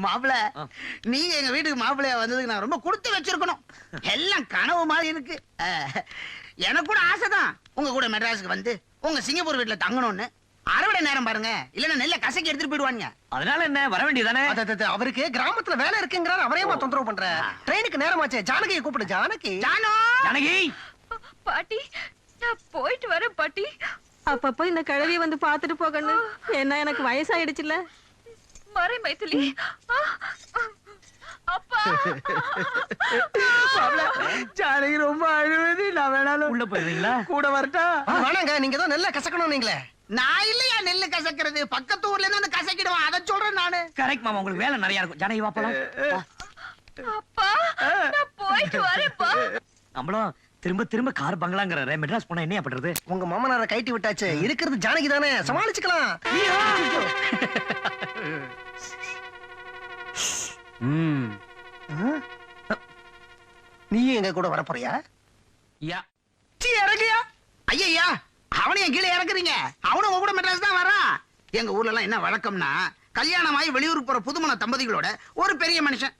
மாப்பிள்ள, நீங்க எங்க வீட்டுக்கு மாப்பிள்ளையா வந்ததுக்கு நான் ரொம்ப கொடுத்து வச்சிருக்கணும். எல்லாம் கனவு மாதிரி இருக்கு. எனக்கு கூட ஆசைதான் உங்க கூட மெட்ராஸுக்கு வந்து உங்க சிங்கப்பூர் வீட்டுல தங்கணும்னு. அறுவடை நேரம் பாருங்க, இல்லன்னா நெல்ல கசக்கி எடுத்துட்டு போயிடுவாங்க. அதனால என்ன, வர வேண்டியதானே? அவருக்கு கிராமத்துல வேலை இருக்குங்கிறார், அவரேமா தொந்தரவு பண்ற? ட்ரெயினுக்கு நேரமாச்சே, ஜானகியை கூப்பிடு. ஜானகி, ஜானகி. பாட்டி, நான் போயிட்டு வரேன் பாட்டி. அப்பப்போ இந்த கழுவிய வந்து பாத்துட்டு போகணும். என்ன எனக்கு வயசாயிடுச்சுல. மறை மைதிலி. அப்பா, ஜானகி ரொம்ப அழுவுது. நான் வேணாலும் உள்ள போயிருவீங்களா? கூட வரட்டா? வேணாங்க, நீங்க தான் நெல்ல கசக்கணும். நீங்களே. நான் இல்லையா நெல்லு கசக்கிறது, பக்கத்து ஊர்ல இருந்து வந்து கசக்கிடுவான். அதை சொல்றேன் நானு. கரெக்ட் மாமா, உங்களுக்கு வேலை நிறைய இருக்கும். ஜானகி வா போலாம். அப்பா, நான் போயிட்டு வரேன்ப்பா. நம்மளும் திரும்ப திரும்ப கார் பங்களாங்கற மெட்ராஸ் போனா என்ன பண்றது? உங்க மாமனாரை கைட்டி விட்டாச்சு, இருக்கிறது ஜானகி தானே, சமாளிச்சுக்கலாம். நீ எங்க கூட வர போறியா? இறங்கியா? ஐயா, அவனையும் கீழே இறக்குறீங்க. அவனும் உங்க கூட மெட்ராஸ் தான் வரான். எங்க ஊர்ல எல்லாம் என்ன வழக்கம்னா, கல்யாணமாயி வெளியூருக்கு போற புதுமண தம்பதிகளோட ஒரு பெரிய மனுஷன்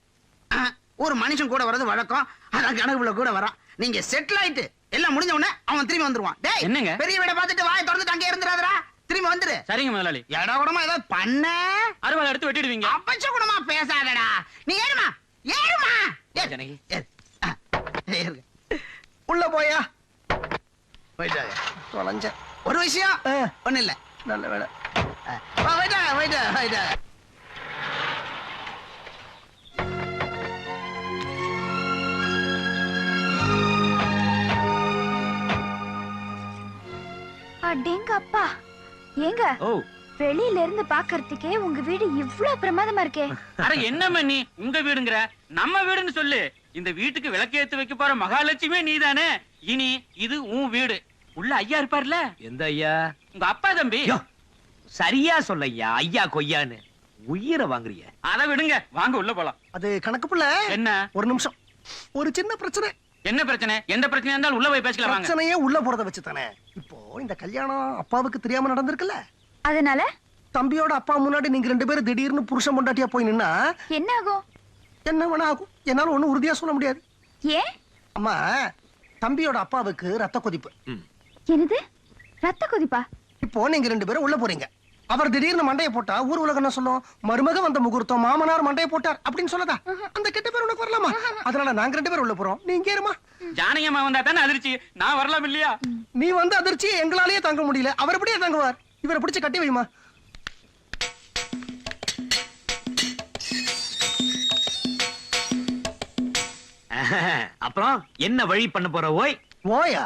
ஒரு மனுஷன் கூட வரது வழக்கம். அதான் கனவுல கூட வரான். நீங்க செட்டில் ஆயிட்டு எல்லாம் முடிஞ்ச உடனே அவன் திரும்பி வந்துருவான். டேய், என்னங்க பெரிய வீட பார்த்துட்டு வாயை திறந்துட்டு அங்கே இருந்துறாதடா, திரும்பி வந்துரு. சரிங்க முதலாளி. எடா கூடமா ஏதாவது பண்ண அறுவாள் எடுத்து வெட்டிடுவீங்க. அப்பச்ச கூடமா பேசாதடா. நீ ஏறுமா, ஏறுமா. ஜானகி, உள்ள போயா. போயிட்டாங்க. தொலைஞ்ச ஒரு விஷயம் ஒண்ணு இல்ல. நல்ல வேலை. போயிட்டா. அடேங்க அப்பா, ஏங்க ஓ, வெளியில இருந்து பாக்குறதுக்கே உங்க வீடு இவ்வளவு பிரமாதமா இருக்கே. அட என்ன நீ உங்க வீடுங்கற, நம்ம வீடுன்னு சொல்லு. இந்த வீட்டுக்கு விளக்கேத்து வைக்க போற மகாலட்சுமி நீதானே. இனி இது உன் வீடு. உள்ள ஐயா இருப்பார்ல. எந்த ஐயா? உங்க அப்பா தம்பி. சரியா சொல்ல ஐயா, ஐயா கொய்யான்னு உயிரை வாங்குறிய. அதை விடுங்க, வாங்க உள்ள போலாம். அது கணக்கு புள்ள. என்ன? ஒரு நிமிஷம், ஒரு சின்ன பிரச்சனை. என்ன பிரச்சனை? எந்த பிரச்சனையா இருந்தாலும் உள்ள போய் பேசலாம் வாங்க. பிரச்சனையே உள்ள போறத வச்சு தானே. இப்போ இந்த கல்யாணம் அப்பாவுக்கு தெரியாம நடந்திருக்குல்ல. அதனால தம்பியோட அப்பா முன்னாடி நீங்க ரெண்டு பேரும் திடீர்னு புருஷன் பொண்டாட்டியா போய் நின்னா என்ன ஆகும்? என்ன வேணா ஆகும். என்னால ஒண்ணும் உறுதியா சொல்ல முடியாது. ஏன்? அம்மா, தம்பியோட அப்பாவுக்கு ரத்த கொதிப்பு. என்னது, ரத்த கொதிப்பா? இப்போ நீங்க ரெண்டு பேரும் உள்ள போறீங்க. அவர் திடீர்னு மண்டைய போட்டா ஊர் உலகம் என்ன சொல்லும்? மருமக வந்த முகூர்த்தம், மாமனார் மண்டைய போட்டார் அப்படின்னு சொல்லதா? அந்த கெட்ட பேர் உனக்கு வரலாமா? அதனால நாங்க ரெண்டு பேரும் உள்ள போறோம், நீங்க ஏறுமா. ஜானகி அம்மா வந்தா தானே அதிர்ச்சி, நான் வரலாம் இல்லையா? நீ வந்து அதிர்ச்சி எங்களாலேயே தாங்க முடியல, அவர் எப்படியே தாங்குவார்? இவரை பிடிச்சு கட்டி வைமா. அப்புறம் என்ன வழி பண்ண போற? ஓய் ஓயா?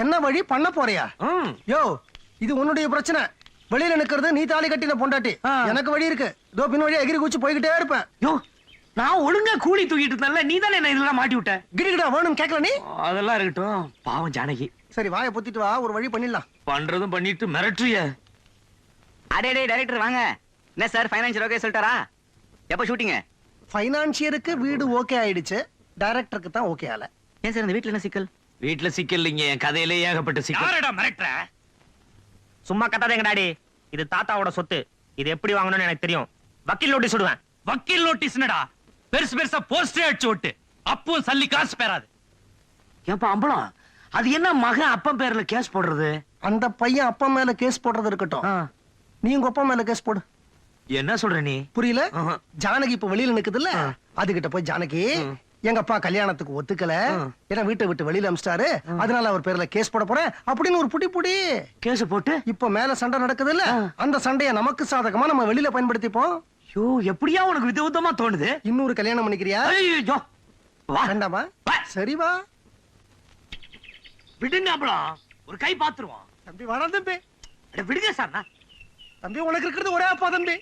என்ன வழி பண்ண போறியா? யோ, இது உன்னுடைய பிரச்சனை. வெளியில நிக்கிறது நீ தாலி கட்டின பொண்டாட்டி. எனக்கு வழி இருக்கு. இதோ பின் வழியா எகிரி குச்சி போய்கிட்டே இருப்பேன். யோ, நான் ஒழுங்கா கூலி தூக்கிட்டு இருந்தேன்ல, நீ தானே என்ன இதெல்லாம் மாட்டி விட்ட. கிடிகிடா வேணும் கேட்கல நீ. அதெல்லாம் இருக்கட்டும், பாவம் ஜானகி. சரி, வாயை பொத்திட்டு வா, ஒரு வழி பண்ணிடலாம். பண்றதும் பண்ணிட்டு மிரட்டுறிய. அடே டைரக்டர் வாங்க. என்ன சார், ஃபைனான்சியல் ஓகே சொல்லிட்டாரா? எப்ப ஷூட்டிங்? ஃபைனான்சியருக்கு வீடு ஓகே ஆயிடுச்சு, டைரக்டருக்கு தான் ஓகே ஆல. ஏன் சார் இந்த வீட்ல என்ன சிக்கல்? வீட்டுல சிக்கல் இல்லைங்க, என் கதையிலே ஏகப்பட்ட சிக்கல். யாரடா மிரட்டுற? சும்மா கத்தாதேங்க டாடி, இது தாத்தாவோட சொத்து. இது எப்படி வாங்கணும்னு எனக்கு தெரியும். வக்கீல் நோட்டீஸ் விடுவேன். வக்கீல் நோட்டீஸ்னடா, பெருசு பெருசா போஸ்டர் அடிச்சு ஓட்டு. அப்பவும் சல்லி காசு பெறாது. ஏப்பா அம்பளம், அது என்ன மகன் அப்பா பேர்ல கேஸ் போடுறது? அந்த பையன் அப்பா மேல கேஸ் போடுறது இருக்கட்டும், நீ உங்க அப்பா மேல கேஸ் போடு. என்ன சொல்ற நீ? புரியல? ஜானகி இப்ப வெளியில நிக்குதுல்ல, அதுகிட்ட போய் ஜானகி, எங்க அப்பா கல்யாணத்துக்கு ஒத்துக்கல, ஏன்னா வீட்டை விட்டு வெளியில அமிச்சிட்டாரு, அதனால அவர் பேர்ல கேஸ் போட போறேன் அப்படின்னு ஒரு புடி கேஸ் போட்டு இப்ப மேல சண்டை நடக்குது இல்ல, அந்த சண்டைய நமக்கு சாதகமா நம்ம வெளியில பயன்படுத்திப்போம். ஐயோ, எப்படியா உனக்கு விதவிதமா தோணுது? இன்னொரு கல்யாணம் பண்ணிக்கிறியா? ஐயோ, வா. வேண்டாமா? சரி வா. விடுங்க அம்பளம், ஒரு கை பாத்துருவோம். தம்பி வாடா தம்பி. விடுங்க சார். தம்பி உனக்கு இருக்கிறது ஒரே அப்பா தம்பி.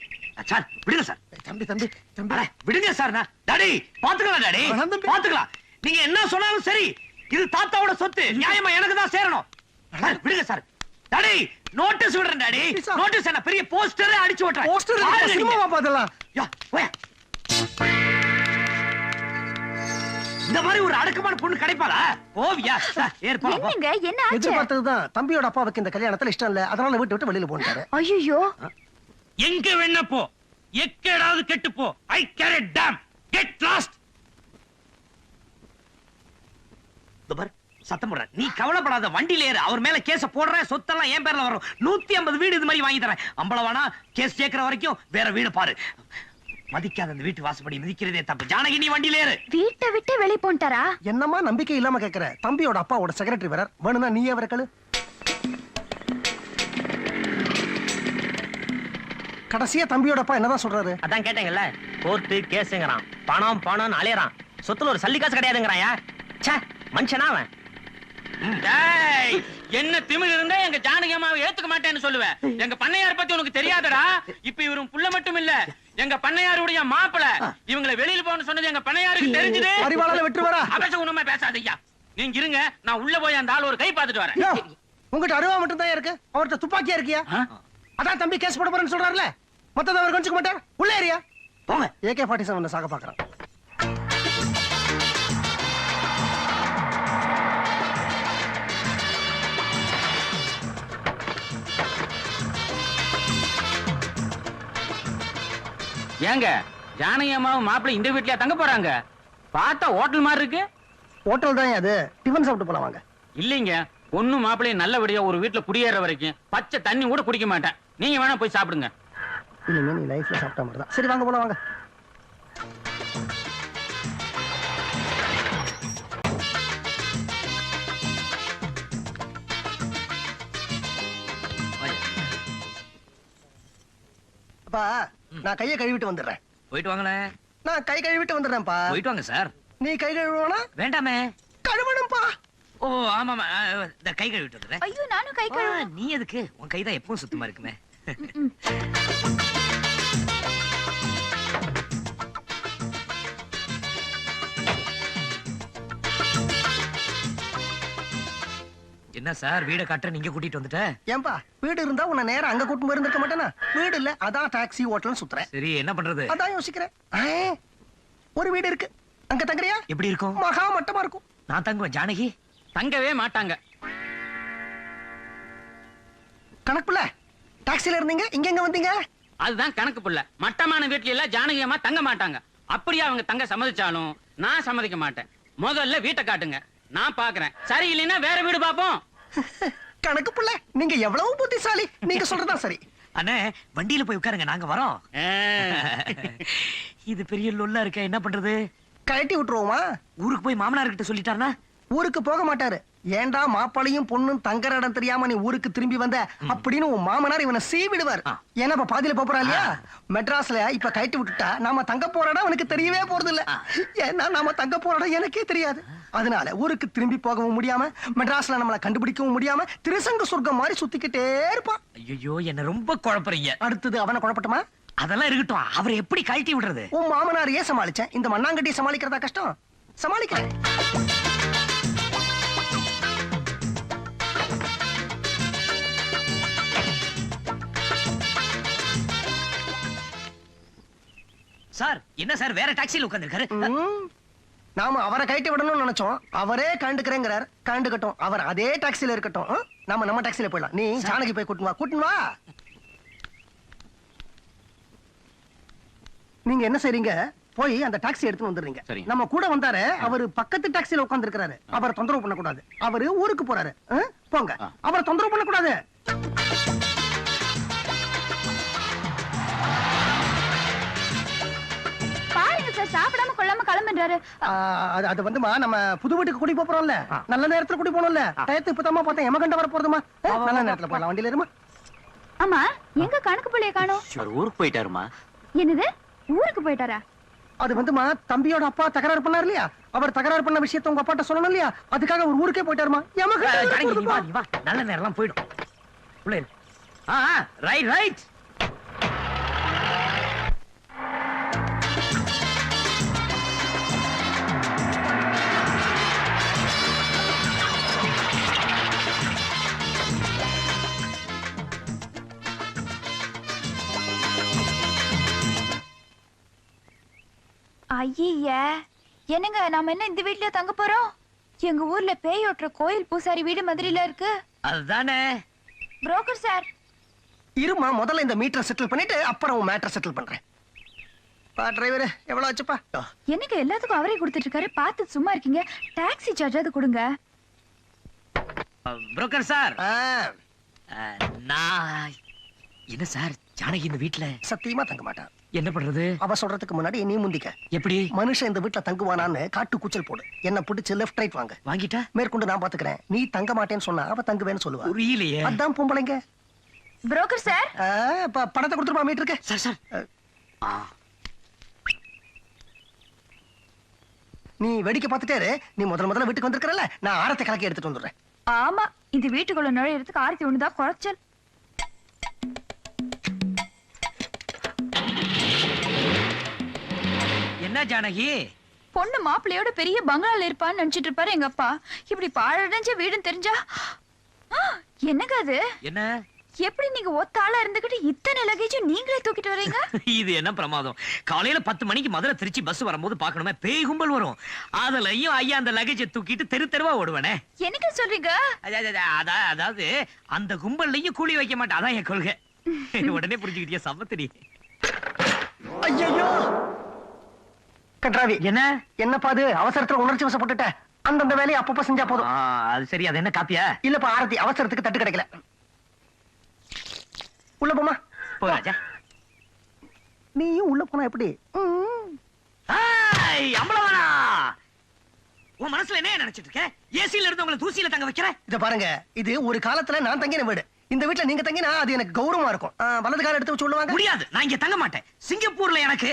சார் விடுங்க சார். தம்பி தம்பி தம்பி விடுங்க சார். டாடி பாத்துக்கலாம், டாடி பாத்துக்கலாம். நீங்க என்ன சொன்னாலும் சரி, இது தாத்தாவோட சொத்து, நியாயமா எனக்கு தான் சேரணும். விடுங்க சார். டாடி நோட்டீஸ் விடுறேன் டாடி. நோட்டீஸ் என்ன பெரிய போஸ்டரே அடிச்சு ஓட்றேன். போஸ்டர் சினிமாவா பாத்தலாம். யா, போய். இந்த மாதிரி ஒரு அடக்கமான பொண்ணு கிடைப்பாளா? ஓவியா ஏற்பா. என்னங்க என்ன ஆச்சு? எதிர்பார்த்ததுதான். தம்பியோட அப்பாவுக்கு இந்த கல்யாணத்துல இஷ்டம் இல்ல, அதனால வீட்டு விட்டு வெளியில போட்டாரு. ஐயோ, எங்க வேணா போ, எக்கேடாவது கெட்டு போ. I care it damn. Get lost. பார் சத்தம் போடுற. நீ கவலைப்படாத, வண்டியில ஏறு. அவர் மேல கேஸ போடுற, சொத்தெல்லாம் என் பேர்ல வரும். 150 வீடு இது மாதிரி வாங்கி தரேன். அம்பளவானா கேஸ் கேக்குற வரைக்கும் வேற வீடு பாரு. மதிக்காத அந்த வீட்டு வாசப்படி மிதிக்கிறதே தப்பு. ஜானகி நீ வண்டியில ஏறு. வீட்டை விட்டு வெளிய போன்ட்டாரா? என்னமா நம்பிக்கை இல்லாம கேக்குற? தம்பியோட அப்பாவோட செக்ரட்டரி வேற. வேணும்னா நீயே வர கழு. கடைசியா தம்பியோட அப்பா என்னதான் சொல்றாரு? அதான் கேட்டேங்கல்ல, கோர்ட்டு கேஸுங்கிறான், பணம் பணம் அலையறான், சொத்துல ஒரு சல்லி காசு கிடையாதுங்கிறாயா? ச்சே, மனுஷனா அவன்? டேய், என்ன திமிரு இருந்தா எங்க ஜானகி அம்மாவை ஏத்துக்க மாட்டேன்னு சொல்லுவேன். எங்க பண்ணையார் பத்தி உனக்கு தெரியாதடா. இப்ப இவரும் புள்ள மட்டும் இல்ல, எங்க பண்ணையாருடைய மாப்பிள. இவங்களை வெளியில போன்னு சொன்னது எங்க பண்ணையாருக்கு தெரிஞ்சது. அறிவாளால வெற்றி வரா. அபச உண்மை பேசாதய்யா. நீங்க இருங்க, நான் உள்ள போய் அந்த ஆள் ஒரு கை பார்த்துட்டு வரேன். யோ, உங்ககிட்ட அருவா மட்டும் தான் இருக்கு, அவர்கிட்ட துப்பாக்கியா இருக்கியா? அதான் தம்பி கேஸ் போட போறேன்னு சொல்றாருல, மத்தத அவர் கொஞ்சிக்க மாட்டார். உள்ள ஏரியா போங்க. AK-47 சாக பாக்குறான். ஏங்க ஜானகி அம்மாவும் மாப்பிள இந்த வீட்லயா தங்க போறாங்க? பார்த்தா ஹோட்டல் மாதிரி இருக்கு. ஹோட்டல் தான் அது, டிஃபன் சாப்பிட்டு போலாம் வாங்க. இல்லீங்க, பொண்ணு மாப்பிளையும் நல்லபடியா ஒரு வீட்டுல குடியேற வரைக்கும் பச்சை தண்ணி கூட குடிக்க மாட்டேன். நீங்க வேணா போய் சாப்பிடுங்க. இனிமே நீ லைஃப்ல சாப்பிட்ட மாதிரி தான். சரி வாங்க போலாம் வாங்க. அப்பா, நான் கையை கழுவிட்டு வந்துடுறேன். போயிட்டு வாங்களே. நான் கை கழுவிட்டு வந்துடுறேன்ப்பா. போயிட்டு வாங்க சார். நீ கை கழுவனா? வேண்டாமே. கழுவணும்பா. ஓ ஆமாமா, இந்த கை கழுவிட்டு வந்துடுறேன். ஐயோ, நானும் கை கழுவ. நீ எதுக்கு? உன் கை தான் எப்பவும் சுத்தமா இருக்குமே. என்ன சார், வீட கட்ட நீங்க கூட்டிட்டு வந்துட்ட? ஏன்பா, வீடு இருந்தா உன்னை நேரம் அங்க கூட்டு போயிருந்திருக்க மாட்டேனா? வீடு இல்ல, அதான் டாக்ஸி ஹோட்டல்னு சுத்துறேன். சரி, என்ன பண்றது? அதான் யோசிக்கிறேன். ஒரு வீடு இருக்கு, அங்க தங்குறியா? எப்படி இருக்கும்? மகா மட்டமா இருக்கும். நான் தங்குவேன். ஜானகி தங்கவே மாட்டாங்க. கணக்குல டாக்ஸில இருந்தீங்க, இங்க எங்க வந்தீங்க? அதுதான் கணக்கு புள்ள. மட்டமான வீட்ல எல்லாம் ஜானகி அம்மா தங்க மாட்டாங்க. அப்படியே அவங்க தங்க சம்மதிச்சாலும் நான் சம்மதிக்க மாட்டேன். முதல்ல வீட்டை காட்டுங்க, நான் பாக்குறேன். சரி இல்லைன்னா வேற வீடு பாப்போம். கணக்கு புள்ள, நீங்க எவ்வளவு புத்திசாலி. நீங்க சொல்றதா சரி. அண்ணே, வண்டியில போய் உட்காருங்க, நாங்க வரோம். இது பெரிய லொல்லா இருக்க, என்ன பண்றது? கழட்டி விட்டுருவோமா? ஊருக்கு போய் மாமனார் கிட்ட சொல்லிட்டாருனா? ஊருக்கு போக மாட்டாரு. ஏண்டா மாப்பாளையும் பொண்ணும் தங்குற இடம் தெரியாம நீ ஊருக்கு திரும்பி வந்த அப்படின்னு உன் மாமனார் இவனை சீவிடுவார். ஏன்னா இப்ப பாதியில போறா இல்லையா? மெட்ராஸ்ல இப்ப கழட்டி விட்டுட்டா நாம தங்க போற இடம் அவனுக்கு தெரியவே போறது இல்ல. ஏன்னா நாம தங்க போற இடம் எனக்கே தெரியாது. அதனால ஊருக்கு திரும்பி போகவும் முடியாம, மெட்ராஸ்ல நம்மள கண்டுபிடிக்கவும் முடியாம திருசங்க சொர்க்கம் மாதிரி சுத்திக்கிட்டே இருப்பான். ஐயோ, என்ன ரொம்ப குழப்பறீங்க. அடுத்தது அவனை குழப்பட்டுமா? அதெல்லாம் இருக்கட்டும், அவரை எப்படி கழட்டி விடுறது? உன் மாமனாரையே சமாளிச்சேன், இந்த மண்ணாங்கட்டியை சமாளிக்கிறதா கஷ்டம்? சமாளிக்கிறேன். சார், என்ன சார் வேற டாக்ஸில உட்கார்ந்திருக்காரு? நாம அவரை கைட்டு விடணும்னு நினைச்சோம், அவரே கண்டுக்கிறேங்கிறார். கண்டுகட்டும், அவர் அதே டாக்ஸில இருக்கட்டும். நாம நம்ம டாக்ஸில போயிடலாம். நீ ஜானகி போய் கூட்டின்னு வா. நீங்க என்ன செய்றீங்க? போய் அந்த டாக்ஸி எடுத்து வந்துடுறீங்க. நம்ம கூட வந்தாரு, அவரு பக்கத்து டாக்ஸில உட்கார்ந்து இருக்காரு. அவரை தொந்தரவு பண்ண கூடாது. அவரு ஊருக்கு போறாரு. போங்க, அவரை தொந்தரவு பண்ண கூடாது. பாருங்க சார், சாப்பிடாம கொள்ளாம கிளம்புறாரு. அது வந்துமா, நம்ம புது வீட்டுக்கு குடி போறோம்ல, நல்ல நேரத்துல குடி போனோம்ல. டயத்து இப்பதாமா பார்த்தேன், எமகண்ட வர போறதுமா. நல்ல நேரத்துல போலாம், வண்டியில இருமா. ஆமா, எங்க கணக்கு புள்ளைய காணோம்? அவர் ஊருக்கு போயிட்டாருமா. என்னது, ஊருக்கு போயிட்டாரா? அது வந்துமா, தம்பியோட அப்பா தகராறு பண்ணாரு இல்லையா? அவர் தகராறு பண்ண விஷயத்த உங்க அப்பாட்ட சொல்லணும் இல்லையா? அதுக்காக ஒரு ஊருக்கே போயிட்டாருமா. ஜானகி, நீ வா. நல்ல நேரம்லாம் போயிடும். உள்ள இரு. ரைட். ஐய, என்னங்க நாம என்ன இந்த வீட்லயே தங்க போறோம்? எங்க ஊர்ல பேய் ஓட்டுற கோயில் பூசாரி வீடு மாதிரில இருக்கு. அதுதானே. புரோக்கர் சார், இருமா, முதல்ல இந்த மீட்டரை செட்டில் பண்ணிட்டு அப்புறம் உன் மேட்டரை செட்டில் பண்றேன். பா டிரைவர், எவ்வளவு ஆச்சுப்பா? என்னங்க எல்லாத்துக்கும் அவரே கொடுத்துட்டு இருக்காரு, பார்த்து சும்மா இருக்கீங்க. டாக்ஸி சார்ஜாவது கொடுங்க. புரோக்கர் சார், ஆ, நான் என்ன சார், ஜானகி இந்த வீட்ல சத்தியமா தங்க மாட்டான். என்ன பண்றது? அவ சொல்றதுக்கு முன்னாடி நீ முந்திக்க. எப்படி? மனுஷன் இந்த வீட்டுல தங்குவானான்னு காட்டு கூச்சல் போடு. என்ன பிடிச்சு லெஃப்ட் ரைட் வாங்க. வாங்கிட்டா மேற்கொண்டு நான் பாத்துக்கிறேன். நீ தங்க மாட்டேன்னு சொன்னா அவ தங்குவேன்னு சொல்லுவா. புரியலையே. அதான் பொம்பளைங்க. புரோக்கர் சார், பணத்தை கொடுத்துருப்பா மீட்டருக்கு. சார் சார், நீ வேடிக்கை பார்த்துட்டே இரு. நீ முதல்ல வீட்டுக்கு வந்திருக்கறல, நான் ஆரத்தை கலக்கி எடுத்துட்டு வந்துடுறேன். ஆமா இந்த வீட்டுக்குள்ள நுழையறதுக்கு 1001 தான் குறைச்சல். என்ன ஜானகி? பொண்ணு மாப்பிள்ளையோட பெரிய பங்களால இருப்பான்னு நினைச்சிட்டு இருப்பாரு எங்க அப்பா. இப்படி பாழடைஞ்ச வீடுன்னு தெரிஞ்சா என்னங்க அது? என்ன எப்படி நீங்க ஒத்த ஆளா இருந்துகிட்டு இத்தனை லக்கேஜும் நீங்களே தூக்கிட்டு வரீங்க? இது என்ன பிரமாதம்? காலையில 10 மணிக்கு மதுரை திருச்சி பஸ் வரும்போது பாக்கணுமே, பேய் கும்பல் வரும். அதுலயும் ஐயா அந்த லக்கேஜை தூக்கிட்டு தெரு தெருவா ஓடுவானே. என்னங்க சொல்றீங்க? அதாவது அந்த கும்பல்லையும் கூலி வைக்க மாட்டேன், அதான் என் கொள்கை. உடனே புரிஞ்சுக்கிட்டியா சமத்திரி? ஐயோ கன்றாவி, என்ன என்னப்பா அது? அவசரத்துல உணர்ச்சி வசப்பட்டுட்ட. அந்தந்த வேலையை அப்பப்ப செஞ்சா போதும். அது சரி. அது என்ன காப்பியா? இல்லப்பா ஆரத்தி, அவசரத்துக்கு தட்டு கிடைக்கல. உள்ள போமா. போ ராஜா. நீயும் உள்ள போனா எப்படி? அம்பளவானா, உன் மனசுல என்ன நினைச்சிட்டு இருக்க? ஏசில இருந்து உங்களை தூசியில தங்க வைக்கிற? இத பாருங்க, இது ஒரு காலத்துல நான் தங்கின வீடு. இந்த வீட்டுல நீங்க தங்கினா அது எனக்கு கௌரவமா இருக்கும். வலது கால எடுத்து வச்சு சொல்லுவாங்க. முடியாது, நான் இங்க தங்க மாட்டேன். சிங்கப்பூர்ல எனக்கு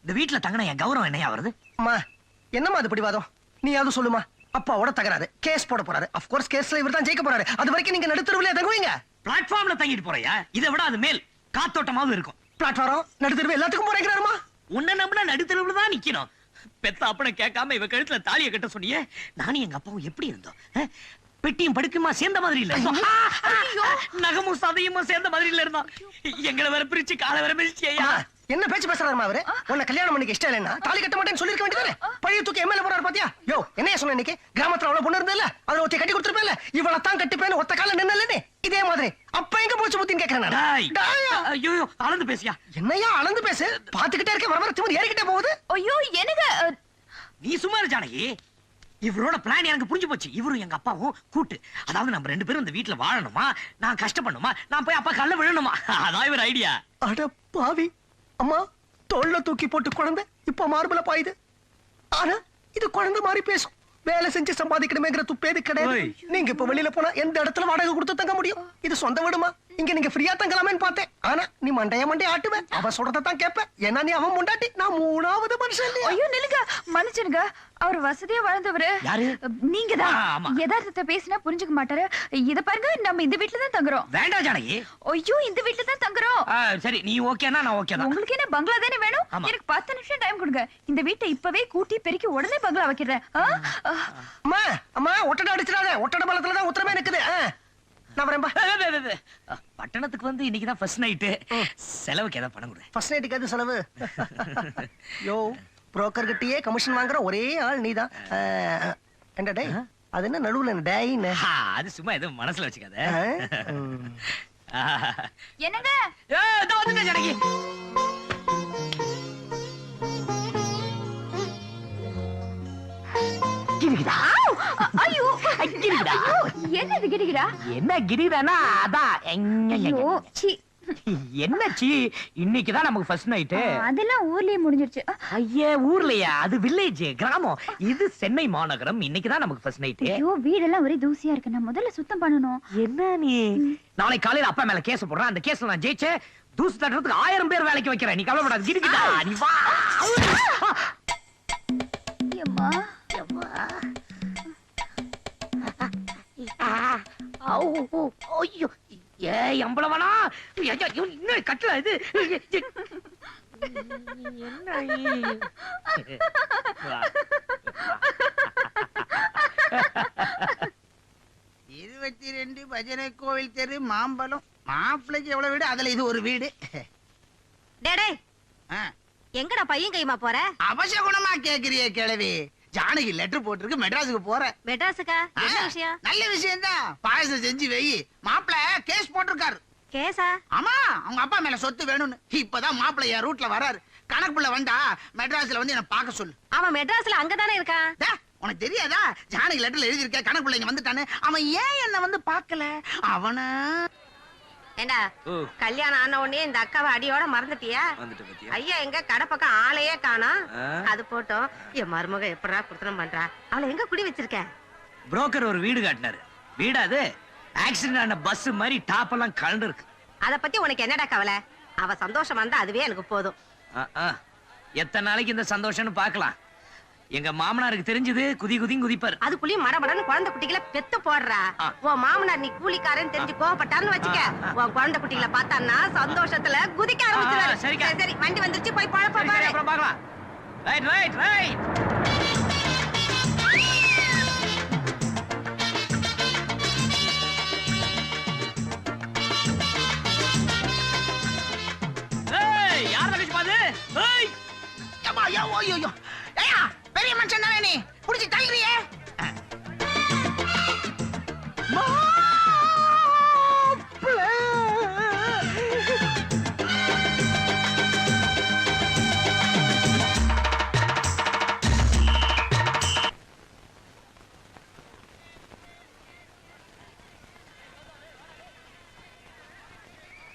இந்த வீட்டுல தங்கின என் கௌரவம் என்னையா வருது? அம்மா, என்னம்மா அது பிடிவாதம்? நீ அது சொல்லுமா. அப்பாவோட தகராறு, கேஸ் போட போறாரு. ஆஃப் கோர்ஸ் கேஸ்ல இவர் தான் ஜெயிக்க போறாரு. அது வரைக்கும் நீங்க நடுத்தருவிலே தங்குவீங்க. பிளாட்ஃபார்ம்ல தங்கிட்டு போறியா? இதை விட அது மேல் காத்தோட்டமாவது இருக்கும். பிளாட்ஃபார்ம் நடுத்தருவு எல்லாத்துக்கும் போறேங்கிறாருமா. உன்ன நம்பினா நடுத்தருவுல தான் நிக்கணும். பெத்த அப்பனை கேட்காம இவ கழுத்துல தாலியை கட்ட சொன்னியே. நானும் எங்க அப்பாவும் எப்படி இருந்தோம்? பெட்டியும் படுக்குமா சேர்ந்த மாதிரி இல்ல, நகமும் சதையுமா சேர்ந்த மாதிரி இல்ல இருந்தோம். எங்களை வேற பிரிச்சு காலை வேற மிதிச்சியா? என்ன பேச்சு பேசுறாருமா அவரு? உன்னை கல்யாணம் பண்ணிக்க இஷ்டம் இல்லைன்னா தாலி கட்ட மாட்டேன்னு சொல்லிருக்க வேண்டியதானே? பழைய தூக்கி எம்எல்ஏ போறாரு பாத்தியா? யோ என்னைய சொன்ன இன்னைக்கு? கிராமத்துல அவ்வளவு பொண்ணு இருந்ததுல, அதுல ஒருத்தி கட்டி கொடுத்துருப்பேன்ல, இவளை தான் கட்டிப்பேன்னு ஒத்த கால நின்னலே. இதே மாதிரி அப்ப எங்க போச்சு புத்தின்னு கேக்குறேன். ஐயோ அளந்து பேசியா? என்னையா அளந்து பேசு? பாத்துக்கிட்டே இருக்க, வர வர திமிரு ஏறிக்கிட்டே போகுது. ஐயோ எனக்கு நீ சும்மா இரு ஜானகி. இவரோட பிளான் எனக்கு புரிஞ்சு போச்சு. இவரும் எங்க அப்பாவும் கூட்டு. அதாவது நம்ம 2 பேரும் இந்த வீட்டுல வாழணுமா, நான் கஷ்டப்படணுமா, நான் போய் அப்பா கல்ல விழணுமா, அதான் இவர் ஐடியா. அட பாவி, அம்மா தோல்ல தூக்கி போட்டு குழந்தை இப்ப மார்பல பாயுது. ஆனா இது குழந்தை மாதிரி பேசும். வேலை செஞ்சு சம்பாதிக்கணுமேங்கிற துப்பேது கிடையாது. நீங்க இப்ப வெளியில போனா எந்த இடத்துல வாடகை கொடுத்து தங்க முடியும்? இது சொந்த வீடுமா? இங்க நீங்க ஃப்ரீயா தங்கலாமேன்னு பார்த்தேன். ஆனா நீ மண்டைய ஆட்டுவ. அவ சொல்றதான் கேப்ப. ஏன்னா நீ அவன் முண்டாட்டி, நான் 3வது மனுஷன் இல்லையா? ஐயோ நிலுங்க, மன்னிச்சிருங்க. அவர் வசதியா வாழ்ந்தவரு. யாரு? நீங்கதான். ஆமா. யதார்த்தத்தை பேசினா புரிஞ்சுக்க மாட்டாரு. இத பாருங்க, நம்ம இந்த வீட்டுல தான் தங்குறோம். வேண்டாம் ஜானகி. ஐயோ இந்த வீட்டுல தான் தங்குறோம். சரி, நீ ஓகேனா நான் ஓகே தான். உங்களுக்கு என்ன பங்களா தானே வேணும்? ஆமா. எனக்கு 10 நிமிஷம் டைம் கொடுங்க. இந்த வீட்டை இப்பவே கூட்டி பெருக்கி உடனே பங்களா வைக்கிறேன். அம்மா அம்மா, ஒட்டடை அடிச்சிடாத. ஒட்டடை பலத்துல தான் உத்தரமே இருக்குது. நான் வரேன்பா. பட்டணத்துக்கு வந்து இன்னைக்கு தான் ஃபர்ஸ்ட் நைட். செலவுக்கு ஏதாவது பணம் கொடு. ஃபர்ஸ்ட் நைட்டுக்கு அது செலவு. யோ புரோக்கர் கிட்டயே கமிஷன் வாங்குற ஒரே ஆள் நீதான். என்ன டேய், அது என்ன நடுவுல டேய்னு? அது சும்மா ஏதோ மனசுல வச்சுக்காத. என்னங்க? இதோ வந்துட்டேன் ஜானகி. கிரிகிடா. ஐயோ கிரிகிடா. என்னது கிடிகிடா? என்ன கிரிகிடானா அதான். ஐயோ சீ. என்னச்சி, இன்னைக்குதான் நமக்கு ஃபர்ஸ்ட் நைட். அதெல்லாம் ஊர்லயே முடிஞ்சிருச்சு. ஐயே ஊர்லயா? அது வில்லேஜ், கிராமம். இது சென்னை மாநகரம். இன்னைக்குதான் நமக்கு ஃபர்ஸ்ட் நைட். ஐயோ வீடெல்லாம் ஒரே தூசியா இருக்கு. நான் முதல்ல சுத்தம் பண்ணனும். என்ன நீ? நாளைக்கு காலையில அப்பா மேல கேஸ் போடுறேன். அந்த கேஸ்ல நான் ஜெயிச்சே தூசு தட்டுறதுக்கு 1000 பேர் வேலைக்கு வைக்கிறேன். நீ கவலைப்படாத. கிரிகிடா நீ வா. அம்மா ஐயோ ஏய் அம்பளவனா, இன்னும் கட்டல இது. என்ன 22 பஜனை கோவில் தெரு, மாம்பழம். மாப்பிள்ளைக்கு எவ்வளவு வீடு, அதுல இது ஒரு வீடு. டேடே, எங்கடா பையன் கைமா போற? அவசகுணமா கேக்குறியே கிழவி. ஜானகி லெட்டர் போட்டிருக்கு, மெட்ராஸுக்கு போற. மெட்ராஸுக்கா? என்ன விஷயம்? நல்ல விஷயம் தான். பாயசம் செஞ்சு வை. மாப்பிள கேஸ் போட்டிருக்காரு. கேஸா? ஆமா, அவங்க அப்பா மேல சொத்து வேணும்னு. இப்பதான் மாப்பிள என் ரூட்ல வராரு. கணக்குள்ள வந்தா மெட்ராஸ்ல வந்து என்ன பார்க்க சொல்லு. அவன் மெட்ராஸ்ல அங்கதானே இருக்கான். உனக்கு தெரியாதா? ஜானகி லெட்டர்ல எழுதி இருக்க கணக்குள்ள இங்க வந்துட்டானே. அவன் ஏன் என்ன வந்து பார்க்கல? அவன ஏண்டா கல்யாணம் ஆன உடனே இந்த அக்காவை அடியோட மறந்துட்டியா? ஐயா எங்க கடை பக்கம் ஆளையே காணோம். அது போட்டோம். என் மருமக எப்படா குடுத்தனம் பண்றா? அவளை எங்க குடி வச்சிருக்க? புரோக்கர் ஒரு வீடு காட்டினாரு. வீடா அது? ஆக்சிடென்ட் ஆன பஸ் மாதிரி டாப் எல்லாம் கலந்து இருக்கு. அத பத்தி உனக்கு என்னடா கவலை? அவ சந்தோஷம் வந்தா அதுவே எனக்கு போதும். எத்தனை நாளைக்கு இந்த சந்தோஷம்னு பாக்கலாம். எங்க மாமனாருக்கு தெரிஞ்சது குதி குதியும் குதிப்பாரு. அதுக்குள்ளயும் மடமடன்னு குழந்தை குட்டிகளை பெத்து போடுறா. உன் மாமனார் நீ கூலிக்காரன்னு தெரிஞ்சு கோவப்பட்டான்னு வச்சுக்க, உன் குழந்தை குட்டிகளை பார்த்தான்னா சந்தோஷத்துல குதிக்க ஆரம்பிச்சிருவாரு. சரி வண்டி வந்துருச்சு, போய் பழப்ப பாரு. அப்புறம் பார்க்கலாம். Right right right. ஏய் யார் தங்கச்சி பாது? ஏய் யப்பா யோ யோ யோ. ஏயா பெரிய மனுஷன் தானே நீ? புடிச்சு தள்ளுறியே.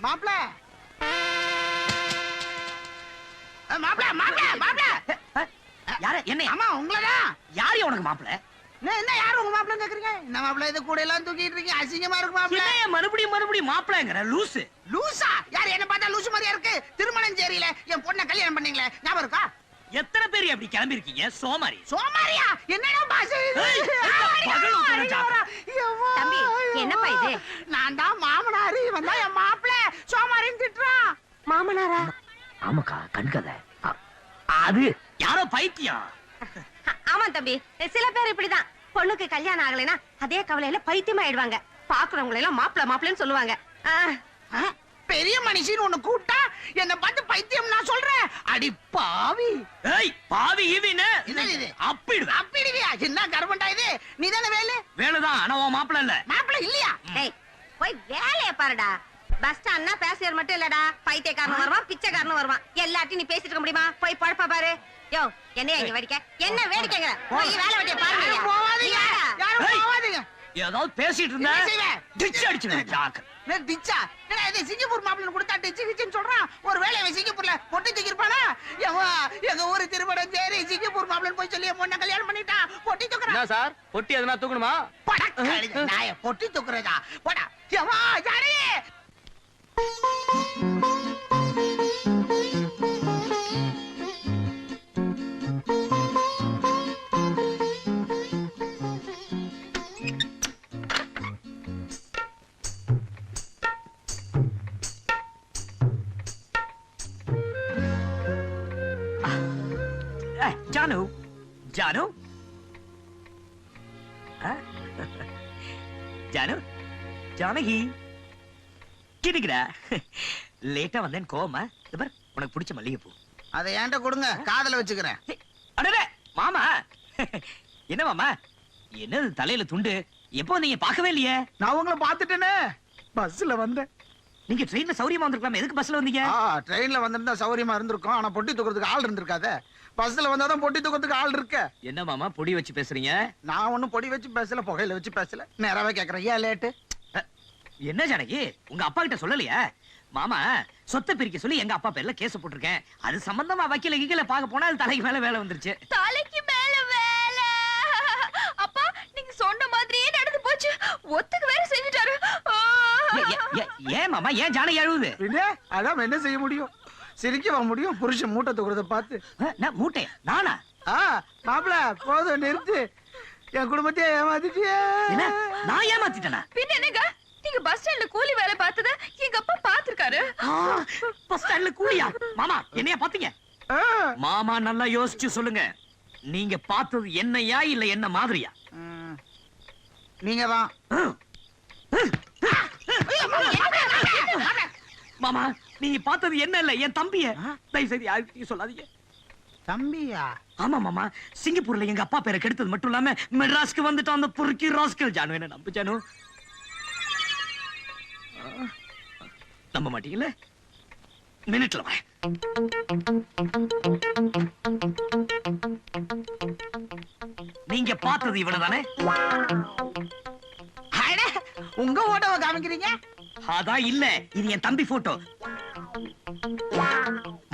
மாப்ள மாப்ள மாப்ள மாப்ள. யாரு? என்ன? ஆமா உங்களதான். யாரு உனக்கு மாப்பிள? என்ன யாரு உங்க மாப்பிள்ள கேக்குறீங்க? என்ன மாப்பிள்ள இது கூட எல்லாம் தூக்கிட்டு இருக்கீங்க? அசிங்கமா இருக்கு மாப்பிள்ள. என்ன மறுபடியும் மாப்பிளங்கற லூசு? லூசா? யார் என்ன பார்த்தா லூசு மாதிரியா இருக்கு? திருமணம் சேரியில என் பொண்ணை கல்யாணம் பண்ணீங்களே, ஞாபகம் இருக்கா? எத்தனை பேர் அப்படி கிளம்பி இருக்கீங்க? சோமாரி. சோமாரியா? என்னடா பாஸ் இது? தம்பி என்னப்பா இது? நான் தான் மாமனாரு, இவன் தான் என் மாப்பிள்ள. சோமாரின்னு திட்டுறான். மாமனாரா? ஆமாக்கா, கண்கதை. அது யாரோ பைத்தியம். ஆமா தம்பி, சில பேர் இப்படிதான். பொண்ணுக்கு கல்யாணம் ஆகலைன்னா அதே கவலையில பைத்தியம் ஆயிடுவாங்க. பாக்குறவங்களை எல்லாம் மாப்பிள மாப்பிளன்னு சொல்லுவாங்க. பெரிய மனுஷன் ஒண்ணு கூப்பிட்டா என்ன பார்த்து பைத்தியம் நான் சொல்றேன். அடி பாவி. ஏய் பாவி ஈவினே. என்னது இது? அப்பிடுவியா? என்ன கர்மண்டா இது? நீ தானே வேலைதான். ஆனா உன் மாப்பிள இல்ல. மாப்பிள்ள இல்லையா? ஏய் போய் வேலைய பாருடா. பஸ் ஸ்டாண்ட்னா பேசியர் மட்டும் இல்லடா, பைத்தியக்காரனும் வருவான், பிச்சைக்காரனும் வருவான். எல்லாத்தையும் நீ பேசிட்டு இருக்க முடியுமா? போய் பழப்ப பாரு. யோ என்னையா இங்க வேடிக்கை? என்ன வேடிக்கைங்க? போய் வேலை வெட்டிய பாருங்க. போவாதீங்க, யாரும் போவாதீங்க. ஏதாவது பேசிட்டு இருந்தா டிச் அடிச்சுடுவேன். ஜாக். டிச்சா? என்ன இது சிங்கப்பூர் மாப்பிள்ளை கொடுத்தா டிச்சு டிச்சுன்னு சொல்றான். ஒரு வேளை சிங்கப்பூர்ல பொட்டி தூக்கி இருப்பானா? எங்க ஊரு திருமணம் சேரி சிங்கப்பூர் மாப்பிள்ளை போய் சொல்லி பொண்ணை கல்யாணம் பண்ணிட்டா. பொட்டி தூக்குறா சார்? பொட்டி எதனா தூக்கணுமா? நாய பொட்டி தூக்குறதா? போடா எவா யாரே. ஜானு ஜானு ஜானு ஜானகி கிடுக்குடா. லேட்டா வந்தேன் கோவமா? உனக்கு பிடிச்ச மல்லிகைப்பூ அதை என்கிட்ட கொடுங்க, காதல வச்சுக்கிறேன். அடடே மாமா. என்ன மாமா, என்னது தலையில துண்டு? எப்போ நீங்க பார்க்கவே இல்லையே? நான் உங்களை பார்த்துட்டேனே, பஸ்ல வந்தேன். நீங்க ட்ரெயின்ல சௌரியமா வந்திருக்கலாம். எதுக்கு பஸ்ல வந்தீங்க? ட்ரெயின்ல வந்திருந்தா சௌரியமா இருந்திருக்கும். ஆனா பொட்டி தூக்குறதுக்கு ஆள் இருந்திருக்காதே. பஸ்ல வந்தாதான் பொட்டி தூக்குறதுக்கு ஆள் இருக்கு. என்ன மாமா பொடி வச்சு பேசுறீங்க? நான் ஒண்ணும் பொடி வச்சு பேசல, புகையில வச்சு பேசல. நேராவே கேக்குறேன், ஏன் லேட்டு? என்ன ஜானகி, உங்க அப்பா கிட்ட சொல்லலையா? மாமா சொத்தை பிரிக்க சொல்லி எங்க அப்பா பேர்ல கேஸ் போட்டிருக்கேன். அது சம்பந்தமா வக்கீல கீழ பாக்க போனா அது தலைக்கு மேல வேலை வந்துருச்சு. தலைக்கு மேல வேலை? அப்பா நீங்க சொன்ன மாதிரியே நடந்து போச்சு. ஒத்துக்கு வேற செஞ்சுட்டாரு. ஏன் மாமா, ஏன் ஜானகி அழுவுது? அதான் என்ன செய்ய முடியும்? சிரிக்க முடியும் புருஷன் மூட்டை தூக்குறத பார்த்து. நான் மூட்டையா? நானா? மாப்பிள போதும் நிறுத்து. என் குடும்பத்தையே ஏமாத்திட்டியே. நான் ஏமாத்திட்டேனா? பின்ன என்னங்க, நீங்க பஸ் ஸ்டாண்ட்ல கூலி வேலை பார்த்தத எங்க அப்பா பாத்துருக்காரு. பஸ் ஸ்டாண்ட்ல கூலியா? மாமா என்னைய பாத்தீங்க? மாமா நல்லா யோசிச்சு சொல்லுங்க. நீங்க பார்த்தது என்னையா இல்ல என்ன மாதிரியா? நீங்க தான். மாமா நீங்க பார்த்தது என்ன இல்ல என் தம்பிய தயவு செய்து யாருக்கிட்டையும் சொல்லாதீங்க. தம்பியா? ஆமா மாமா, சிங்கப்பூர்ல எங்க அப்பா பேரை கெடுத்தது மட்டும் இல்லாம மெட்ராஸ்க்கு வந்துட்டு அந்த பொறுக்கி ராஸ்கல். ஜானு என்ன நம்பு ஜானு. நம்ப மாட்டீங்கல்ல? மினிட்ல வா. நீங்க பார்த்தது இவ்வளவுதானே? அட, உங்க போட்டோவை காமிக்கிறீங்க? அதான் இல்ல, இது என் தம்பி போட்டோ.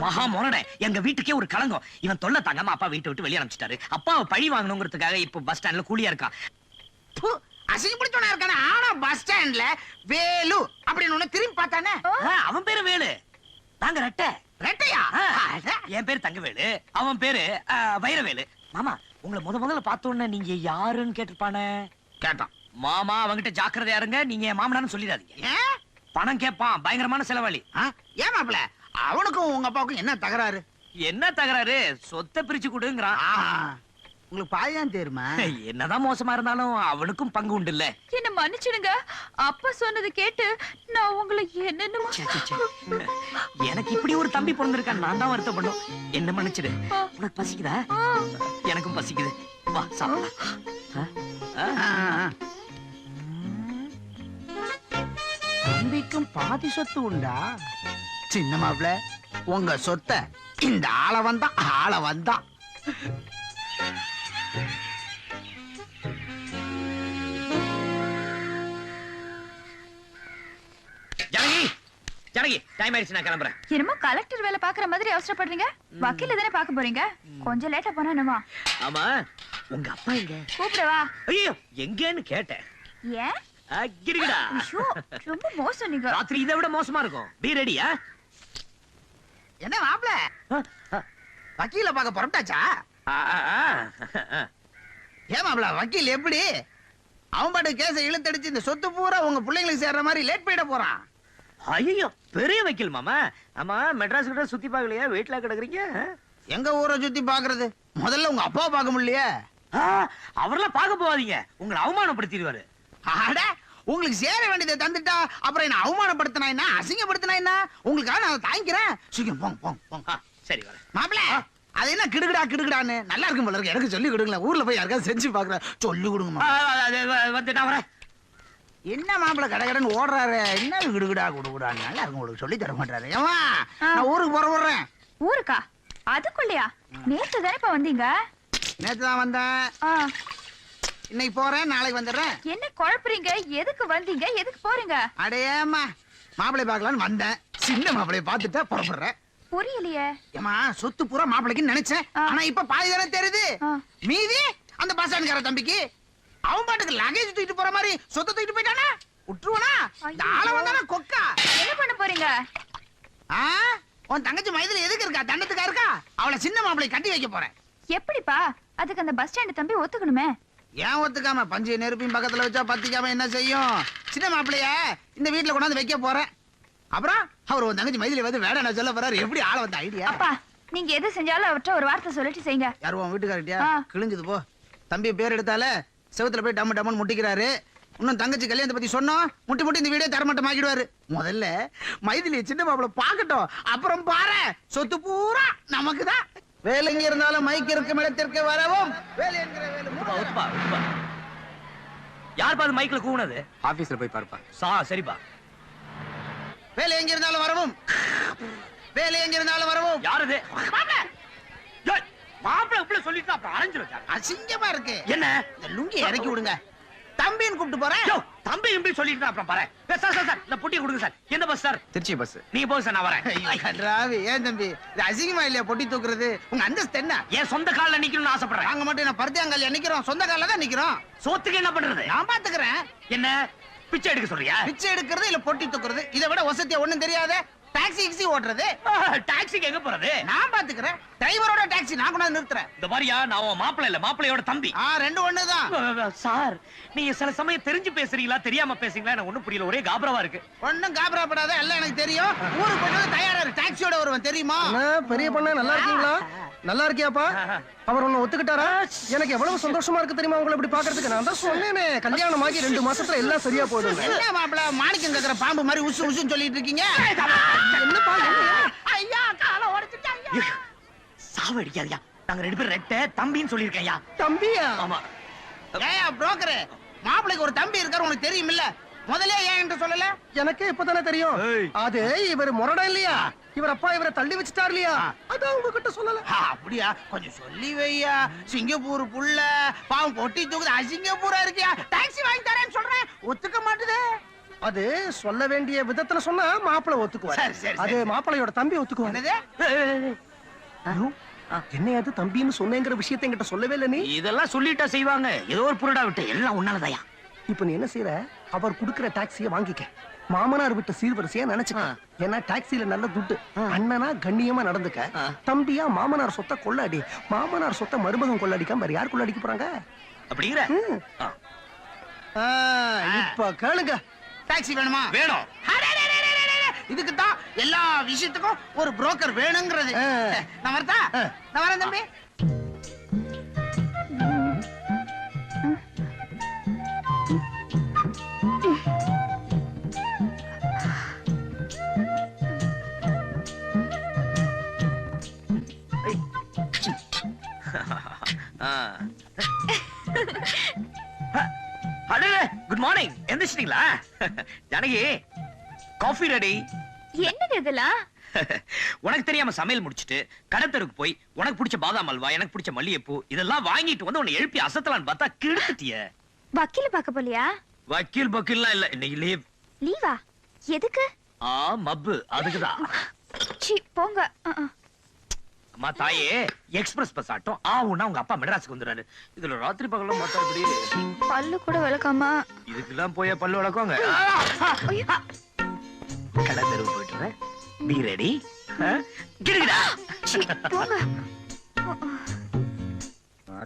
மகா மொரட, எங்க வீட்டுக்கே ஒரு களங்கம். இவன் தொல்லை தாங்காம அப்பா வீட்டை விட்டு வெளியே அனுப்பிச்சிட்டாரு. அப்பாவை பழி வாங்கணுங்கிறதுக்காக இப்ப பஸ் ஸ்டாண்ட்ல கூலியா இருக்கான். ப்பு, அசிங்க பிடிச்சவனா இருக்கானே. ஆனா பஸ் ஸ்டாண்ட்ல வேலு அப்படின்னு ஒண்ணு திரும்பி பார்த்தானே. அவன் பேரு வேலு, நாங்க ரெட்டை. ரெட்டையா? என் பேரு தங்கவேலு, அவன் பேரு வைரவேலு. மாமா உங்களை முதல்ல பார்த்த உடனே நீங்க யாருன்னு கேட்டிருப்பானே. கேட்டான். மாமா அவங்கிட்ட ஜாக்கிரதையா இருங்க, நீங்க என் மாமனார்னு சொல்லிடாதீங்க. ஏன்? பணம் கேட்பான், பயங்கரமான செலவாளி. ஏன் மாப்பிள, அவனுக்கும் உங்க அப்பாவுக்கும் என்ன தகராறு? என்ன தகராறு? சொத்தை பிரிச்சு கொடுங்கறான். உங்களுக்கு பாதிதான் தெரியுமா? என்னதான் மோசமா இருந்தாலும் அவனுக்கும் பங்கு உண்டு இல்ல. என்ன மன்னிச்சிடுங்க, அப்பா சொன்னது கேட்டு நான் உங்களை என்னென்னமோ. எனக்கு இப்படி ஒரு தம்பி பிறந்திருக்கான், நான் தான் வருத்தப்படும். என்ன மன்னிச்சிடு. உனக்கு பசிக்குதா? எனக்கும் பசிக்குது, வா சாப்பிடலாம். தம்பிக்கும் பாதி சொத்து உண்டா? சின்ன மாப்பிள, உங்க சொத்தை இந்த ஆள வந்தா ஜனகி, ஜனகி டைம் ஆயிடுச்சு, நான் கிளம்புறேன். என்னமோ கலெக்டர் வேலை பாக்குற மாதிரி அவசரப்படுறீங்க. வக்கீல தானே பாக்க போறீங்க, கொஞ்சம் லேட்டா போனா என்னவா? ஆமா, உங்க அப்பா எங்க? கூப்பிடவா? ஐயோ, எங்கன்னு கேட்டேன். ஏன்? கிரிகடா, ஐயோ, ரொம்ப மோசம் நீங்க. ராத்திரி இதை விட மோசமா இருக்கும். பி ரெடியா? என்ன மாப்பிள, வக்கீல பார்க்க புறப்பட்டாச்சா? ஏன் மாப்பிள, வக்கீல் எப்படி அவன் பாட்டு கேஸை இழுத்தடிச்சு இந்த சொத்து பூரா உங்க பிள்ளைங்களுக்கு சேர்ற மாதிரி லேட் போயிட போறான்? ஐயோ, பெரிய வக்கீல் மாமா. ஆமா, மெட்ராஸ் கிட்ட சுத்தி பாக்கலையா? வீட்டுல கிடக்குறீங்க. எங்க ஊரை சுத்தி பாக்குறது? முதல்ல உங்க அப்பாவை பார்க்க முடியலையே. அவரெல்லாம் பார்க்க போவாதீங்க, உங்களை அவமானப்படுத்திடுவாரு. அட, உங்களுக்கு சேர வேண்டியதை தந்துட்டா அப்புறம் என்ன அவமானப்படுத்தினா என்ன, அசிங்கப்படுத்தினா என்ன? உங்களுக்காக நான் தாங்கிக்கிறேன். சீக்கிரம் போங்க போங்க போங்க. சரி வர மாப்பிள, அது என்ன கிடுகிடான்னு நல்லா இருக்கும் போல இருக்கு. எனக்கு சொல்லி கொடுங்களேன், ஊர்ல போய் யாருக்காவது செஞ்சு பாக்குறேன். சொல்லி கொடுங்க. வந்து நான் வரேன். என்ன மாப்பிள கடகடன்னு ஓடுறாரு? என்ன கிடுகிடா குடுகுடான்னு நல்லா இருக்கும், உங்களுக்கு சொல்லி தர மாட்டாரு. ஏமா, நான் ஊருக்கு போறேன். ஊருக்கா? அதுக்குள்ளயா? நேத்து தானே வந்தீங்க? நேத்து தான் வந்தேன், இன்னைக்கு போறேன், நாளைக்கு வந்துடுறேன். என்ன குழப்பறீங்க? எதுக்கு வந்தீங்க, எதுக்கு போறீங்க? அடையம்மா, மாப்பிளை பார்க்கலான்னு வந்தேன். சின்ன மாப்பிளைய பார்த்துட்டா புறப்படுறேன். புரியலையே. ஏமா, சொத்து பூரா மாப்பிளைக்கு நினைச்சேன், ஆனா இப்ப பாதி தானே தெரியுது. மீதி அந்த பஸ் ஸ்டாண்ட்கார தம்பிக்கு. அவன் பாட்டுக்கு லகேஜ் தூக்கிட்டு போற மாதிரி சொத்தை தூக்கிட்டு போயிட்டானா? விட்டுருவனா? இந்த ஆள வந்தானா கொக்கா. என்ன பண்ண போறீங்க? உன் தங்கச்சி மைதில எதுக்கு இருக்கா? தண்டத்துக்கா இருக்கா? அவளை சின்ன மாப்பிளை கட்டி வைக்க போறேன். எப்படிப்பா? அதுக்கு அந்த பஸ் ஸ்டாண்ட் தம்பி ஒத்துக்கணுமே. ஏன் ஒத்துக்காம? பஞ்சு நெருப்பின் பக்கத்துல வச்சா பத்திக்காம என்ன செய்யும்? சின்ன மாப்பிளைய இந்த வீட்டுல கொண்டாந்து வைக்க போறேன். அப்புறம் அவர் உன் தங்கச்சி மைதில வந்து வேட நான் சொல்ல போறாரு. எப்படி ஆள வந்த ஐடியா? அப்பா, நீங்க எது செஞ்சாலும் அவர்கிட்ட ஒரு வார்த்தை சொல்லிட்டு செய்யுங்க. யார் உன் வீட்டுக்காரட்டியா? கிழிஞ்சது போ. தம்பி பேர் எடுத்தால செவுத்துல போய் டம்மு டம்முன்னு முட்டிக்கிறாரு. இன்னும் தங்கச்சி கல்யாணத்தை பத்தி சொன்னோம், முட்டி இந்த வீடியோ தரமட்டம் ஆக்கிடுவாரு. முதல்ல மைதிலிய சின்ன மாப்பிள பாக்கட்டும், அப்புறம் பாரு சொத்து பூரா நமக்கு தான். வேலைங்க இருந்தாலும் மைக்கு இருக்கும் இடத்திற்கு வரவும். வேலை என்கிற வேலை. யார் பாது மைக்ல கூவுனது? ஆபீஸ்ல போய் பாருப்பா. சரிப்பா. வேலை எங்க இருந்தாலும் வரவும். வேலை எங்க இருந்தாலும் வரவும். யாரது? மாப்பிள இப்படி சொல்லிட்டு அப்புறம் அரைஞ்சிரும். அசிங்கமா இருக்கு. என்ன? இந்த லுங்கி இறக்கி விடுங்க. தம்பின்னு கூப்பிட்டு போறேன். தம்பி இப்படி சொல்லிட்டு அப்புறம் பாரு. சார் சார் சார், இந்த பொட்டி கொடுங்க சார். எந்த பஸ் சார்? திருச்சி பஸ். நீங்க போங்க சார், நான் வரேன். கன்றாவி, ஏன் தம்பி இது அசிங்கமா இல்லையா பொட்டி தூக்குறது? உங்க அந்தஸ்து என்ன? என் சொந்த கால்ல நிக்கணும்னு ஆசைப்படுறேன். நாங்க மட்டும் என்ன பருத்தியாங்கல்ல நிக்கிறோம், சொந்த கால்ல தான் நிக்கிறோம். சோத்துக்கு என்ன பண்றது? நான் பாத்துக்கிறேன். என்ன பிச்சை எடுக்க சொல்றியா? பிச்சை எடுக்கிறது இல்ல பொட்டி தூக்குறது, இதை விட வசதியா ஒண்ணும் தெரியாத. டாக்ஸி ஓட்டுறது. டாக்ஸிக்கு எங்க போறது? நான் பாத்துக்கிறேன். டிரைவரோட டாக்ஸி நான் கொண்டாந்து நிறுத்துறேன். இந்த மாதிரியா, நான் உன் மாப்பிள இல்ல, மாப்பிளையோட தம்பி. ரெண்டு ஒண்ணுதான். சார், நீங்க சில சமயம் தெரிஞ்சு பேசுறீங்களா தெரியாம பேசுறீங்களா எனக்கு ஒண்ணும் புரியல, ஒரே காபரவா இருக்கு. ஒண்ணும் காபரப்படாத, எல்லாம் எனக்கு தெரியும். ஊருக்கு போய் தயாரா இருக்கு, டாக்ஸியோட வருவேன் தெரியுமா? பெரிய பொண்ணு நல்லா இருக்கீங்களா? நல்லா இருக்கியாப்பா? அவர் உன்னை ஒத்துக்கிட்டாரா? எனக்கு எவ்வளவு சந்தோஷமா இருக்கு தெரியுமா உங்களை இப்படி பாக்குறதுக்கு. நான் தான் சொன்னேனே, கல்யாணம் ஆகி 2 மாசத்துல எல்லாம் சரியா போயிடும். என்ன மாப்பிள மாணிக்கம் கேக்குற பாம்பு மாதிரி உசு உசுன்னு சொல்லிட்டு இருக்கீங்க? பாவம் அடிக்காதயா. நாங்க 2 பேரும் ரெட்ட தம்பின்னு சொல்லியிருக்கேன்யா. தம்பியா? ஆமா. ஏயா புரோக்கர், மாப்பிளைக்கு ஒரு தம்பி இருக்காரு உனக்கு தெரியும் இல்ல? முதல்ல ஏன் என்று சொல்லல? எனக்கு இப்பதானே தெரியும். ஏய். அது இவர் முரடா இல்லையா? இவர் அப்பா இவரை தள்ளி வச்சுட்டார் இல்லையா? அதான் உங்ககிட்ட சொல்லல. அப்படியா? கொஞ்சம் சொல்லி வையா. சிங்கப்பூர் புள்ள பாவம் பொட்டி தூக்குது, அசிங்கப்பூரா இருக்கியா? டாக்ஸி வாங்கி தரேன்னு சொல்றேன், ஒத்துக்க மாட்டுதே. அது சொல்ல வேண்டிய விதத்துல சொன்னா மாப்பிளை ஒத்துக்குவார். சரி, சரி, அது சரி. மாப்பிளையோட தம்பி ஒத்துக்குவார். என்னது? என்னையாது தம்பின்னு சொன்னேங்கிற விஷயத்தை என்கிட்ட சொல்லவே இல்ல நீ. இதெல்லாம் சொல்லிட்டா செய்வாங்க. ஏதோ ஒரு புருடா விட்டு எல்லாம் உன்னாலதாயா. இப்ப நீ என்ன செய்யற? அவர் குடுக்கிற டாக்ஸியை வாங்கிக்க. மாமனார் விட்டு சீர்வரிசையா நினைச்சுக்க. ஏன்னா டாக்ஸில நல்ல துட்டு. அண்ணனா கண்ணியமா நடந்துக்க. தம்பியா மாமனார் சொத்தை கொள்ளடி. மாமனார் சொத்தை மருமகன் கொள்ளடிக்காம வேற யார் கொள்ளடிக்க போறாங்க? அப்படிங்கிற இப்ப கேளுங்க. டாக்ஸி வேணுமா? வேணும். இதுக்கு தான் எல்லா விஷயத்துக்கும் ஒரு புரோக்கர் வேணுங்கிறது. நான் வரதா? நான் வரேன் தம்பி. Good morning. எந்திரிச்சிட்டீங்களா? Janaki, coffee ready. என்னது இதெல்லாம்? உனக்கு தெரியாம சமையல் முடிச்சிட்டு கடத்தருக்கு போய் உனக்கு பிடிச்ச பாதாம் அல்வா, எனக்கு பிடிச்ச மல்லிகைப்பூ இதெல்லாம் வாங்கிட்டு வந்து உன்னை எழுப்பி அசத்தலான்னு பார்த்தா கெடுத்துட்டிய. வக்கீல பார்க்க போலியா? வக்கீல் பக்கீல்லாம் இல்ல, இன்னைக்கு லீவ். லீவா? எதுக்கு? மப்பு அதுக்குதான். சீ போங்க. அம்மா தாயே, எக்ஸ்பிரஸ் பஸ் ஆட்டம் ஆவுன்னா உங்க அப்பா மெட்ராஸுக்கு வந்துறாரு. இதுல ராத்திரி பகலும் பார்த்தா இப்படி பல்லு கூட விளக்காமா. இதுக்கெல்லாம் போய் பல்லு வளர்க்குவாங்க. கடை தெருவு போயிட்டு பி ரெடி. போங்க.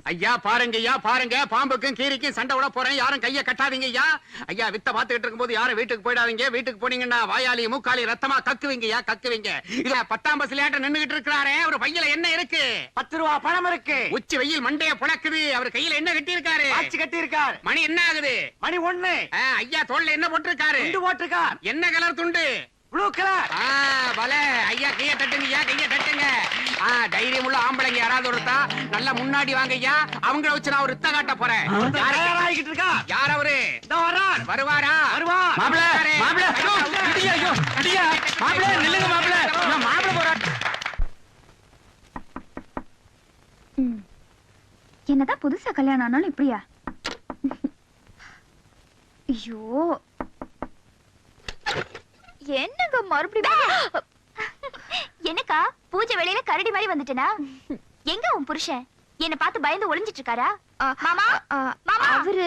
ஐயா பாருங்க, ஐயா பாருங்க, பாம்புக்கும் கீரிக்கும் சண்டை விட போறேன், யாரும் கைய கட்டாதீங்க ஐயா. ஐயா வித்த பாத்துக்கிட்டு இருக்கும்போது யாரும் வீட்டுக்கு போயிடாதீங்க. வீட்டுக்கு போனீங்கன்னா வாயாலி மூக்காலி ரத்தமா கக்குவீங்க ஐயா, கக்குவீங்க. இல்ல 10ஆம் பஸ்ல நின்னுகிட்டு இருக்கிறாரே, அவர் பையில என்ன இருக்கு? 10 ரூபா பணம் இருக்கு. உச்சி வெயில் மண்டைய புழக்குது, அவர் கையில என்ன கட்டி இருக்காரு? ஆட்சி கட்டி இருக்கார். மணி என்ன ஆகுது? மணி 1. ஐயா தோல்ல என்ன போட்டிருக்காரு? துண்டு போட்டிருக்கார். என்ன கலர் துண்டு? Blue colour. பல ஐயா கைய தட்டுங்க ஐயா, கைய தட்டுங்க. தைரியம் உள்ள ஆம்பளைங்க யாராவது ஒருத்தா நல்லா முன்னாடி வாங்க ஐயா. அவங்கள வச்சு நான் ஒரு ரித்த காட்ட போறேன். தயாராகிட்டு இருக்கா. யார் அவரு? இதோ வர்றார். வருவாரா? வருவார். மாப்பிள, மாப்பிள, ஐயோ, இடியா, ஐயோ, இடியா. மாப்பிள, நில்லுங்க மாப்பிள. ஐயோ, மாப்பிள போறார். என்னதான் புதுசா கல்யாணம் ஆனாலும் இப்படியா? ஐயோ, என்னங்க மறுபடியும்? என்னக்கா பூஜை வேளையில கரடி மாதிரி வந்துட்டேனா? எங்க உன் புருஷன் என்ன பார்த்து பயந்து ஒளிஞ்சிட்டு இருக்காரா? மாமா, மாமா. அவரு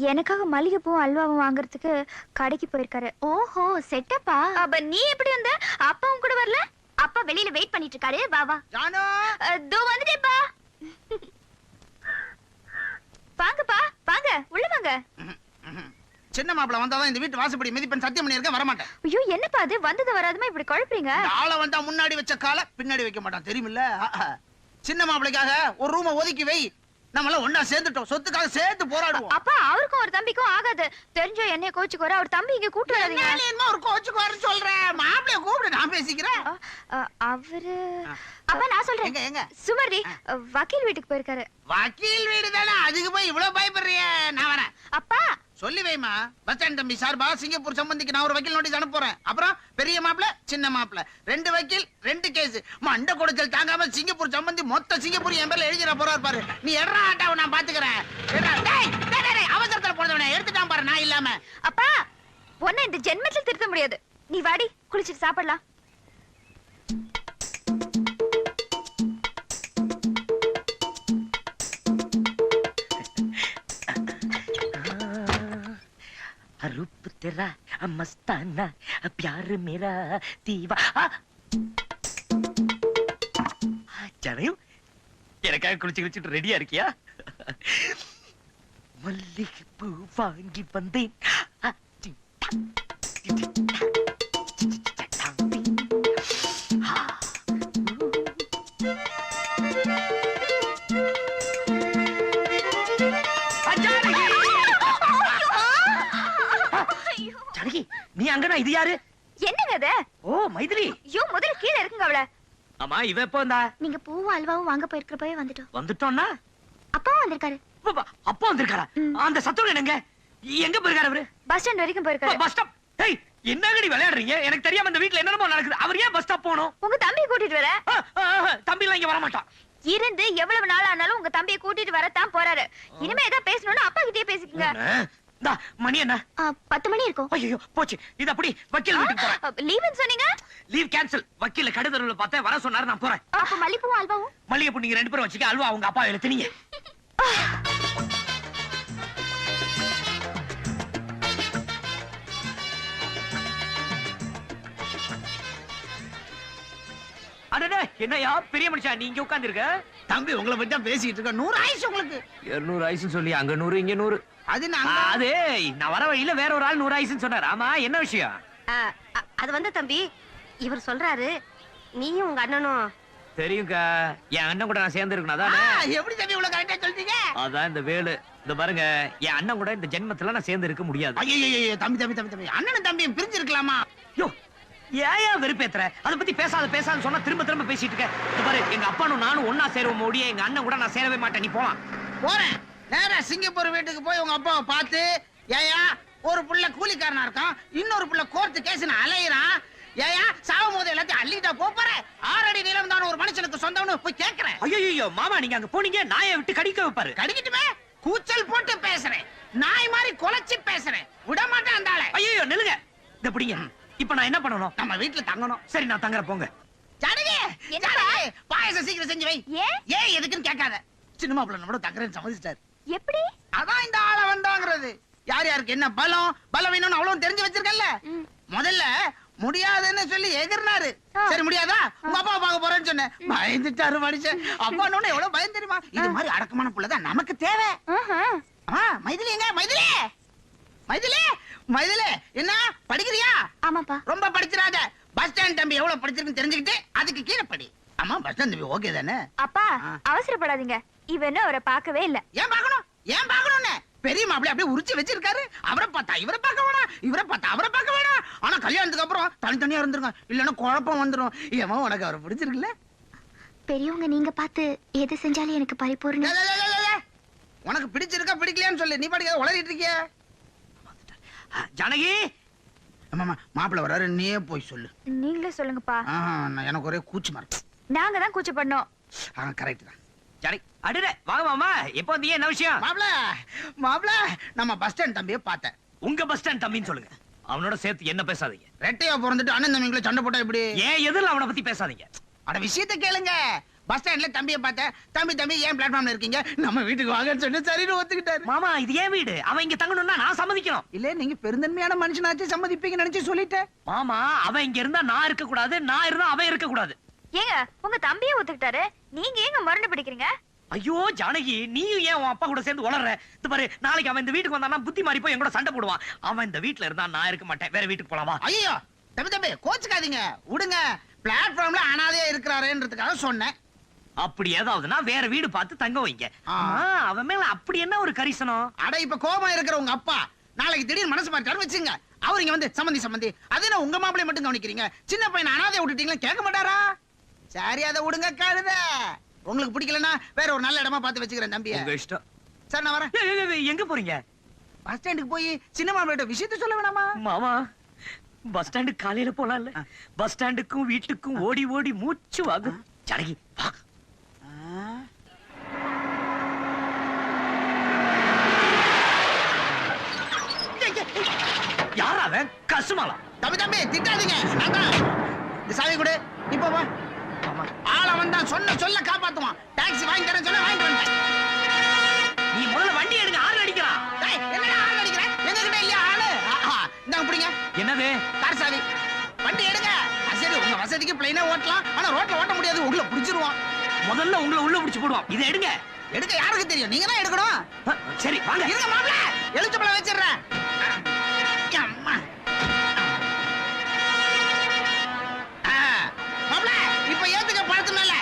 எனக்காக மல்லிகைப்பூ அல்வாவும் வாங்குறதுக்கு கடைக்கு போயிருக்காரு. ஓஹோ செட்டப்பா. அப்ப நீ எப்படி வந்த? அப்பாவும் கூட வரல? அப்பா வெளியில வெயிட் பண்ணிட்டு இருக்காரு. வா வா. ஜானு, தோ வந்துட்டேப்பா. வாங்கப்பா, வாங்க உள்ள வாங்க. சின்ன மாப்பிள வந்தாதான் இந்த வீட்டு வாசப்படி மிதிப்பேன் சத்தியம் பண்ணியிருக்கேன், வரமாட்டேன். ஐயோ என்னப்பா அது வந்தது வராதுமா இப்படி குழப்பறீங்க? ஆள வந்தா முன்னாடி வச்ச கால பின்னாடி வைக்க மாட்டான் தெரியுமில்ல? சின்ன மாப்பிளைக்காக ஒரு ரூம ஒதுக்கி வை. நம்ம எல்லாம் ஒண்ணா சேர்ந்துட்டோம், சொத்துக்காக சேர்த்து போராடுவோம். அப்பா அவருக்கும் ஒரு தம்பிக்கும் ஆகாது. தெரிஞ்சோ என்னைய கோச்சுக்கோற. அவர் தம்பி இங்க கூட்டு வராதீங்க. என்ன ஒரு கோச்சுக்குவாருன்னு சொல்றேன். மாப்பிளைய கூப்பிடு, நான் பேசிக்கிறேன். அவரு அப்பா நான் சொல்றேன். எங்க எங்க? சுமதி வக்கீல் வீட்டுக்கு போயிருக்காரு. வக்கீல் வீடு தானே, அதுக்கு போய் இவ்வளவு பயப்படுறிய? நான் வரேன். அப்பா சொல்லி வைமா. பஸ் ஸ்டாண்ட் தம்பி சார்பா சிங்கப்பூர் சம்பந்திக்கு நான் ஒரு வக்கீல் நோட்டீஸ் அனுப்ப போறேன். அப்புறம் பெரிய மாப்பிள சின்ன மாப்பிள 2 வக்கீல் 2 கேஸ். மண்ட கொடுச்சல் தாங்காம சிங்கப்பூர் சம்பந்தி மொத்த சிங்கப்பூர் என் பேர்ல எழுதிற போறாரு பாரு. நீ எட்ரா ஆட்டாவை நான் பாத்துக்கிறேன். அவசரத்துல போனவனே எடுத்துட்டான் பாரு, நான் இல்லாம. அப்பா உன்னை இந்த ஜென்மத்தில் திருத்த முடியாது. நீ வாடி குளிச்சிட்டு சாப்பிடலாம். रूप तेरा मस्ताना प्यार मेरा दीवा. ஜனையும் எனக்காக குளிச்சு குளிச்சுட்டு ரெடியா இருக்கியா? மல்லிகை பூ வாங்கி வந்தேன். ஜனகி, நீ அங்கனா இது யாரு? என்னங்க அது? ஓ மைதிலி. ஐயோ முதல்ல கீழே இருக்குங்க அவள. ஆமா இவ எப்போ வந்தா? நீங்க பூவும் அல்வாவும் வாங்க போயிருக்கிறப்பவே வந்துட்டோம். வந்துட்டோம்னா அப்பாவும் வந்திருக்காரு. அப்பா வந்திருக்காரா? அந்த சத்தம் என்னங்க? எங்க போயிருக்காரு அவரு? பஸ் ஸ்டாண்ட் வரைக்கும் போயிருக்காரு. Bus stop. ஏய் என்னங்கடி விளையாடுறீங்க? எனக்கு தெரியாம இந்த வீட்ல என்னென்னமோ நடக்குது. அவர் ஏன் பஸ் ஸ்டாப் போணும்? உங்க தம்பியை கூட்டிட்டு வர. தம்பி எல்லாம் இங்க வர மாட்டான். இருந்து எவ்வளவு நாள் ஆனாலும் உங்க தம்பியை கூட்டிட்டு வரத்தான் போறாரு. இனிமே ஏதாவது பேசணும்னா அப்பா கிட்டே பேசிக்கங்க. மணி என்ன? 10 மணி இருக்கும். ஐயோ போச்சு. இது அப்படி வக்கீல் வீட்டுக்கு போறேன். லீவுன்னு சொன்னீங்க. Leave cancel. வக்கீல கடுதருல பார்த்தேன், வர சொன்னாரு, நான் போறேன். அப்ப மல்லிப்பூவும் அல்வாவும்? மல்லிகைப்பூ நீங்க 2 பேரும் வச்சுக்க, அல்வா உங்க அப்பா எழுத்துனீங்க. அடடே என்னையா பெரிய மனுஷா நீங்க உட்கார்ந்து இருக்க? தம்பி உங்களை பத்தி தான் பேசிட்டு இருக்க. 100 ஆயிடுச்சு உங்களுக்கு. 200 ஆயிசுன்னு சொல்லி அங்க 100 இங்க 100. அது நாங்க அது நான் வர வழியில வேற ஒரு ஆள் 100 ஆயிசுன்னு சொன்னாரு. ஆமா என்ன விஷயம்? அது வந்து தம்பி இவர் சொல்றாரு நீயும் உங்க அண்ணனும். தெரியும்க்கா, என் அண்ணன் கூட நான் சேர்ந்து இருக்கணும். அதானே? எப்படி தம்பி இவ்வளவு கரெக்டா சொல்றீங்க? அதான் இந்த வேலு. இந்த பாருங்க, என் அண்ணன் கூட இந்த ஜென்மத்துல நான் சேர்ந்து இருக்க முடியாது. ஐயோ தம்பி தம்பி தம்பி தம்பி அண்ணனும் தம்பியும் பிரிஞ்சு இருக்கலாமா? யோ ஏன் வெறுப்பேத்துற? அதை பத்தி பேசாத சொன்னா திரும்ப திரும்ப பேசிட்டு இருக்க. இந்த பாரு, எங்க அப்பானும் நானும் ஒன்னா சேருவோம் முடிய, எங்க அண்ணன் கூட நான் சேரவே மாட்டேன். நீ போலாம். போறேன். நேரா சிங்கப்பூர் வீட்டுக்கு போய் உங்க அப்பாவை பார்த்து, ஏயா ஒரு புள்ள கூலிக்காரனா இருக்கான், இன்னொரு புள்ள கோர்ட்டு கேஸ்னு அலையிறான், ஏயா சாவும் போது எல்லாத்தையும் அள்ளிட்டா போற 6 அடி நீளம் தான் ஒரு மனுஷனுக்கு சொந்தம்னு போய் கேக்குறேன். ஐயோ மாமா, நீங்க அங்க போனீங்க நாயை விட்டு கடிக்க வைப்பாரு. கடிக்கட்டுமே, கூச்சல் போட்டு பேசுறேன், நாய் மாதிரி குலைச்சு பேசுறேன், விட மாட்டேன் அந்த ஆளை. ஐயோ நில்லுங்க. இந்த பிடிங்க. இப்ப நான் என்ன பண்ணணும்? நம்ம வீட்டுல தங்கணும். சரி நான் தங்குற, போங்க. ஜானகி, ஜானகி, பாயசம் சீக்கிரம் செஞ்சு வை. ஏன் எதுக்குன்னு கேட்காத. சின்ன பிள்ளை நம்மளோட தங்குறேன்னு சம்மதிச்சிட்டாரு. எப்படி? அதான் இந்த ஆளை வந்தாங்கிறது. யார் யாருக்கு என்ன பலம் வேணும்னு அவ்வளவு தெரிஞ்சு வச்சிருக்கல. முதல்ல முடியாதுன்னு சொல்லி எகிர்னாரு. சரி முடியாதா, உங்க அப்பா பார்க்க போறேன்னு சொன்னேன். பயந்துட்டாரு மனுஷன். அப்பா எவ்வளவு பயம் தெரியுமா? இது மாதிரி அடக்கமான புள்ளதான் நமக்கு தேவை. மைதிலி எங்க? மைதிலி, மைதிலி, மைதிலி, என்ன படிக்கிறியா? ஆமாப்பா. ரொம்ப படிச்சிராத. பஸ் ஸ்டாண்ட் தம்பி எவ்வளவு படிச்சிருக்குன்னு தெரிஞ்சுக்கிட்டு அதுக்கு கீழே படி. ஆமா பஸ் ஸ்டாண்ட் தம்பி ஓகே தானே? அப்பா அவசரப்படாதீங்க. இவனும் அவரை பார்க்கவே இல்ல. ஏன் பார்க்கணும்? ஏன் பார்க்கணும்னு பெரிய மாப்பிள்ளை அப்படியே உரிச்சு வச்சிருக்காரு. அவரை பார்த்தா இவரை பார்க்க வேணாம், இவரை பார்த்தா அவரை பார்க்க வேணாம். ஆனா கல்யாணத்துக்கு அப்புறம் தனித்தனியா இருந்துருங்க, இல்லன்னா குழப்பம் வந்துரும். ஏமா உனக்கு அவரை பிடிச்சிருக்குல்ல? பெரியவங்க நீங்க பார்த்து எது செஞ்சாலும் எனக்கு பரிபூர்ண. உனக்கு பிடிச்சிருக்கா பிடிக்கலையான்னு சொல்லு. நீ பாட்டுக்கு உளறிட்டு இருக்கிய. ஜானகி, மாப்பிள்ளை வராரு, நீயே போய் சொல்லு. நீங்களே சொல்லுங்கப்பா. எனக்கு ஒரே கூச்சு மார்க். நாங்க தான் கூச்ச பண்ணோம். கரெக்ட் தான். ஜானகி அடடே வாங்க மாமா. எப்போ வந்தீங்க? என்ன விஷயம்? மாப்பிள்ள நம்ம பஸ் ஸ்டாண்ட் தம்பியை பார்த்தேன். உங்க பஸ் ஸ்டாண்ட் தம்பின்னு சொல்லுங்க. அவனோட சேர்த்து என்ன பேசாதீங்க. ரெட்டையா பிறந்துட்டு அண்ணன் தம்பிங்களை சண்டை போட்டா இப்படி? ஏன் எதிரில் அவனை பத்தி பேசாதீங்க. அட விஷயத்தை கேளுங்க. பஸ் ஸ்டாண்ட்ல தம்பியை பார்த்தேன். தம்பி ஏன் பிளாட்ஃபார்ம்ல இருக்கீங்க, நம்ம வீட்டுக்கு வாங்கன்னு சொல்லி சரின்னு ஒத்துக்கிட்டாரு. மாமா இது ஏன் வீடு? அவன் இங்க தங்கணும்னா நான் சம்மதிக்கணும். இல்ல நீங்க பெருந்தன்மையான மனுஷனாச்சு சம்மதிப்பீங்க நினைச்சு சொல்லிட்டேன். மாமா அவன் இங்க இருந்தா நான் இருக்க கூடாது, நான் இருந்தா அவன் இருக்க கூடாது. ஏங்க உங்க தம்பியே ஒத்துக்கிட்டாரு, நீங்க ஏங்க மரண பிடிக்கிறீங்க? ஐயோ ஜானகி, நீயும் ஏன் உன் அப்பா கூட சேர்ந்து உளற? இது பாரு, நாளைக்கு அவன் இந்த வீட்டுக்கு வந்தானா புத்தி மாறி போய் என் கூட சண்டை போடுவான். அவன் இந்த வீட்டுல இருந்தா நான் இருக்க மாட்டேன். வேற வீட்டுக்கு போலாமா? ஐயோ தம்பி கோச்சுக்காதீங்க, விடுங்க. பிளாட்ஃபார்ம்ல அனாதையா இருக்கிறாருன்றதுக்காக சொன்னேன். அப்படி ஏதாவதுனா வேற வீடு பார்த்து தங்க வைங்க. அவன் மேல அப்படி என்ன ஒரு கரிசனம்? அட இப்ப கோபம் இருக்கிற உங்க அப்பா நாளைக்கு திடீர்னு மனசு மாட்டாரு வச்சுங்க, அவர் இங்க வந்து சம்பந்தி அது என்ன உங்க மாப்பிளை மட்டும் கவனிக்கிறீங்க, சின்ன பையன் அனாதையா விட்டுட்டீங்களா கேட்க மாட்டாரா? சரி அதை விடுங்க கழுத. உங்களுக்கு பிடிக்கலன்னா வேற ஒரு நல்ல இடமா பார்த்து வச்சுக்கிறேன் தம்பியை. உங்க இஷ்டம். சார் நான் வரேன். எங்க போறீங்க? பஸ் ஸ்டாண்டுக்கு போய் சின்ன மாப்பிளோட விஷயத்த சொல்ல வேணாமா? மாமா பஸ் ஸ்டாண்டுக்கு காலையில போலாம்ல. பஸ் ஸ்டாண்டுக்கும் வீட்டுக்கும் ஓடி ஓடி மூச்சு வாங்கும். ஜானகி வா. யாரா அவன்? கசுமாலா? தம்பி திட்டாதீங்க. இந்த சாவி கொடு. நீ போ. ஆள வந்தா சொல்ல காப்பாத்துவான். டாக்ஸி வாங்கி தரேன் சொன்ன வாங்கி வந்தேன். நீ முதல்ல வண்டி எடுங்க. ஆள் அடிக்கிறான். என்னடா ஆள் அடிக்கிற? எங்க கிட்ட இல்லையா ஆளு? இந்தாங்க பிடிங்க. என்னது? கார் சாவி. வண்டி எடுங்க. சரி உங்க வசதிக்கு பிளைனா ஓட்டலாம், ஆனா ரோட்ல ஓட்ட முடியாது, உங்களை பிடிச்சிருவான். முதல்ல உங்களை உள்ள பிடிச்சு போடுவான். இதை எடுங்க. எடுக்க யாருக்கு தெரியும்? நீங்க தான் எடுக்கணும். சரி வாங்க. இருங்க மாப்ள, எலுச்சப்பழம் வச்சிடுறேன். மாப்ள இப்ப ஏத்துக்க பழத்து மேல.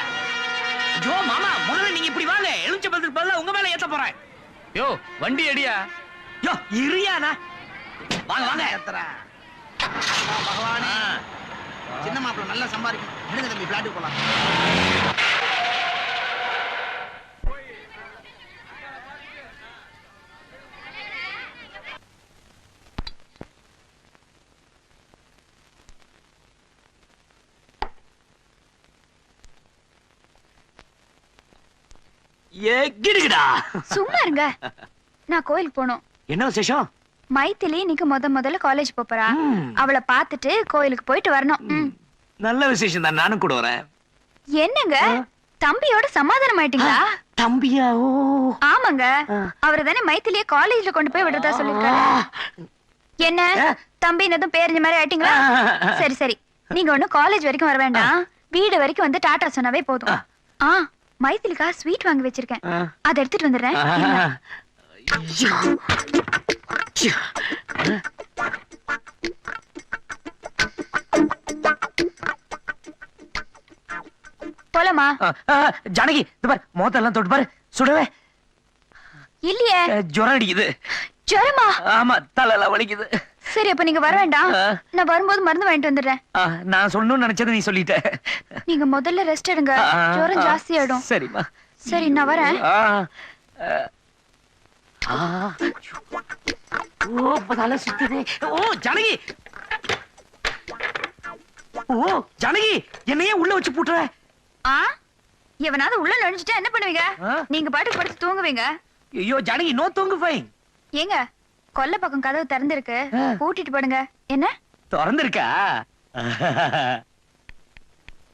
ஜோ மாமா முதல்ல நீங்க இப்படி வாங்க. எலுச்சப்பழத்துக்கு பதிலா உங்க மேல ஏத்த போறேன். யோ வண்டி அடியா. யோ இரியானா. வாங்க வாங்க. ஏத்துறா. பகவானே சின்ன மாப்பிள்ள நல்லா சம்பாதிக்கும். எடுங்க தம்பி பிளாட்டுக்கு போலாம். கிடுகிடா. சும்மா இருங்க. நான் கோயிலுக்கு போனோம். என்ன விசேஷம்? மைத்திலி இன்னைக்கு முதல்ல காலேஜ் போறா. அவளை பார்த்துட்டு கோயிலுக்கு போயிட்டு வரணும். நல்ல விசேஷம் தான், நானும் கூட வரேன். என்னங்க தம்பியோட சமாதானம் ஆயிட்டீங்களா? தம்பியா? ஓ ஆமாங்க, அவரு தானே மைத்திலிய காலேஜ்ல கொண்டு போய் விடுறதா சொல்லிருக்காரு. என்ன தம்பி என்னதும் பேரஞ்ச மாதிரி ஆயிட்டீங்களா? சரி சரி, நீங்க ஒண்ணு காலேஜ் வரைக்கும் வர வேண்டாம், வீடு வரைக்கும் வந்து டாடா சொன்னாவே போதும். மைத்திலிக்கா ஸ்வீட் வாங்கி வச்சிருக்கேன், அதை எடுத்துட்டு வந்துடுறேன். போலாமா? ஜானகி பாரு, மோத்தெல்லாம் தொட்டு பாரு, சுடவே இல்லையே. ஜுரம் அடிக்குது. ஜுரமா? ஆமா, தலையெல்லாம் வலிக்குது. சரி, அப்ப நீங்க வர வேண்டாம், நான் வரும்போது மருந்து வாங்கிட்டு வந்துடுறேன். நான் சொல்லணும்னு நினைச்சது நீ சொல்லிட்ட. நீங்க முதல்ல ரெஸ்ட் எடுங்க, ஜுரம் ஜாஸ்தி ஆயிடும். சரிம்மா. சரி, நான் வரேன். ஓ தலை சுத்துதே. ஓ ஜானகி, ஓ ஜானகி, என்னையே உள்ள வச்சு பூட்டுற? எவனாவது உள்ள நுழைஞ்சிட்டா என்ன பண்ணுவீங்க? நீங்க பாட்டுக்கு படுத்து தூங்குவீங்க. ஐயோ ஜானகி, நோ தூங்கு ஃபைன். ஏங்க கொல்ல பக்கம் கதவு திறந்திருக்கு, பூட்டிட்டு படுங்க. என்ன திறந்திருக்கா?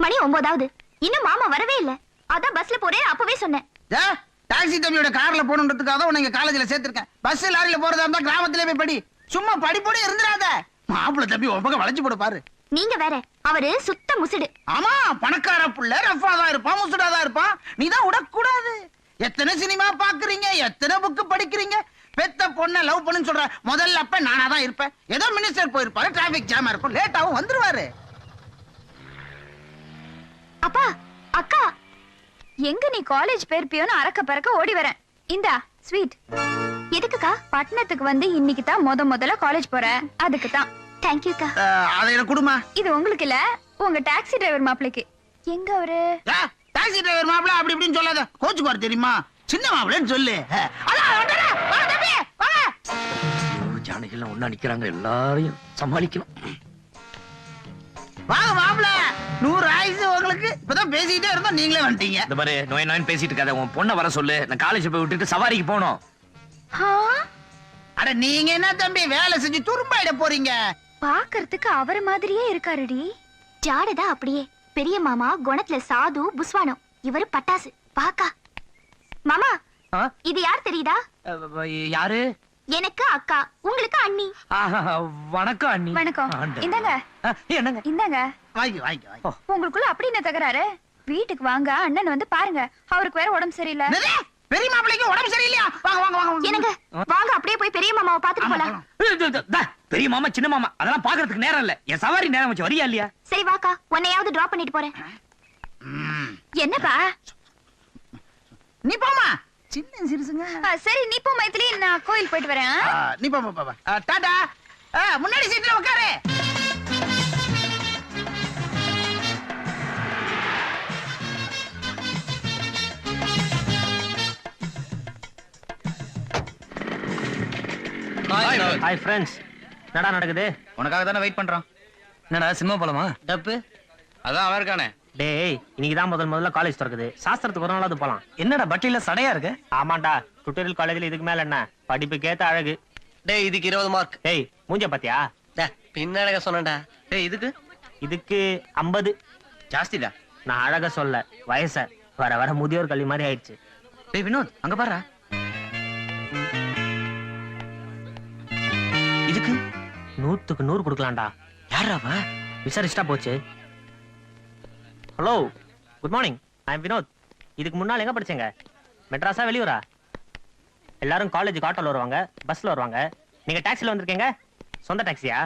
மணி 9 இன்னும் மாமா வரவே இல்ல. அதான் பஸ்ல போறேன் அப்பவே சொன்னேன். டாக்ஸி தம்பியோட கார்ல போகணுன்றதுக்காக தான் உன்னை காலேஜ்ல சேர்த்திருக்கேன். பஸ் லாரியில போறதா இருந்தா கிராமத்திலே போய் படி. சும்மா படிப்போட இருந்துடாத. மாப்பிள்ள தம்பி உன் பக்கம் வளைச்சு போட பாரு. நீங்க வேற, அவரு சுத்த முசுடு. ஆமா, பணக்கார புள்ள ரஃபா தான் இருப்பான், முசுடா தான் இருப்பான். நீ தான் விடக்கூடாது. எத்தனை சினிமா பாக்குறீங்க, எத்தனை புக்கு படிக்கிறீங்க. பெத்த பொண்ண லவ் பண்ணுன்னு சொல்ற முதல்ல அப்ப நானா தான் இருப்பேன். ஏதோ மினிஸ்டர் போயிருப்பாரு, டிராபிக் ஜாமா இருக்கும், லேட்டாவும் வந்துருவாரு. அப்பா, அக்கா, எங்க நீ காலேஜ் போயிருப்பியோன்னு அறக்க பறக்க ஓடி வரேன். இந்தா ஸ்வீட். எதுக்குக்கா? பட்டணத்துக்கு வந்து இன்னைக்கு தான் முதல்ல காலேஜ் போற, அதுக்கு தான். தேங்க்யூக்கா. அதை எனக்கு கொடுமா. இது உங்களுக்கு இல்ல, உங்க டாக்ஸி டிரைவர் மாப்பிளைக்கு. எங்க அவரு? டாக்ஸி டிரைவர் மாப்பிள்ள அப்படி இப்படின்னு சொல்லாத, கோச்சுக்கு வர தெரியுமா? சின்ன மாப்பிள்ளன்னு சொல்லு. ஜானகி எல்லாம் ஒண்ணா நிக்கிறாங்க, எல்லாரையும் சமாளிக்கணும். வாங்க மாப்பிள்ள, 100 ஆயுசு உங்களுக்கு. இப்பதான் பேசிக்கிட்டே இருந்தோம், நீங்களே வந்துட்டீங்க. இந்த பாரு, நோய் நோயின் பேசிட்டு இருக்காத, உன் பொண்ணை வர சொல்லு. நான் காலேஜ் போய் விட்டுட்டு சவாரிக்கு போகணும். அட நீங்க என்ன தம்பி வேலை செஞ்சு துரும்பாயிட போறீங்க? பாக்குறதுக்கு அவர மாதிரியே இருக்காருடி. ஜாடதா அப்படியே. பெரிய மாமா குணத்துல சாது புஸ்வானம், இவரு பட்டாசு பாக்கா. மாமா, இது யார் தெரியுதா? யாரு? எனக்கு அக்கா, உங்களுக்கு அண்ணி. வணக்கம் அண்ணி. வணக்கம். இந்தாங்க. என்னங்க? இந்தாங்க. வாங்கி வாங்கி வாங்கி. உங்களுக்குள்ள அப்படி என்ன தகராறு? வீட்டுக்கு வாங்க, அண்ணன் வந்து பாருங்க. அவருக்கு வேற உடம்பு சரியில்லை. பெரிய மாப்பிளைக்கு உடம்பு சரியில்லையா? வாங்க வாங்க வாங்க. என்னங்க, வாங்க அப்படியே போய் பெரிய மாமாவை பாத்துட்டு போலாம். பெரிய மாமா சின்ன மாமா அதெல்லாம் பாக்குறதுக்கு நேரம் இல்ல. என் சவாரி நேரம் வச்சு வரியா இல்லையா? சரி வாக்கா, உன்னையாவது டிராப் பண்ணிட்டு போறேன். என்னப்பா? நீ போமா, சின்ன சிறுசுங்க. சரி நீ போ மைத்திலி, நான் கோயில் போயிட்டு வரேன். நீ போ போ. டாடா. முன்னாடி சீட்ல உட்காரு. ஹாய் ஃப்ரெண்ட்ஸ், என்னடா நடக்குது? உனக்காக தானே வெயிட் பண்றோம். என்னடா சினிமா போலாமா? டப்பு அதான் அவன் இருக்கானே. டேய், இன்னைக்கு தான் முதல்ல காலேஜ் திறக்குது. சாஸ்திரத்துக்கு ஒரு நாளாவது போலாம். என்னடா பட்டியில சடையா இருக்கு? ஆமாண்டா, டுட்டோரியல் காலேஜ்ல இதுக்கு மேல என்ன படிப்புக்கு ஏத்த அழகு. டேய், இதுக்கு 20 மார்க். டேய், மூஞ்ச பாத்தியா? பின்னடக சொன்னடா. டேய், இதுக்கு 50 ஜாஸ்திடா. நான் அழக சொல்ல, வயச வர வர முதியோர் கல்வி மாதிரி ஆயிடுச்சு. டேய் வினோத், அங்க பாரு. இதுக்கு 100க்கு 100 கொடுக்கலாம்டா. யாராவா? விசாரிச்சுட்டா போச்சு. Hello, good morning, I am Vinod. இதுக்கு முன்னால எங்க படிச்சீங்க? மெட்ராஸா வெளியூரா? எல்லாரும் காலேஜுக்கு ஆட்டோல வருவாங்க, பஸ்ல வருவாங்க. நீங்க டாக்ஸில வந்திருக்கீங்க. சொந்த டாக்ஸியா?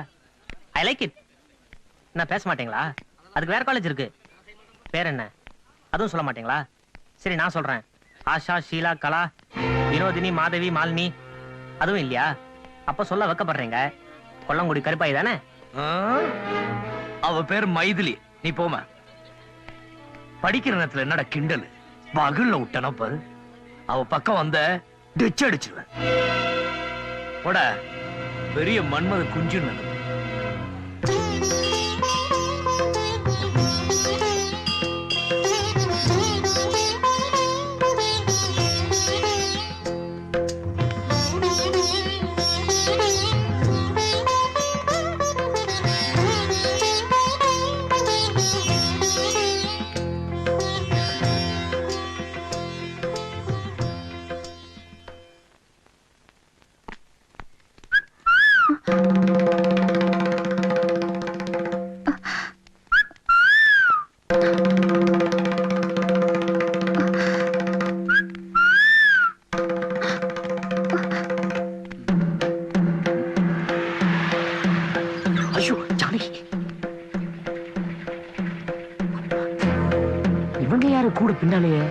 I like it. நான் பேச மாட்டீங்களா? அதுக்கு வேற காலேஜ் இருக்கு. பேர் என்ன? அதுவும் சொல்ல மாட்டீங்களா? சரி நான் சொல்றேன். ஆஷா, ஷீலா, கலா, வினோதினி, மாதவி, மாலினி, அதுவும் இல்லையா? அப்ப சொல்ல வைக்கப்படுறீங்க. கொல்லங்குடி கருப்பாய் தானே? அவ பேர் மைதிலி. நீ போமா. படிக்கிற நேரத்துல என்னடா கிண்டல்? பகல்ல விட்டனா பாரு. அவ பக்கம் வந்த டிச் அடிச்சிருவேன். போட பெரிய மன்மத குஞ்சுன்னு. இவங்க யாரு கூட பின்னாலேயே?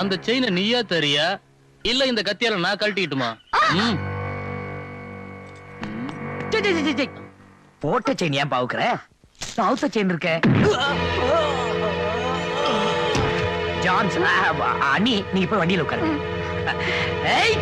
அந்த செயினை நீயா தரியா இல்ல இந்த கத்தியால நான் கழட்டிட்டுமா? போட்ட செயின் ஏன் பாவுக்குற? அவுத்த செயின் இருக்க. ஜான்சன் அண்ணி நீங்க போய் வண்டியில உட்காருங்க. ஏய்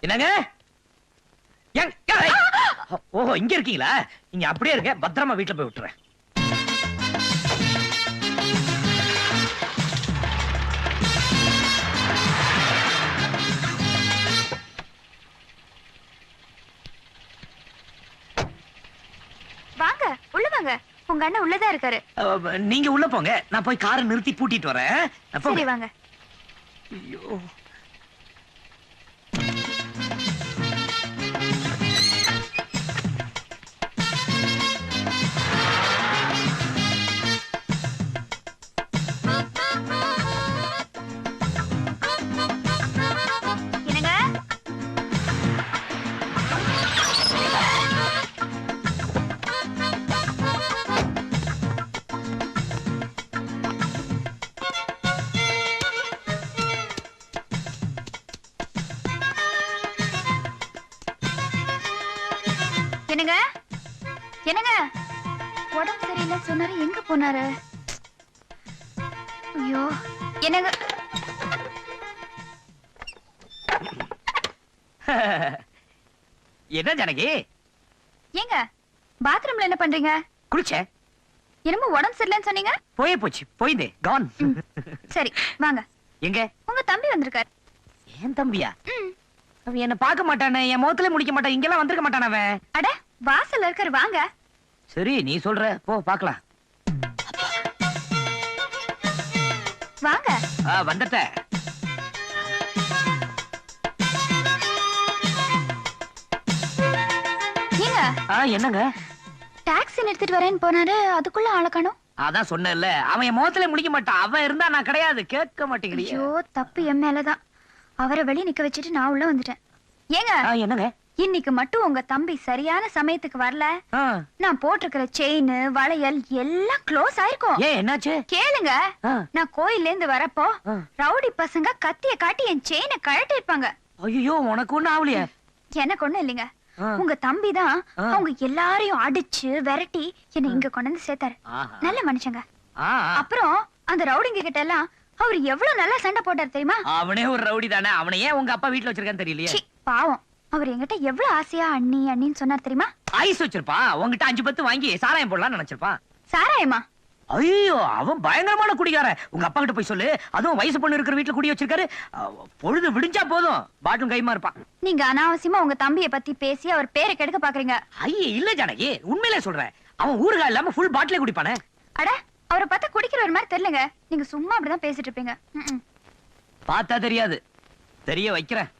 என்னங்க? ஓஹோ இங்க இருக்கீங்களா? நீங்க அப்படியே இருக்க, பத்திரமா வீட்டுல போய் விட்டுறேன். வாங்க உள்ள வாங்க. உங்க அண்ணன் உள்ளதா இருக்காரு. நீங்க உள்ள போங்க, நான் போய் காரை நிறுத்தி பூட்டிட்டு வரேன். சரி வாங்க. ஐயோ என்னங்க? என்னங்க? உடம்பு சரியில்லை சொன்னாரு, எங்க போனாரு? ஐயோ என்னங்க? என்ன ஜானகி? ஏங்க பாத்ரூம்ல என்ன பண்றீங்க? குளிச்சேன். என்னமோ உடம்பு சரியில்லைன்னு சொன்னீங்க. போயே போச்சு, போயிதே கான். சரி வாங்க. எங்க? உங்க தம்பி வந்திருக்காரு. ஏன் தம்பியா? அவன் என்ன பார்க்க மாட்டானே, என் முகத்துல முடிக்க மாட்டான், இங்கெல்லாம் வந்திருக்க மாட்டான் அவன். அட வாசல்ல இருக்காரு, வாங்க. சரி நீ சொல்ற, போ பார்க்கலாம். வாங்க. வந்துட்ட. ஏங்க? என்னங்க? டாக்ஸி நிறுத்திட்டு வரேன்னு போனாரு, அதுக்குள்ள ஆள காணோம். அதான் சொன்னேன்ல, அவன் என் முகத்துல முடிக்க மாட்டான். அவன் இருந்தா நான் கிடையாது. கேட்க மாட்டேங்கிறீங்க. ஐயோ தப்பு என் மேலதான். அவரை வெளிய நிக்க வச்சுட்டு நான் உள்ள வந்துட்டேன். ஏங்க? என்னங்க? இன்னைக்கு மட்டும் உங்க தம்பி சரியான சமயத்துக்கு வரல, நான் போட்டிருக்கிற செயின் வளையல் எல்லாம் க்ளோஸ் ஆயிருக்கும். ஏன் என்னாச்சு? கேளுங்க. நான் கோயில்ல இருந்து வரப்போ ரவுடி பசங்க கத்திய காட்டி என் செயினை கழட்டி இருப்பாங்க. ஐயோ, உனக்கு ஒண்ணும் ஆவலையே? எனக்கு ஒண்ணும் இல்லைங்க. உங்க தம்பி தான் அவங்க எல்லாரையும் அடிச்சு விரட்டி என்னை இங்க கொண்டு வந்து சேர்த்தாரு. நல்ல மனுஷங்க. அப்புறம் அந்த ரவுடிங்க கிட்ட எல்லாம் அவர் எவ்வளவு நல்லா சண்டை போட்டார் தெரியுமா? அவனே ஒரு ரவுடி தானே, அவனை ஏன் உங்க அப்பா வீட்டுல வச்சிருக்கான்னு தெரியலையே. பாவம், அவர் என்கிட்ட எவ்வளவு ஆசையா அண்ணி அண்ணின்னு சொன்னார் தெரியுமா? ஐஸ் வச்சிருப்பா, உங்ககிட்ட 5 பத்து வாங்கி சாராயம் போடலாம்னு நினைச்சிருப்பான். சாராயமா? ஐயோ, அவன் பயங்கரமான குடிகார. உங்க அப்பா கிட்ட போய் சொல்லு, அதுவும் வயசு பொண்ணு இருக்கிற வீட்டுல குடி வச்சிருக்காரு. பொழுது விடிஞ்சா போதும் பாட்டிலும் கைமா இருப்பான். நீங்க அனாவசியமா உங்க தம்பியை பத்தி பேசி அவர் பேரை கெடுக்க பாக்குறீங்க. ஐயே இல்ல ஜானகி, உண்மையிலே சொல்றேன். அவன் ஊறுகாய் இல்லாம ஃபுல் பாட்டிலே குடிப்பானே. அட, அவரை பார்த்தா குடிக்கிற ஒரு மாதிரி தெரியலங்க. நீங்க சும்மா அப்படிதான் பேசிட்டு இருப்பீங்க. பார்த்தா தெரியாது, தெரிய வைக்கிறேன்.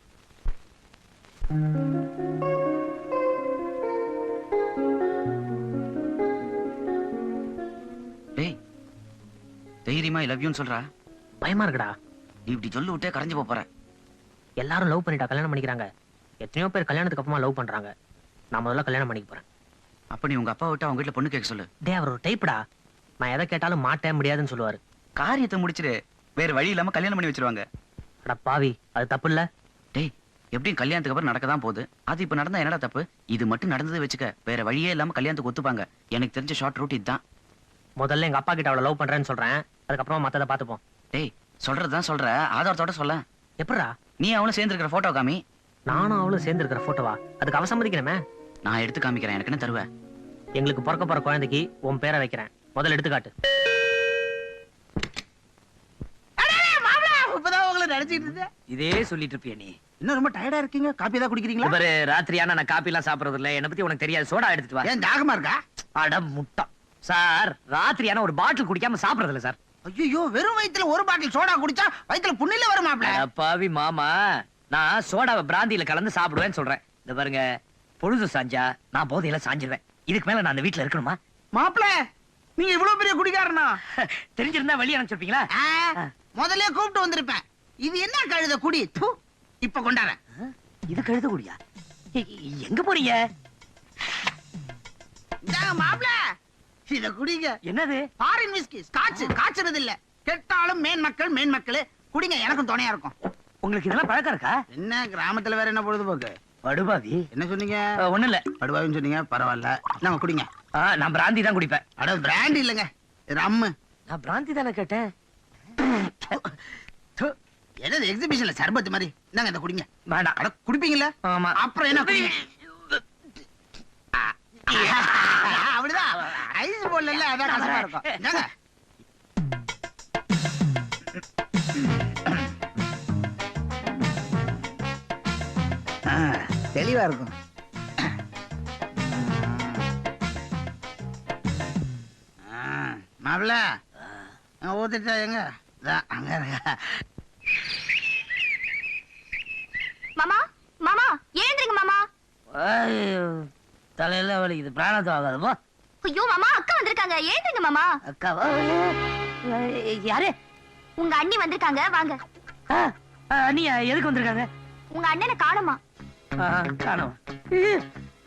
டேய், தைரியமா ஐ லவ் யூன்னு சொல்றா. பயமா இருக்குடா. நீ இப்படி சொல்லி விட்டே கரைஞ்சு போற. எல்லாரும் லவ் பண்ணிட்டா கல்யாணம் பண்ணிக்கிறாங்க. எத்தனையோ பேர் கல்யாணத்துக்கு அப்புறமா லவ் பண்றாங்க. நான் முதல்ல கல்யாணம் பண்ணிக்க போறேன். அப்ப நீ உங்க அப்பா விட்டு அவங்க வீட்டுல பொண்ணு கேட்க சொல்லு. டே, அவர் ஒரு டைப்டா. நான் எதை கேட்டாலும் மாட்டேன் முடியாதுன்னு சொல்லுவாரு. காரியத்தை முடிச்சிரு, வேற வழி இல்லாம கல்யாணம் பண்ணி வச்சிருவாங்க. அட பாவி, அது தப்பு இல்ல? டேய், எப்படியும் கல்யாணத்துக்கு அப்புறம் நடக்கதான் போகுது. அது இப்ப நடந்தா என்னடா தப்பு? இது மட்டும் நடந்தது வச்சுக்க, வேற வழியே இல்லாம கல்யாணத்துக்கு ஒத்துப்பாங்க. எனக்கு தெரிஞ்ச ஷார்ட் ரூட் இதுதான். முதல்ல எங்க அப்பா கிட்ட அவளை லவ் பண்றேன்னு சொல்றேன், அதுக்கப்புறமா மத்தத பாத்துப்போம். டேய், சொல்றதுதான் சொல்ற, ஆதாரத்தோட சொல்ல. எப்படா? நீ அவளும் சேர்ந்து இருக்கிற போட்டோ காமி. நானும் அவளும் சேர்ந்து இருக்கிற போட்டோவா? அதுக்கு அவ சம்மதிக்கணுமே. நான் எடுத்து காமிக்கிறேன், எனக்கு என்ன தருவேன்? எங்களுக்கு பிறக்க போற குழந்தைக்கு உன் பேரை வைக்கிறேன். முதல்ல எடுத்துக்காட்டு. இப்பதான் உங்களை நினைச்சிட்டு இருந்தேன். இதே சொல்லிட்டு இருப்பிய நீ. இன்னும் ரொம்ப டயர்டா இருக்கீங்க. காப்பி தான் குடிக்கிறீங்களா? பாரு, ராத்திரியான நான் காப்பி எல்லாம் சாப்பிடுறது இல்ல. என்ன பத்தி உனக்கு தெரியாது. சோடா எடுத்துட்டு வா. ஏன் தாகமா இருக்கா? அட முட்டா சார், ராத்திரியான ஒரு பாட்டில் குடிக்காம சாப்பிடுறது இல்ல சார். ஐயோ, வெறும் வயித்துல ஒரு பாட்டில் சோடா குடிச்சா வயித்துல புண்ணில வரும் மாப்ள. அட பாவி மாமா, நான் சோடாவை பிராந்தியில கலந்து சாப்பிடுவேன்னு சொல்றேன். இந்த பாருங்க, பொழுது சாஞ்சா நான் போதையில சாஞ்சிருவேன். இதுக்கு மேல நான் அந்த வீட்டுல இருக்கணுமா? மாப்ள, நீங்க இவ்வளவு பெரிய குடிகாரனா? தெரிஞ்சிருந்தா வெளியே அனுப்பிச்சிருப்பீங்களா? முதல்ல கூப்பிட்டு வந்திருப்பேன். இது என்ன கழுத குடி? தூ, இப்ப கொண்டாறேன். இது கழுத குடியா? எங்க போறீங்க? மாப்ள, இத குடிங்க. என்னது? Foreign whisky, Scotch. காய்ச்சறது இல்ல. கெட்டாலும் மேன் மக்கள் குடிங்க, எனக்கும் துணையா இருக்கும். உங்களுக்கு இதெல்லாம் பழக்கம் இருக்கா? என்ன கிராமத்துல வேற என்ன பொழுதுபோக்கு? படுபாவி. என்ன சொன்னீங்க? ஒண்ணு இல்ல. படுபாவின்னு சொன்னீங்க, பரவாயில்ல. நாங்க குடிங்க. நான் பிராந்தி தான் குடிப்பேன். அட, பிராண்ட் இல்லங்க, ரம்மு. நான் பிராந்தி தானே கேட்டேன். என்னது எக்ஸிபிஷன்ல சர்பத் மாதிரி? நாங்க இத குடிங்க. வேண்டாம். அட, குடிப்பீங்களா? ஆமா. அப்புறம் என்ன குடிங்க? அப்படிதான். ஐஸ் போடல, அதான் கஷ்டமா இருக்கும். என்னங்க? தெளிவா இருக்கும். மாப்பிள்ள, ஊத்திட்டா எங்க? அங்க இருக்க. மாமா, மாமா, எழுந்திருங்க மாமா. தலையில வலிக்குது, பிராணத்தை ஆகாதுப்பா. ஐயோ மாமா, அக்கா வந்திருக்காங்க. எழுந்திருங்க மாமா. அக்காவா? யாரு? உங்க அண்ணி வந்திருக்காங்க, வாங்க. அண்ணியா எதுக்கு வந்திருக்காங்க? உங்க அண்ணனை காணுமா? காணோம்.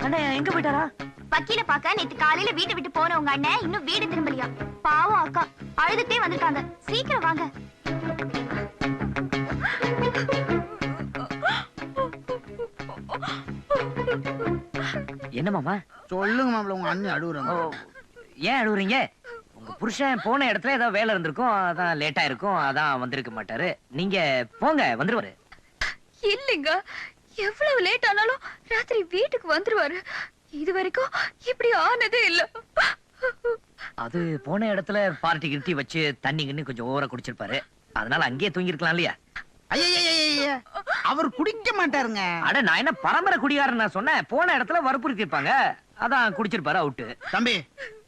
அண்ணன் எங்க போயிட்டாரா? வக்கீல பாக்க நேத்து காலையில வீட்டை விட்டு போன உங்க அண்ணன் இன்னும் வீடு திரும்பலையா. பாவம் அக்கா அழுதுட்டே வந்திருக்காங்க. சீக்கிரம் வாங்க. என்ன மாமா? சொல்லுங்க மாப்பிள்ள, உங்க அண்ணி அழுகுறாங்க. ஏன் அழுகுறீங்க? உங்க புருஷன் போன இடத்துல ஏதோ வேலை இருந்திருக்கும், அதான் லேட்டா இருக்கும், அதான் வந்திருக்க மாட்டாரு. நீங்க போங்க, வந்துருவாரு. இல்லைங்க, எவ்வளவு லேட் ஆனாலும் ராத்திரி வீட்டுக்கு வந்துருவாரு. இது வரைக்கும் இப்படி ஆனதே இல்ல. அது போன இடத்துல பார்ட்டி கிட்டி வச்சு தண்ணி கிண்ணி கொஞ்சம் ஓவரா குடிச்சிருப்பாரு. அதனால அங்கேயே தூங்கி இருக்கலாம் இல்லையா? ஐயா, அவர் குடிக்க மாட்டாருங்க. அட, நான் என்ன பரம்பரை குடிகாரன் நான் சொன்னேன்? போன இடத்துல வற்புறுத்தி இருப்பாங்க, அதான் குடிச்சிருப்பாரு அவுட்டு. தம்பி,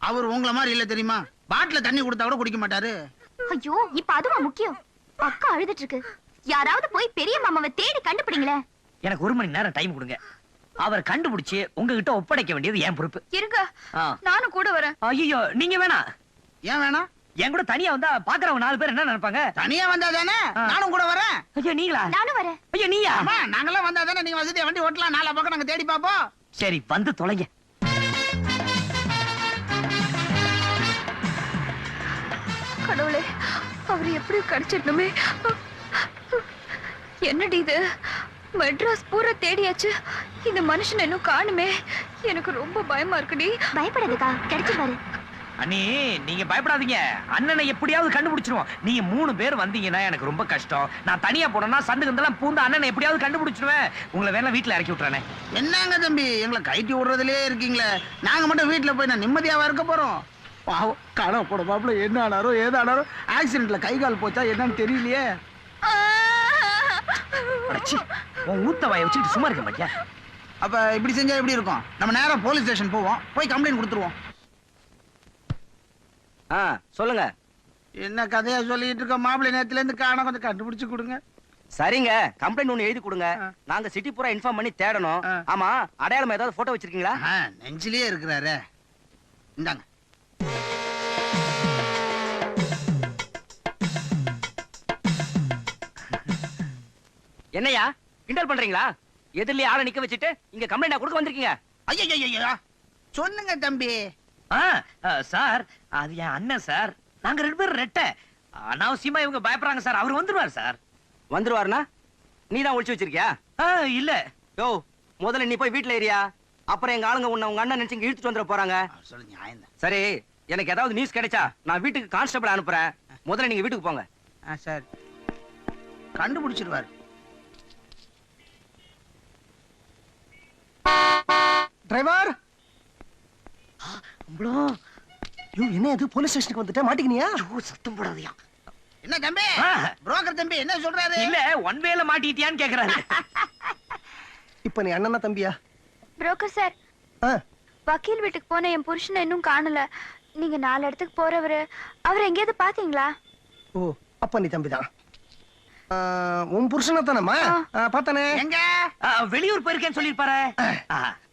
அவர் உங்கள மாதிரி இல்ல தெரியுமா? பாட்டில தண்ணி கொடுத்தா கூட குடிக்க மாட்டாரு. ஐயோ, இப்ப அதுவா முக்கியம்? அக்கா அழுதுட்டு இருக்கு. யாராவது போய் பெரிய மாமாவை தேடி கண்டுபிடிங்களேன். எனக்கு 1 மணி நேரம் டைம் கொடுங்க. அவர் கண்டுபிடிச்சு உங்ககிட்ட ஒப்படைக்க வேண்டியது என் பொறுப்பு. இருங்க, நானும் கூட வரேன். ஐயோ, நீங்க வேணாம். ஏன் வேணாம்? என் கூட தனியா வந்தா பாக்குறவங்க 4 பேர் என்ன நினைப்பாங்க? தனியா வந்தா தானே நானும் கூட வரேன். ஐயா நீங்களா? நானும் வரேன். ஐயா நீயா? ஆமா நாங்கெல்லாம் வந்தா தானே நீங்க வசதியா வண்டி ஓட்டலாம். 4 பக்கம் நாங்க தேடி பாப்போம். சரி வந்து தொலைங்க. கடவுளே, அவர் எப்படி கிடைச்சிடணுமே. என்னடி இது? மெட்ராஸ் பூரா தேடியாச்சு, இந்த மனுஷன் இன்னும் காணுமே. எனக்கு ரொம்ப பயமா இருக்குடி. பயப்படாதக்கா, கிடைச்சிருவாரு. அண்ணி நீங்க பயப்படாதீங்க, அண்ணனை எப்படியாவது கண்டுபிடிச்சிருவோம். நீங்க 3 பேர் வந்தீங்கன்னா எனக்கு ரொம்ப கஷ்டம். நான் தனியா போனேன்னா சந்துக்கு பூந்து அண்ணனை எப்படியாவது கண்டுபிடிச்சிருவேன். உங்களை வேணா வீட்டுல இறக்கி விட்டுறானே. என்னங்க தம்பி எங்களை கைட்டி விடுறதுலே இருக்கீங்களே. நாங்க மட்டும் வீட்டுல போய் நான் நிம்மதியாவா இருக்க போறோம்? பாவம் காண போட பாப்புல என்ன ஆனாரோ ஏதானாரோ, ஆக்சிடென்ட்ல கை கால் போச்சா என்னன்னு தெரியலையே. அடச்சி, உன் ஊத்த வாயை வச்சுக்கிட்டு சும்மா இருக்க மாட்டியா? அப்ப இப்படி செஞ்சா எப்படி இருக்கும்? நம்ம நேரா போலீஸ் ஸ்டேஷன் போவோம், போய் கம்ப்ளைண்ட் கொடுத்துருவோம். சொல்லுங்க. என்ன கதையா சொல்லிட்டு இருக்க மாப்பிள்ளை? நேரத்துல இருந்து காண கொஞ்சம் கண்டுபிடிச்சு கொடுங்க. சரிங்க, கம்ப்ளைண்ட் ஒண்ணு எழுதி கொடுங்க. நாங்க சிட்டி பூரா இன்ஃபார்ம் பண்ணி தேடணும். ஆமா, அடையாளம் ஏதாவது போட்டோ வச்சிருக்கீங்களா? நெஞ்சிலே இருக்கிறாரு. இந்தாங்க. என்னையா கிண்டல் பண்றீங்களா? எதிரிலே ஆளை நிக்க வச்சுட்டு இங்க கம்ப்ளைண்ட் கொடுக்க வந்திருக்கீங்க? ஐயா சொல்லுங்க தம்பி. சார் அது என் அண்ணன் சார். நாங்க 2 பேரும் ரெட்டை. அனாவசியமா இவங்க பயப்படுறாங்க சார். அவர் வந்துருவார் சார். வந்துருவாருனா நீ தான் ஒளிச்சு வச்சிருக்கியா? இல்ல. யோ முதல்ல நீ போய் வீட்டுல ஏரியா, அப்புறம் எங்க ஆளுங்க உங்க அண்ணன் நினைச்சு இழுத்துட்டு வந்துட போறாங்க. சொல்லு நியாயம் தான். சரி, எனக்கு ஏதாவது நியூஸ் கிடைச்சா நான் வீட்டுக்கு கான்ஸ்டபிள் அனுப்புறேன். முதல்ல நீங்க வீட்டுக்கு போங்க. சரி, கண்டுபிடிச்சிருவாரு. டிரைவர். என்ன இது? போலீஸ் ஸ்டேஷனுக்கு வந்துட்டு மாட்டிக்கினியா? சத்தம் போடாதயா. என்ன தம்பி? புரோக்கர் தம்பி என்ன சொல்றாரு? இல்ல ஒன் வேல மாட்டிட்டியான்னு கேக்குறாரு. இப்ப நீ அண்ணனா தம்பியா? புரோக்கர் சார், வக்கீல் வீட்டுக்கு போன என் புருஷனை இன்னும் காணல. நீங்க 4 இடத்துக்கு போறவரு, அவர் எங்கேயாவது பாத்தீங்களா? ஓ, அப்ப நீ தம்பிதான். உன் புருஷனை தானம்மா பாத்தானே? எங்க? வெளியூர் போயிருக்கேன்னு சொல்லிருப்பாரு.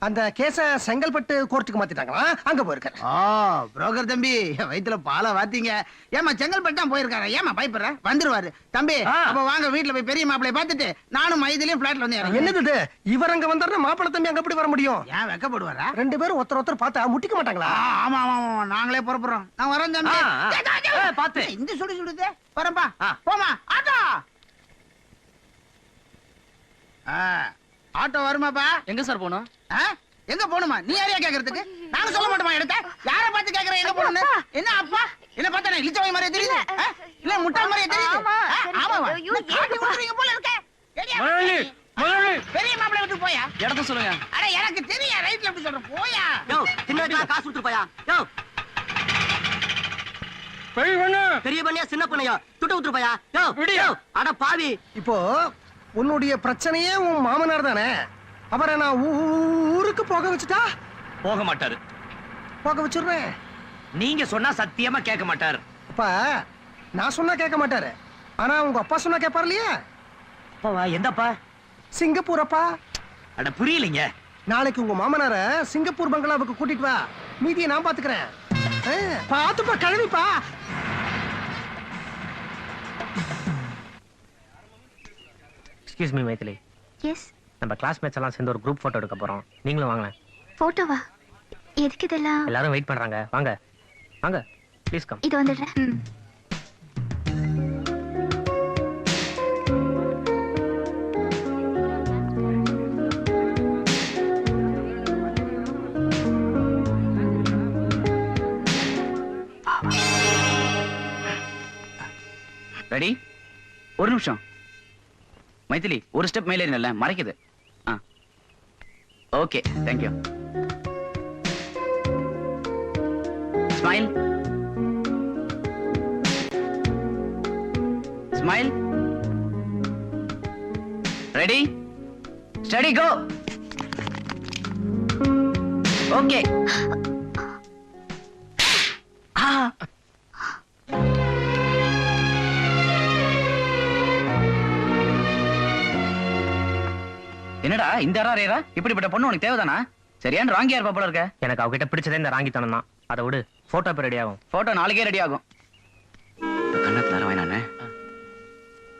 அந்த கேஸ செங்கல்பட்டு கோர்ட்டுக்கு மாத்திட்டாங்களா? அங்க போயிருக்காரு. புரோக்கர் தம்பி வயித்துல பாலை வாத்தீங்க. ஏமா செங்கல்பட்டு தான் போயிருக்காரு, ஏமா பயப்படுற? வந்துருவாரு தம்பி. அப்ப வாங்க வீட்டுல போய் பெரிய மாப்பிளைய பாத்துட்டு நானும் மைதிலையும் பிளாட்ல வந்து இறங்க. என்னது இது? இவர் அங்க வந்தாருன்னா மாப்பிள்ளை தம்பி அங்க எப்படி வர முடியும்? ஏன் வெக்கப்படுவாரா? 2 பேரும் ஒருத்தர் பார்த்தா முட்டிக்க மாட்டாங்களா? ஆமா ஆமா நாங்களே புறப்படுறோம். நான் வரேன் தம்பி. பாத்து இந்த சுடுதே வரேன்பா. போமா ஆட்டோ. ஆட்டோ வருமாப்பா? எங்க சார் போனோம்? எங்க போணுமா? நீ யாரையா கேக்குறதுக்கு? நாங்க சொல்ல மாட்டோமா எடுத்த? யார பார்த்து கேக்குற எங்க போணும்னு? என்ன அப்பா என்ன பார்த்தா இளிச்சவாய் மாதிரியே தெரியுது? இல்ல முட்டாள் மாதிரியே தெரியுது? ஆமாவா? காட்டி விட்டுறீங்க போல இருக்க. பெரிய மாப்பிள்ளை விட்டு போயா? இடத்த சொல்லுங்க. அட எனக்கு தெரியும், ரைட்ல எப்படி சொல்ற போயா. யோ சின்ன காசு கொடுத்து போயா. யோ பெரிய பண்ணியா சின்ன பண்ணியா துட்ட விட்டு போயா. யோ அட பாவி. இப்போ உன்னுடைய பிரச்சனையே உன் மாமனார் தானே? அவரை நான் ஊருக்கு போக வச்சுட்டா? போக மாட்டாரு. போக வச்சிடுறேன். நீங்க சொன்னா சத்தியமா கேட்க மாட்டாரு. அப்பா நான் சொன்னா கேட்க மாட்டாரு, ஆனா உங்க அப்பா சொன்னா கேட்பாரு இல்லையா? அப்பாவா? எந்தப்பா? சிங்கப்பூர் அப்பா. அட புரியலைங்க. நாளைக்கு உங்க மாமனார சிங்கப்பூர் பங்களாவுக்கு கூட்டிட்டு வா, மீதியை நான் பாத்துக்கிறேன். பாத்துப்பா கழுவிப்பா. Excuse me Mythili. எஸ். நம்ம கிளாஸ்மேட்ஸ் எல்லாம் சேர்ந்து ஒரு குரூப் போட்டோ எடுக்க போறோம். நீங்களும் வாங்க. போட்டோவா? எதுக்கு இதெல்லாம்? எல்லாரும் வெயிட் பண்றாங்க. வாங்க வாங்க ப்ளீஸ் கம். இது வந்துடுறேன். ரெடி? ஒரு நிமிஷம் மைதிலி, ஒரு ஸ்டெப் மேலே இல்ல மறைக்குது. Okay thank you. Smile smile. Ready steady go. Okay. என்னடா இந்த ரேரா? இப்படிப்பட்ட பொண்ணு உனக்கு தேவைதானா? சரியான ராங்கியா இருப்பா போல இருக்க. எனக்கு அவகிட்ட பிடிச்சதே இந்த ராங்கித்தனம் தான். அதை விடு, போட்டோ இப்ப ரெடி ஆகும். போட்டோ நாளைக்கே ரெடி ஆகும்.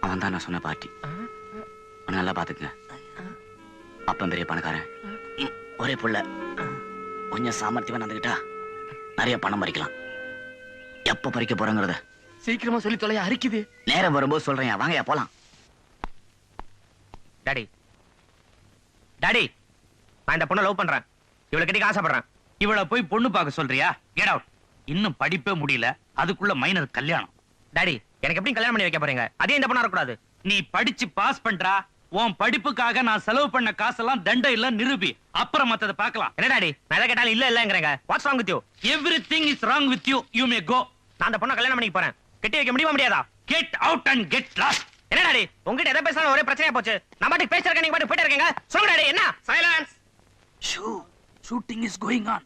அவன் தான் நான் சொன்ன பார்ட்டி. நல்லா பாத்துக்கங்க. அப்பன் பெரிய பணக்காரன், ஒரே புள்ள. கொஞ்சம் சாமர்த்தியமா நடந்துக்கிட்டா நிறைய பணம் பறிக்கலாம். எப்ப பறிக்க போறங்கிறத சீக்கிரமா சொல்லி தொலையா அரிக்குது. நேரம் வரும்போது சொல்றேன். வாங்கயா போலாம். டாடி டாடி, நான் இந்த பொண்ணை லவ் பண்றேன். இவளை கட்டிக்க ஆசைப்படுறேன். இவள போய் பொண்ணு பார்க்க சொல்றியா? Get out. இன்னும் படிப்பே முடியல, அதுக்குள்ள மைனர் கல்யாணம். டாடி, எனக்கு எப்படி கல்யாணம் பண்ணி வைக்க போறீங்க? அதே இந்த பொண்ணா இருக்கக்கூடாது. நீ படிச்சு பாஸ் பண்றா. உன் படிப்புக்காக நான் செலவு பண்ண காசெல்லாம் தண்டை இல்ல நிரூபி. அப்புறம் மத்தத பார்க்கலாம். என்ன டாடி, நான் எதை கேட்டாலும் இல்ல இல்லங்கிறேங்க. What's wrong with you? Everything is wrong with you. You may go. நான் அந்த பொண்ணை கல்யாணம் பண்ணிக்க போறேன். கட்டி வைக்க முடியுமா முடியாதா? Get out and get lost. என்ன டாடி, உங்ககிட்ட எதை பேசினாலும் ஒரே பிரச்சனையா போச்சு. நான் பாட்டுக்கு பேசிருக்கேன், நீங்க பாட்டுக்கு போயிட்டு இருக்கீங்க. சொல்லுங்க டாடி, என்ன? Silence. Shooting is going on.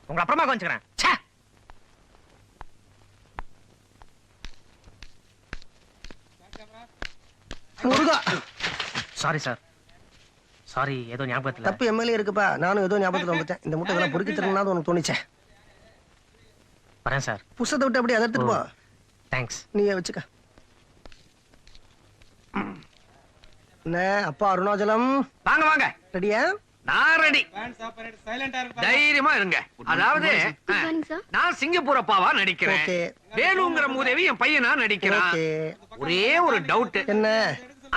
உங்களை அப்புறமா கொஞ்சிக்கிறேன். ச்சே. முருகா, சாரி சார், சாரி, ஏதோ ஞாபகத்துல. தப்பு எம்எல்ஏ இருக்குப்பா. நானும் ஏதோ ஞாபகத்துல வந்துட்டேன். இந்த முட்டை இதெல்லாம் பொறுக்கி தரணும்னா உனக்கு தோணிச்சேன். வரேன் சார். புஸ்தத்தை விட்டு அப்படியே அதை எடுத்துட்டு போ. தேங்க்ஸ். நீயே வச்சுக்க. என்ன அப்பா அருணாச்சலம், வாங்க வாங்க. ரெடியா? நான் ரெடி. தைரியமா இருங்க. அதாவது நான் சிங்கப்பூர் அப்பாவா நடிக்கிறேன். ஓகே. வேலுங்கிற மூதேவி என் பையனா நடிக்கிறான். ஓகே. ஒரே ஒரு டவுட். என்ன?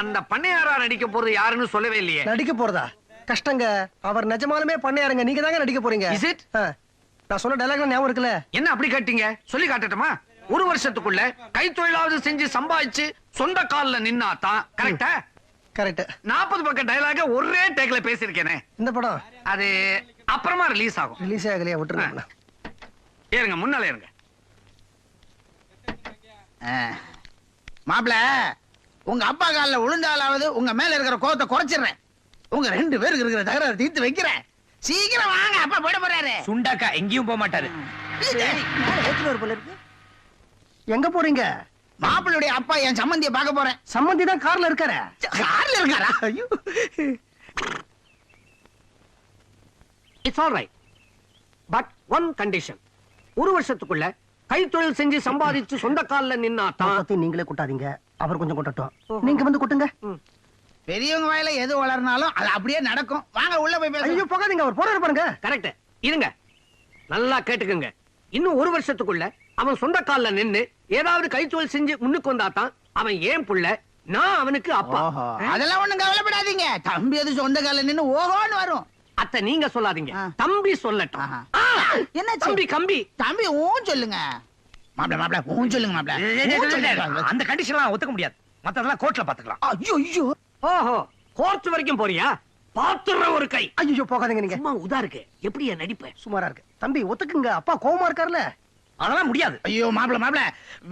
அந்த பண்ணையாரா நடிக்க போறது யாருன்னு சொல்லவே இல்லையே. நடிக்க போறதா? கஷ்டங்க. அவர் நிஜமாலுமே பண்ணையாருங்க. நீங்க தாங்க நடிக்க போறீங்க. Is it? நான் சொன்ன டைலாக் ஞாபகம் இருக்குல்ல? என்ன அப்படி கேட்டீங்க? சொல்லி காட்டட்டுமா? ஒரு வருஷத்துக்குள்ள கைத்தொழிலாவது செஞ்சு சம்பாதிச்சு சொந்த கால்ல நின்னாதான். கரெக்டா? கரெக்ட். 40 பக்கம் டைலாக ஒரே டேக்ல பேசிருக்கேனே. இந்த படம் அது அப்புறமா ரிலீஸ் ஆகும். ரிலீஸ் ஆகலையா? விட்டுருங்க. ஏறுங்க, முன்னால ஏறுங்க. மாப்பிள, உங்க அப்பா கால்ல விழுந்தாலாவது உங்க மேல இருக்கிற கோவத்தை குறைச்சிடுறேன். உங்க 2 பேருக்கு இருக்கிற தகராறு தீர்த்து வைக்கிறேன். சீக்கிரம் வாங்க, அப்பா போயிட போறாரு. சுண்டாக்கா எங்கேயும் போக மாட்டாரு. போல இருக்கு. எங்க போறீங்க? மாப்பிள்ளுடைய அப்பா என் சம்பந்தியை பார்க்க போறேன். சம்பந்தி தான் கார்ல இருக்காரு. கார்ல இருக்காரா? ஐயோ. It's all right. But one condition. ஒரு வருஷத்துக்குள்ள கைத்தொழில் செஞ்சு சம்பாதிச்சு சொந்த கால்ல நின்னாதான். பத்தி நீங்களே கொட்டாதீங்க, அவர் கொஞ்சம் கொட்டட்டும். நீங்க வந்து கொட்டுங்க. பெரியவங்க வாயில எது வளர்னாலும் அது அப்படியே நடக்கும். வாங்க உள்ள போய் பேச. ஐயோ போகாதீங்க, அவர் போறாரு பாருங்க. கரெக்ட். இருங்க, நல்லா கேட்டுக்குங்க. இன்னும் ஒரு வருஷத்துக்குள்ள அவன் சொந்த கால்ல நின்னு ஏதாவது கைத்தொழில் செஞ்சு முன்னுக்கு வந்தாதான் அவன் ஏன் புள்ள, நான் அவனுக்கு அப்பா. அதெல்லாம் ஒண்ணும் கவலைப்படாதீங்க. தம்பி அது சொந்த கால்ல நின்னு ஓஹோன்னு வரும். அத்தை நீங்க சொல்லாதீங்க, தம்பி சொல்லட்டும். என்ன தம்பி கம்பி? தம்பி ஊன் சொல்லுங்க. மாப்பிள ஊன் சொல்லுங்க மாப்பிள. அந்த கண்டிஷன்லாம் ஒத்துக்க முடியாது. மத்ததெல்லாம் கோர்ட்ல பாத்துக்கலாம். ஐயோ ஐயோ. ஓஹோ, கோர்ட் வரைக்கும் போறியா? பாத்துற ஒரு கை. ஐயோ போகாதீங்க. நீங்க சும்மா உதா இருக்கு. எப்படி நடிப்பேன்? சுமாரா இருக்கு. தம்பி ஒத்துக்குங்க, அப்பா கோவமா இருக்காருல்ல. அதெல்லாம் முடியாது. ஐயோ மாப்பிள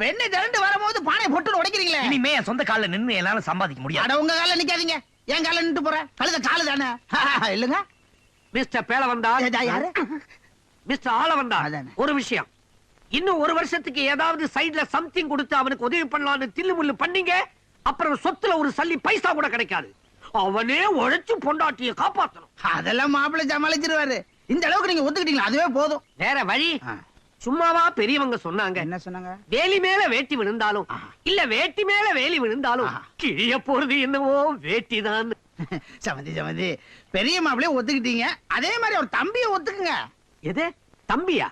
வெண்ணெய் திரண்டு வரும்போது பானை போட்டு உடைக்கிறீங்களே. இனிமே என் சொந்த கால்ல நின்னு என்னால சம்பாதிக்க முடியாது. அட உங்க கால்ல நிக்காதீங்க, என் கால்ல நின்று போற. கழுத காலு தானே. இல்லங்க மிஸ்டர் பேல வந்தா. யாரு? மிஸ்டர் ஆள வந்தா. அதானே. ஒரு விஷயம், இன்னும் ஒரு வருஷத்துக்கு ஏதாவது சைடுல சம்திங் கொடுத்து அவனுக்கு உதவி பண்ணலாம்னு தில்லு முள்ளு பண்ணீங்க, அப்புறம் சொத்துல ஒரு சல்லி பைசா கூட கிடைக்காது. அவனே உழைச்சு பொண்டாட்டிய காப்பாத்தணும். அதெல்லாம் மாப்பிள சமாளிச்சிருவாரு. இந்த அளவுக்கு நீங்க ஒத்துக்கிட்டீங்களா, அதுவே போதும். வேற வழி? சும்மாவா பெரியவங்க சொன்னாங்க? என்ன சொன்னாங்க? வேலி மேல வேட்டி விழுந்தாலும் இல்ல வேட்டி மேல வேலி விழுந்தாலும் கிழிய போறது என்னவோ வேட்டிதான். சமந்தி பெரிய மாப்பிளைய ஒத்துக்கிட்டீங்க, அதே மாதிரி ஒரு தம்பிய ஒத்துக்குங்க. எது தம்பியா?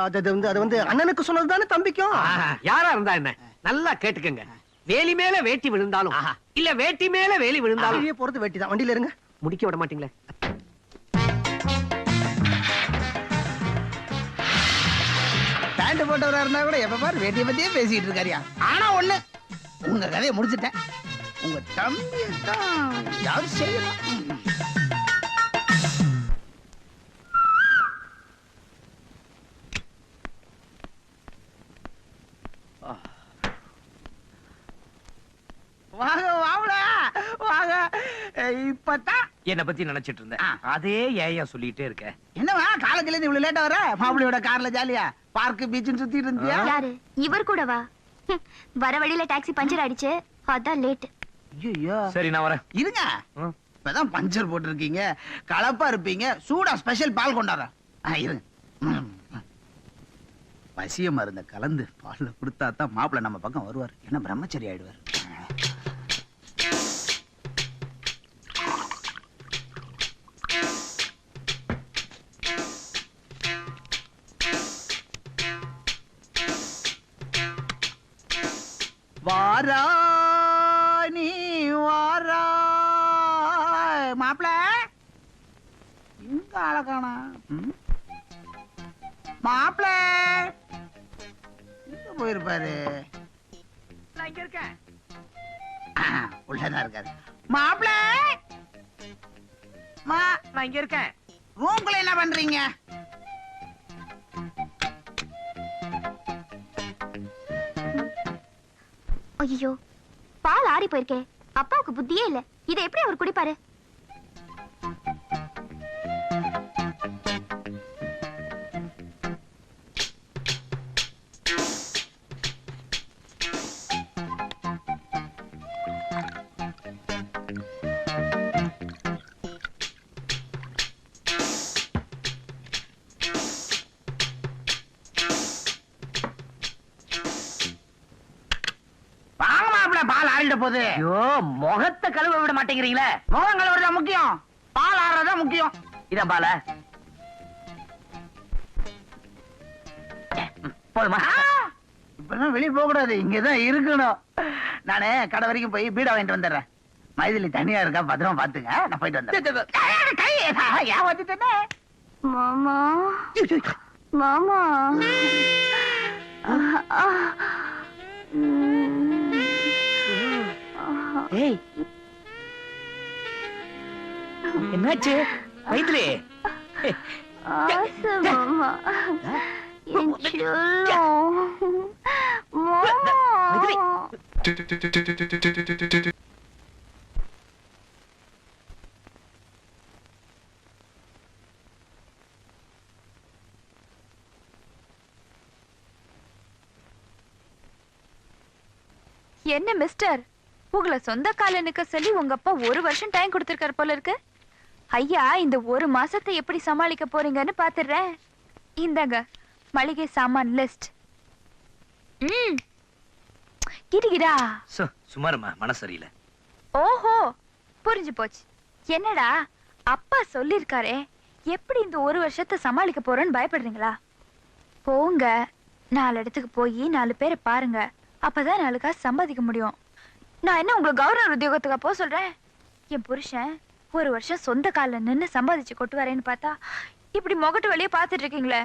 அது வந்து அண்ணனுக்கு சொன்னது தானே தம்பிக்கும். யாரா இருந்தா என்ன, நல்லா கேட்டுக்கங்க. வேலி மேல வேட்டி விழுந்தாலும் இல்ல வேட்டி மேல வேலி விழுந்தாலும் போறது வேட்டி தான். வண்டியில இருங்க. முடிக்க விட மாட்டீங்களே. பேண்ட் போட்டவரா இருந்தா கூட எப்ப பாரு வேட்டிய பத்தியே பேசிட்டு இருக்காரியா. ஆனா ஒண்ணு, உங்க கதையை முடிச்சிட்டேன். உங்க தம்பியை தான் யாரும் செய்யணும். வாங்க வாங்க வாங்க. இப்பதான் என்ன பத்தி நினைச்சிட்டு இருந்தேன். அதே ஏன் சொல்லிட்டே இருக்க? என்னவா காலேஜ்ல இருந்து இவ்வளவு லேட்டா வர? மாப்பிள்ளையோட கார்ல ஜாலியா பார்க் பீச்சுன்னு சுத்திட்டு இருந்தியா? யாரு இவர் கூடவா? வர வழியில டாக்ஸி பஞ்சர் ஆயிடுச்சு, அதான் லேட். ஐயோ சரி நான் வரேன். இருங்க, இப்பதான் பஞ்சர் போட்டிருக்கீங்க, கலப்பா இருப்பீங்க. சூடா ஸ்பெஷல் பால் கொண்டாடுறேன். இருங்க. பசிய மருந்த கலந்து பால்ல கொடுத்தா தான் மாப்பிள்ள நம்ம பக்கம் வருவார். என்ன பிரம்மச்சரி ஆயிடுவார். வாரா நீ வாரா மாப்பிள இங்க அழகானா மாப்பிள எங்க போயிருப்பாரு நான் இங்க இருக்கேன். உள்ளதான் இருக்காரு மாப்பிள நான் இங்க இருக்கேன். ரூம்குள்ள என்ன பண்றீங்க? ஐயோ, பால் ஆறி போயிருக்கே. அப்பாவுக்கு புத்தியே இல்ல. இதை எப்படி அவர் குடிப்பாரு? வாங்க மாப்பிள, பால் ஆறிட போகுது. ஐயோ, முகத்தை கழுவ விட மாட்டேங்கிறீங்களே. முகம் கழுவுறதா முக்கியம், பால் ஆறதா முக்கியம். இத பால போதுமா? இப்பதான் வெளியே போக கூடாது, இங்கதான் இருக்கணும். நானு கடை வரைக்கும் போய் பீடா வாங்கிட்டு வந்துடுறேன். மைதிலி தனியா இருக்கா, பத்திரமா பாத்துங்க. நான் போயிட்டு வந்துடுறேன். ஏன் வந்துட்டேனே மாமா, மாமா. ஏய், என்னாச்சு மைதிலி? ஆசை மாமா, என் செல்லம். மாமா. என்ன மிஸ்டர், உங்களை சொந்த கால நிக்க சொல்லி உங்க அப்பா 1 வருஷம் டைம் கொடுத்திருக்காரு போல இருக்கு. ஐயா, இந்த 1 மாசத்தை எப்படி சமாளிக்க போறீங்கன்னு பாத்துறேன். இந்தாங்க மளிகை சாமான் லிஸ்ட். கிடிகிடா. சுமாருமா, மனசு சரியில்லை. ஓஹோ, புரிஞ்சு போச்சு. என்னடா அப்பா சொல்லிருக்காரே, எப்படி இந்த 1 வருஷத்தை சமாளிக்க போறேன்னு பயப்படுறீங்களா? போங்க, 4 இடத்துக்கு போய் 4 பேரை பாருங்க. அப்பதான் 4 காசு சம்பாதிக்க முடியும். நான் என்ன உங்க கவர்னர் உத்தியோகத்துக்கு போக சொல்றேன்? என் புருஷன் 1 வருஷம் சொந்த கால நின்னு சம்பாதிச்சு கொட்டு வரேன்னு பார்த்தா இப்படி முகட்டு வழியே பாத்துட்டு இருக்கீங்களே.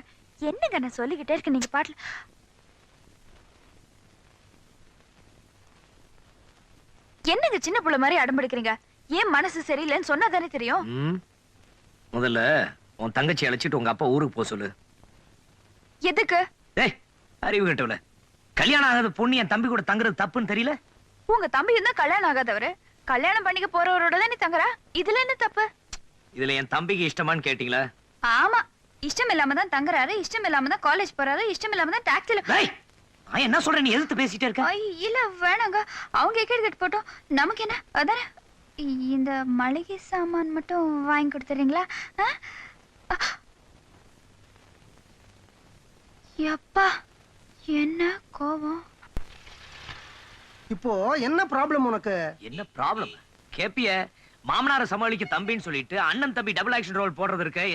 என்னங்க நான் சொல்லிக்கிட்டே இருக்கேன், நீங்க பாட்டுல. என்னங்க சின்ன புள்ள மாதிரி அடம்பிடிக்கிறீங்க? ஏன் மனசு சரியில்லைன்னு சொன்னா தானே தெரியும். முதல்ல உன் தங்கச்சி அழைச்சிட்டு உங்க அப்பா ஊருக்கு போக சொல்லு. எதுக்கு? ஏய், அறிவு கேட்டவள, கல்யாணம் ஆகாத பொண்ணு என் தம்பி கூட தங்குறது தப்புன்னு தெரியல? உங்க தம்பி இருந்தா கல்யாணம் ஆகாதவரு கல்யாணம் பண்ணிக்க போறவரோட தானே தங்குறா. இதுல என்ன தப்பு? இதுல என் தம்பிக்கு இஷ்டமான்னு கேட்டீங்களா? ஆமா, இஷ்டம் இல்லாம தான் தங்குறாரு, இஷ்டம் இல்லாம தான் காலேஜ் போறாரு, இஷ்டம் இல்லாம தான் டாக்ஸில. நான் என்ன சொல்றேன், நீ எதிர்த்து பேசிட்டே இருக்க? இல்ல வேணாங்க, அவங்க கேட்டு போட்டோம், நமக்கு என்ன. அதானே, இந்த மளிகை சாமான் மட்டும் வாங்கி கொடுத்துறீங்களா? எப்பா என்ன கோவம். இப்போ என்ன ப்ராப்ளம் உனக்கு? என்ன ப்ராப்ளம் கேப்பிய? மாமனார சமாளிக்க தம்பின்னு சொல்லிட்டு அண்ணன் தம்பி டபுள் ஆக்ஷன் ரோல் போடுறது இருக்கு,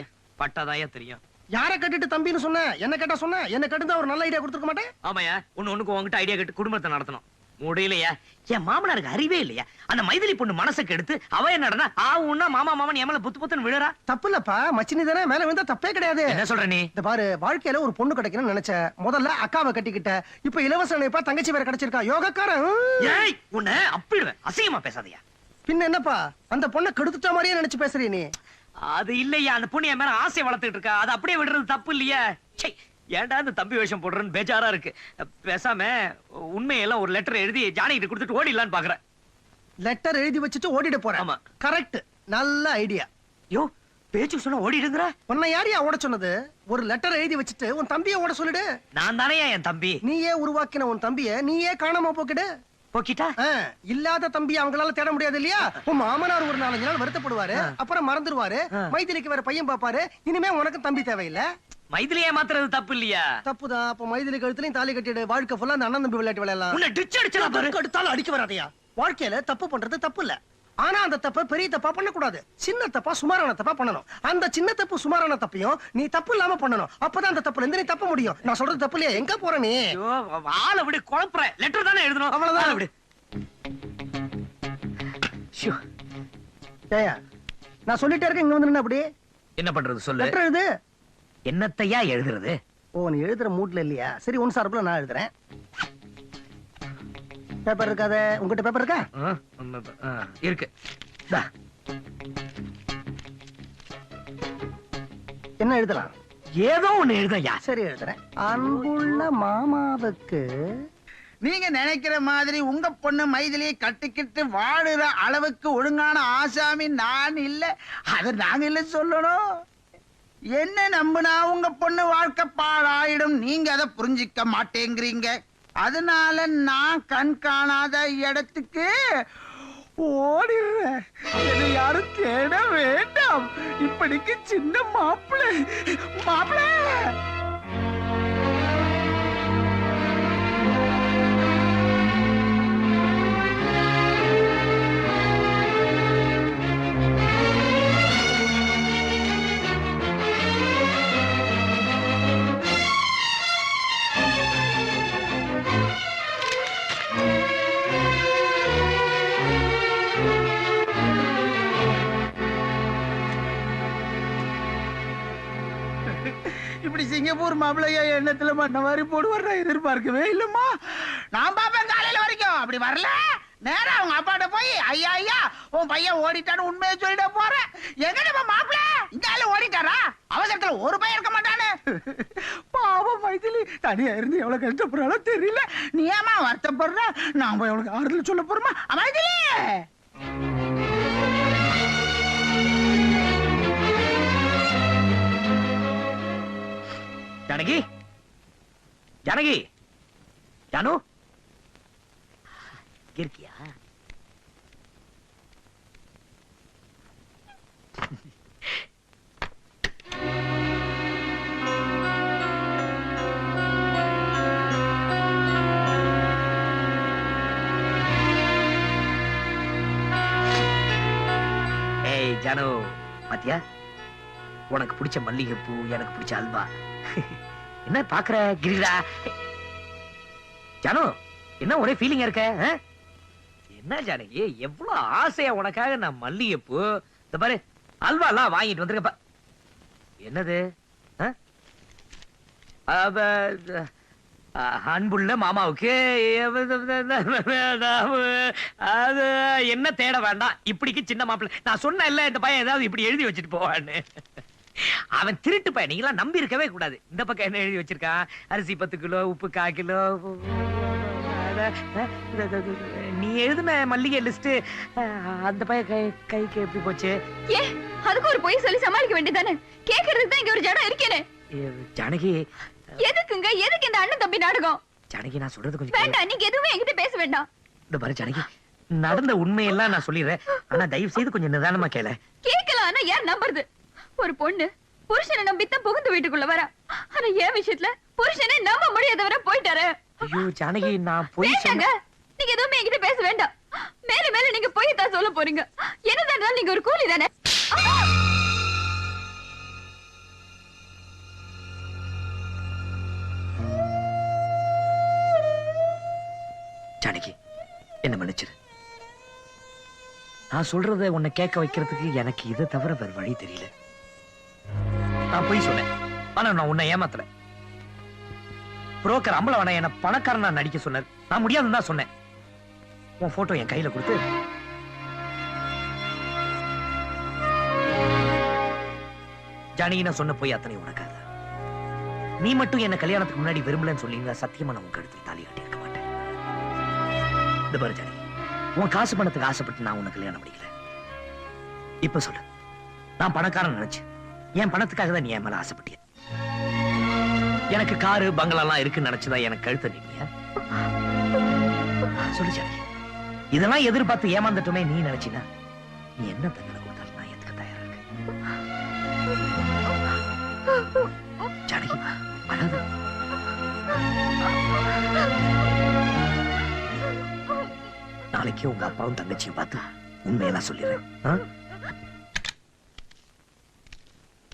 பட்டாதாயா தெரியும். யார கட்டிட்டு தம்பின்னு சொன்ன? என்ன கேட்டா சொன்ன? என்ன கட்டுதான் ஒரு நல்ல ஐடியா கொடுத்துருக்க மாட்டேன்? ஆமாயா, ஒண்ணுக்கு உங்ககிட்ட ஐடியா கேட்டு குடும்பத்தை நடத்தணும். முடியலையா? என் மாமனாருக்கு அறிவே இல்லையா? அந்த மைதிலி பொண்ணு மனசுக்கு எடுத்து அவ என்னடனா ஆவுன்னா மாமா மாமன் எமல புத்து புத்துன்னு விழுறா. தப்பு இல்லப்பா, மச்சினி தானே, மேல விழுந்தா தப்பே கிடையாது. என்ன சொல்ற நீ? இந்த பாரு, வாழ்க்கையில ஒரு பொண்ணு கிடைக்கணும்னு நினைச்ச, முதல்ல அக்காவை கட்டிக்கிட்ட, இப்ப இலவச நினைப்பா தங்கச்சி வேற கிடைச்சிருக்கா. யோகக்காரன். ஏய், உன்னை அப்பிடுவேன். அசிங்கமா பேசாதயா. பின்ன என்னப்பா, அந்த பொண்ணை கெடுத்துட்ட மாதிரியே நினைச்சு பேசுறீ நீ? அது இல்லையா, அந்த பொண்ணு என் மேல ஆசையை வளர்த்துட்டு இருக்கா, அது அப்படியே விடுறது தப்பு இல்லையா? சை, ஏன்டா இந்த தம்பி வேஷம் போடுறேன்னு பேஜாரா இருக்கு. பேசாம உண்மையெல்லாம் ஒரு லெட்டர் எழுதி ஜானகிட்ட கொடுத்துட்டு ஓடிடலான்னு பாக்குறேன். லெட்டர் எழுதி வச்சுட்டு ஓடிட போறேன். ஆமா, கரெக்ட், நல்ல ஐடியா. யோ, பேச்சு சொன்னா ஓடிடுங்கற. உன்னை யாரையா ஓட சொன்னது? ஒரு லெட்டர் எழுதி வச்சுட்டு உன் தம்பியை ஓட சொல்லிடு. நான் தானே என் தம்பி. நீயே உருவாக்கின உன் தம்பியை நீயே காணாம போக்கிடு. போக்கிட்டா? இல்லாத தம்பி அவங்களால தேட முடியாது இல்லையா? உன் மாமனார் ஒரு 4 நாள் வருத்தப்படுவாரு, அப்புறம் மறந்துடுவாரு. மைதிலிக்கு வேற பையன் பாப்பாரு. இனிமே உனக்கு தம்பி தேவையில்லை. மைதிலியே மாத்துறது தப்பு இல்லையா? தப்புதான். அப்ப மைதிலி கழுத்துலயும் தாலி கட்டிடு. வாழ்க்கை ஃபுல்லா அந்த அண்ணன் தம்பி விளையாட்டு விளையாடலாம். உன்னை டிச் அடிச்சலாம் பாரு. எடுத்தாலும் அடிக்க வராதையா? வாழ்க்கையில தப்பு பண்றது தப்பு இல்ல. ஆனா அந்த தப்ப பெரிய தப்பா பண்ணக்கூடாது. சின்ன தப்பா சுமாரான தப்பா பண்ணணும். அந்த சின்ன தப்பு சுமாரான தப்பையும் நீ தப்பு இல்லாம பண்ணணும். அப்பதான் அந்த தப்புல இருந்து நீ தப்ப முடியும். நான் சொல்றது தப்பு இல்லையா? எங்க போற நீ? ஐயோ, ஆளை விடு, குழப்புற. லெட்டர் தானே எழுதணும். அவ்வளவுதான். ஆளை விடு. ஷோ, ஏயா, நான் சொல்லிட்டே இருக்கேன், இங்க வந்து நின்னு அப்படி என்ன பண்றது சொல்லு. லெட்டர் எழுது. என்னத்தையா எழுதுறது? ஓ, நீ எழுதுற மூட்ல இல்லையா? சரி, உன் சார்பில் நான் எழுதுறேன். பேப்பர் இருக்காத? உங்ககிட்ட பேப்பர் இருக்கா? இருக்கு. என்ன எழுதலாம்? ஏதோ ஒண்ணு எழுதையா. சரி, எழுதுறேன். அன்புள்ள மாமாவுக்கு. நீங்க நினைக்கிற மாதிரி உங்க பொண்ணு மைதிலியை கட்டிக்கிட்டு வாடுற அளவுக்கு ஒழுங்கான ஆசாமி நான் இல்ல. அது நாங்க இல்ல சொல்லணும். என்ன நம்புனா உங்க பொண்ணு வாழ்க்கை பாழாயிடும். நீங்க அதை புரிஞ்சிக்க மாட்டேங்கிறீங்க. அதனால நான் கண் காணாத இடத்துக்கு ஓடிடுறேன். என்னை யாரும் தேட வேண்டாம். இப்படிக்கு சின்ன மாப்பிள்ளை மாப்பிள்ளை. இப்படி சிங்கப்பூர் மாப்பிள்ளையா எண்ணத்துல பண்ண மாதிரி போடுவார் எதிர்பார்க்கவே இல்லம்மா. நான் பாப்பேன் காலையில வரைக்கும். அப்படி வரல நேரா அவங்க அப்பாட்ட போய் ஐயா ஐயா உன் பையன் ஓடிட்டான்னு உண்மையை சொல்லிட போறேன். எங்க நம்ம மாப்பிள்ள இங்க ஓடிட்டாரா? அவசரத்துல ஒரு பையன் இருக்க மாட்டானு. பாவம் மைதிலி தனியா இருந்து எவ்வளவு கஷ்டப்படுறாளோ தெரியல. நீ ஏமா வருத்தப்படுற? நான் போய் எவ்வளவு ஆறுதல் சொல்ல போறோமா மைதிலி? ஜானகி, ஜானகி, ஜானு இருக்கியா? ஏய் ஜானு, பாத்தியா? உனக்கு பிடிச்ச மல்லிகைப்பூ, எனக்கு பிடிச்ச அல்வா. என்ன பாக்குற கிரிடா? ஜானு, என்ன ஒரே ஃபீலிங்கா இருக்க? என்ன ஜானகி, எவ்வளவு ஆசையா உனக்காக நான் மல்லிகைப்பூ, இந்த பாரு அல்வா எல்லாம் வாங்கிட்டு வந்திருக்கப்ப. என்னது? அன்புள்ள மாமாவுக்கு அது என்ன தேட வேண்டாம். இப்படிக்கு சின்ன மாப்பிள்ளை. நான் சொன்ன இல்ல இந்த பையன் ஏதாவது இப்படி எழுதி வச்சுட்டு போவான்னு. அவன் திருட்டு பையன், நீங்க எல்லாம் நம்பி இருக்கவே கூடாது. இந்த பக்கம் என்ன எழுதி வச்சிருக்கான்? அரிசி 10 கிலோ, உப்பு 1/4 கிலோ. நீ எழுதுன மல்லிகை லிஸ்ட் அந்த பையன் கைக்கு எப்படி போச்சு? ஏ, அதுக்கு ஒரு பொய் சொல்லி சமாளிக்க வேண்டியதானே? கேக்குறதுக்கு தான் இங்க ஒரு ஜடம் இருக்கேனே. ஜானகி, எதுக்குங்க? எதுக்கு இந்த அண்ணன் தம்பி நாடகம்? ஜானகி, நான் சொல்றது கொஞ்சம் வேண்டாம். நீங்க எதுவுமே என்கிட்ட பேச வேண்டாம். இந்த பாரு ஜானகி, நடந்த உண்மையெல்லாம் நான் சொல்லிடுறேன். ஆனா தயவு செய்து கொஞ்சம் நிதானமா கேள. கேட்கலாம், ஆனா யார் நம்புறது? ஒரு பொண்ணு புருஷனை நம்பித்தான் புகுந்து வீட்டுக்குள்ள வரா. ஆனா என் விஷயத்துல புருஷனை நம்ப முடியாதவர போயிட்டாரு. ஐயோ ஜானகி, நான் போய் வேண்டாங்க. நீங்க எதுவுமே என்கிட்ட பேச வேண்டாம். மேல மேல நீங்க போய் தான் சொல்ல போறீங்க. என்னதான் நீங்க ஒரு கூலி தானே. ஜானகி, என்ன மன்னிச்சிரு. நான் சொல்றத உன்னை கேட்க வைக்கிறதுக்கு எனக்கு இதை தவிர வேற வழி தெரியல. நான் போய் சொன்னேன், ஆனா நான் உன்னை ஏமாத்தல. புரோக்கர் அம்பலவன என்ன பணக்காரனா நடிக்க சொன்னார். நான் முடியாதுன்னு தான் சொன்னேன். உன் போட்டோ என் கையில கொடுத்து, ஜானகி, நான் சொன்ன போய் அத்தனை உனக்காக. நீ மட்டும் என்ன கல்யாணத்துக்கு முன்னாடி விரும்பலன்னு சொல்லி சத்தியமா நான் உன் கழுத்தில் தாலி கட்டி இருக்க மாட்டேன். இந்த பாரு ஜானகி, உன் காசு பணத்துக்கு ஆசைப்பட்டு நான் உன்னை கல்யாணம் பண்ணிக்கல. இப்ப சொல்லு, நான் பணக்காரன் நினைச்சு என் பணத்துக்காக தான் நீ என் மேல ஆசைப்பட்டிய? எனக்கு காரு பங்களா எல்லாம் இருக்குன்னு நினைச்சுதான் எனக்கு கழுத்த நீங்க சொல்லு ஜானகி. இதெல்லாம் எதிர்பார்த்து ஏமாந்துட்டுமே நீ நினைச்சினா நீ என்ன தண்டனை கொடுத்தாலும் நான் ஏத்துக்க தயாரா இருக்கேன். ஜானகி, அழாத. நாளைக்கு உங்க அப்பாவும் தங்கச்சியும் பார்த்து உண்மையெல்லாம் சொல்லிடுறேன்.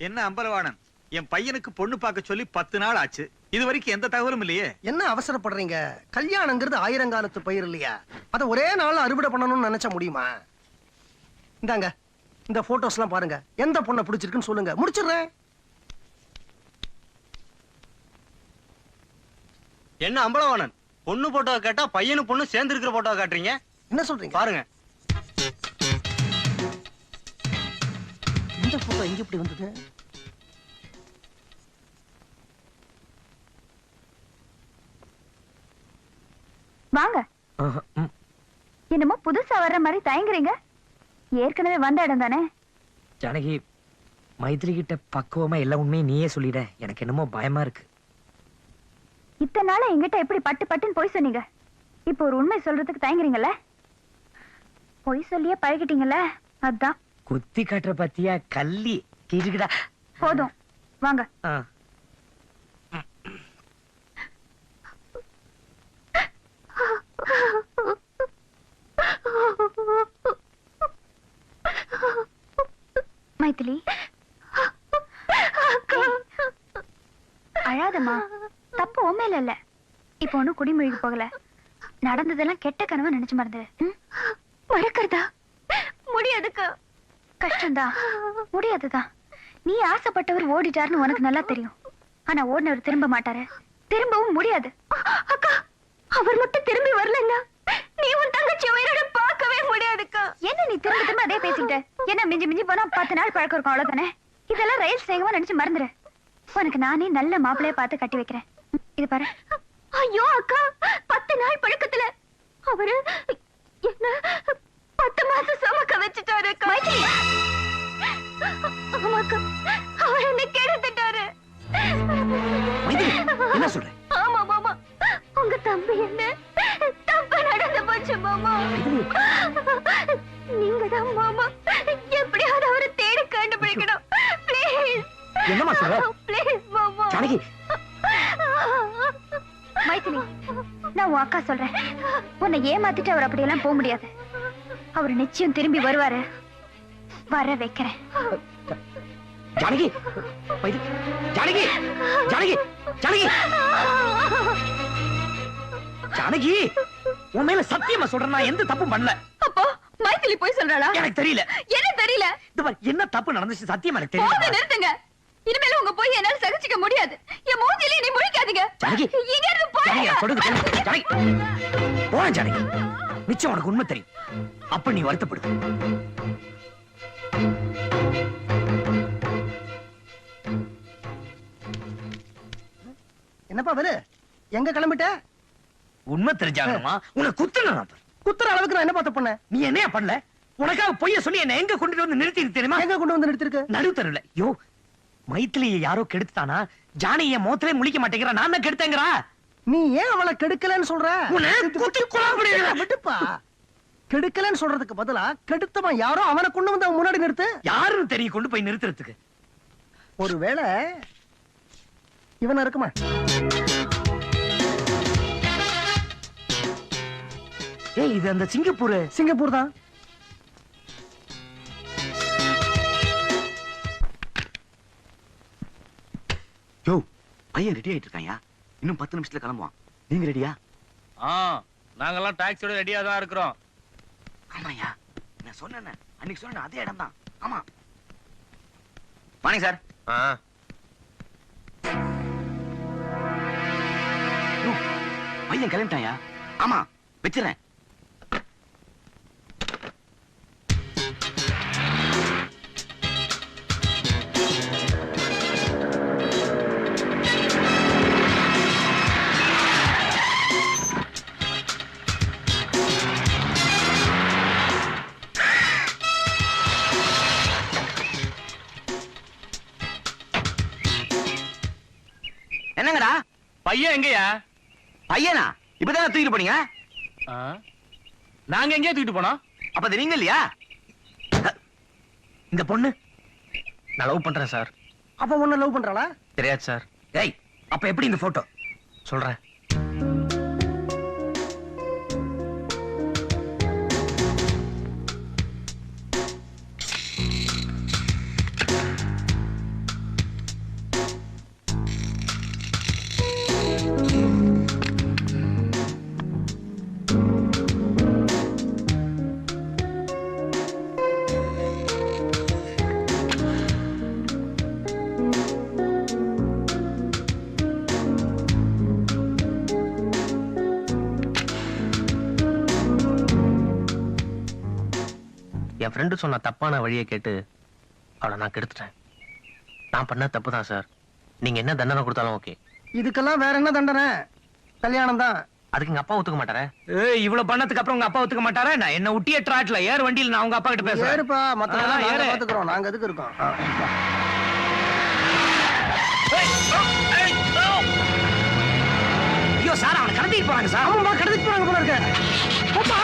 என்ன அம்பலவாணன், என் பையனுக்கு பொண்ணு பார்க்க சொல்லி 10 நாள் ஆச்சு, இது வரைக்கும் எந்த தகவலும் இல்லையே. என்ன அவசரப்படுறீங்க? கல்யாணங்கிறது ஆயிரங்காலத்து பயிர் இல்லையா? அத ஒரே நாள்ல அறுவடை பண்ணணும்னு நினைச்ச முடியுமா? இந்தாங்க இந்த போட்டோஸ்லாம் பாருங்க, எந்த பொண்ணை பிடிச்சிருக்குன்னு சொல்லுங்க, முடிச்சிடுறேன். என்ன அம்பலவாணன், பொண்ணு போட்டோ கேட்டா பையனு பொண்ணு சேர்ந்து இருக்கிற போட்டோ காட்டுறீங்க? என்ன சொல்றீங்க? பாருங்க. இந்த போட்டோ எங்க இப்படி வந்தது? வாங்க. என்னமோ புதுசா வர்ற மாதிரி தயங்குறீங்க. ஏற்கனவே வந்த இடம் தானே. ஜானகி, மைத்திரி கிட்ட பக்குவமா எல்லா உண்மையும் நீயே சொல்லிட. எனக்கு என்னமோ பயமா இருக்கு. இத்தனை நாளா என்கிட்ட எப்படி பட்டு பட்டுன்னு பொய் சொன்னீங்க. இப்போ ஒரு உண்மை சொல்றதுக்கு தயங்குறீங்கல்ல? பொய் சொல்லியே பழகிட்டீங்கல்ல, அதான். குத்தி காட்டுற பத்தியா கள்ளி கிருக்குடா. போதும் வாங்க. மைதிலி, அழாதம்மா. தப்பு உண்மையில இல்ல. இப்ப ஒண்ணும் குடிமொழிக்கு போகல. நடந்ததெல்லாம் கெட்ட கனவு நினைச்சு மறந்துரு. மறக்கிறதா? முடியாதுக்கா. கஷ்டம்தான், முடியாதுதான். நீ ஆசைப்பட்டவர் ஓடிட்டாருன்னு உனக்கு நல்லா தெரியும். ஆனா ஓடினவர் திரும்ப மாட்டாரு, திரும்பவும் முடியாது. அக்கா, அவர் மட்டும் திரும்பி வரலன்னா நீ உன் தங்கச்சி உயிரோட பார்க்கவே முடியாதுக்கா. என்ன நீ திரும்ப திரும்ப அதே பேசிக்கிட்ட? என்ன மிஞ்சி மிஞ்சி போனா 10 நாள் பழக்கம் இருக்கும், அவ்வளவுதானே. இதெல்லாம் ரயில் சேகமா நினைச்சு மறந்துரு. உனக்கு நானே நல்ல மாப்பிள்ளைய பார்த்து கட்டி வைக்கிறேன். இது பாரு. ஐயோ அக்கா, 10 நாள் பழக்கத்துல அவரு என்ன 10 மாசம் சுமக்க வச்சுட்டாரு. ஆமாக்கா, அவர் என்ன கெடுத்துட்டாரு. என்ன சொல்ற? ஆமா மாமா, உங்க தம்பி என்ன தப்பா நடந்து போச்சு மாமா. நீங்க தான் மாமா எப்படியாவது அவரை தேடி கண்டுபிடிக்கணும். ப்ளீஸ். என்னமா சொல்ற? ப்ளீஸ் மாமா. ஜானகி, மைதிலி, நான் உன் அக்கா சொல்றேன். உன்னை ஏமாத்திட்டு அவர் அப்படியெல்லாம் போக முடியாது. அவர் நிச்சயம் திரும்பி வருவாரு. வர வைக்கிறேன். ஜானகி, ஜானகி, ஜானகி, ஜானகி, ஜானகி, உன் மேல சத்தியமா சொல்றேன், நான் எந்த தப்பும் பண்ணல. அப்போ மைதிலி போய் சொல்றாளா? எனக்கு தெரியல. என்ன தெரியல? என்ன தப்பு நடந்துச்சு சத்தியமா எனக்கு போங்க, தெரியல. நிறுத்துங்க. இனிமேல் உங்க போய் என்னால சகிச்சுக்க முடியாது. என் மூஞ்சில நீ முழிக்காதீங்க. ஜானகி, இங்க இருந்து ஜானகி, போங்க. சொல்லுங்க ஜானகி. போறேன் ஜானகி. நிச்சயம் உனக்கு உண்மை தெரியும். அப்ப நீ வருத்தப்படு. என்னப்பா வேலு, எங்க கிளம்பிட்ட? உண்மை தெரிஞ்சாகணுமா? உன்னை குத்துன குத்துற அளவுக்கு நான் என்ன பார்த்து பண்ணேன்? நீ என்னையா பண்ணல? உனக்காக பொய்ய சொல்லி என்ன எங்க கொண்டு வந்து நிறுத்தி தெரியுமா? எங்க கொண்டு வந்து நிறுத்திருக்க? நடுத்தருல. யோ, மைத்திலியை யாரோ கெடுத்தானா? ஜானகி என் முகத்திலே முழிக்க மாட்டேங்கிறா, நான் தான் கெடுத்தேங்கிறா. நீ ஏன் அவளை கெடுக்கலன்னு சொல்ற? விட்டுப்பா. கெடுக்கலன்னு சொல்றதுக்கு பதிலா கெடுத்தவன் யாரோ அவனை கொண்டு வந்து அவன் முன்னாடி நிறுத்து. யாருன்னு தெரியும் கொண்டு போய் நிறுத்துறதுக்கு? ஒருவேளை இவனா இருக்குமா? ஏய், இது அந்த சிங்கப்பூர் தான். யோ, பையன் ரெடி ஆயிட்டு இருக்காயா? இன்னும் 10 நிமிஷத்துல கிளம்புவான். நீங்க ரெடியா? நாங்கெல்லாம் டாக்ஸியோட ரெடியா தான் இருக்கிறோம். ஆமாயா, நான் சொன்னேன், அன்னைக்கு சொன்ன அதே இடம் தான். ஆமா. Morning sir. பையன் கிளம்பிட்டாயா? ஆமா, வச்சிடறேன். என்னங்கடா பையன் எங்கயா? பையனா? இப்பதான் தூக்கிட்டு போனீங்க. நாங்க எங்கேயா தூக்கிட்டு போனோம்? அப்ப அது நீங்க இல்லையா? இந்த பொண்ணு நான் லவ் பண்றேன் சார். அப்ப உன்ன லவ் பண்றாளா? தெரியாது சார். ஏய், அப்ப எப்படி இந்த போட்டோ? சொல்றேன். என் ஃப்ரெண்டு சொன்ன தப்பான வழியை கேட்டு அவளை நான் கெடுத்துட்டேன். நான் பண்ண தப்பு தான் சார். நீங்க என்ன தண்டனை கொடுத்தாலும் ஓகே. இதுக்கெல்லாம் வேற என்ன தண்டனை? கல்யாணம் தான். அதுக்கு எங்க அப்பா ஒத்துக்க மாட்டாரே. இவ்வளவு பண்ணதுக்கு அப்புறம் உங்க அப்பா ஒத்துக்க மாட்டாரா? நான் என்ன ஊட்டியே ட்ராட்ல ஏர் வண்டியில் நான் உங்க அப்பா கிட்ட பேசுறேன். ஏறுப்பா, மத்ததெல்லாம் நாங்க ஏறு. பாத்துக்கிறோம். நாங்க எதுக்கு இருக்கோம்? ஐயோ சார், அவனை கடத்திட்டு போறாங்க சார். ஆமாமா, கடத்திட்டு போறாங்க போல இருக்க. போப்பா.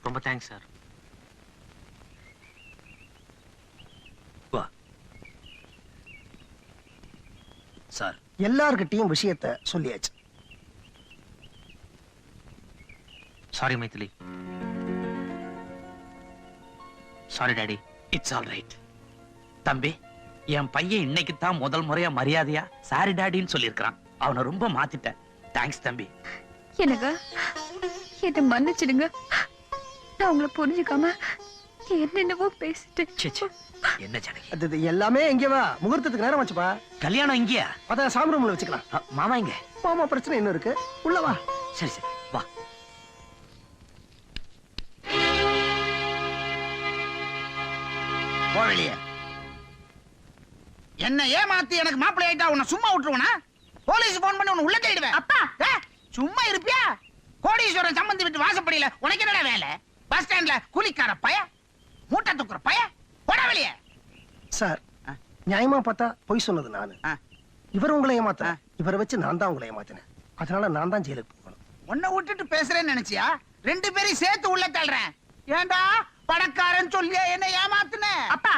ரொம்ப தேங்க்ஸ் சார். சார், எல்லார்கிட்டயும் விஷயத்தை சொல்லியாச்சு. Sorry Maithili. Sorry daddy. It's all right. தம்பி, என் பையன் இன்னைக்கு தான் முதல் முறையா மரியாதையா சாரி டாடின்னு சொல்லியிருக்கான். அவனை ரொம்ப மாத்திட்டேன். தேங்க்ஸ் தம்பி. எனக்கு என்ன மன்னிச்சிடுங்க. நான் உங்களை புரிஞ்சுக்காம என்னென்னவோ பேசிட்டேன். என்ன ஜானகி? அது எல்லாமே எங்க வா, முகூர்த்தத்துக்கு நேரம் வச்சுப்பா. கல்யாணம் இங்கயா? அத சாமி ரூம்ல வச்சுக்கலாம். மாமா இங்க? மாமா பிரச்சனை என்ன இருக்கு, உள்ள வா. சரி சரி வா. போவலியே என்ன ஏமாத்தி எனக்கு மாப்பிள்ளை ஆயிட்டா உன்னை சும்மா விட்டுருவனா? போலீஸ் போன் பண்ணி உன்னை உள்ள தேடுவேன். அப்பா சும்மா இருப்பியா? கோடீஸ்வரன் சம்பந்தி விட்டு வாசப்படியில உனக்கு என்னடா வேலை? பஸ் ஸ்டாண்ட்ல கூலிக்கார பய, மூட்டை தூக்குற பய, போடா வெளியே. சார் நியாயமா பார்த்தா பொய் சொன்னது நானு. இவர் உங்களை ஏமாத்த, இவரை வச்சு நான் தான் உங்களை ஏமாத்தினேன். அதனால நான் தான் ஜெயிலுக்கு போகணும். உன்னை விட்டுட்டு பேசுறேன்னு நினைச்சியா? ரெண்டு பேரையும் சேர்த்து உள்ள தள்ளுறேன். ஏண்டா பணக்காரன் சொல்லியா என்ன ஏமாத்துன? அப்பா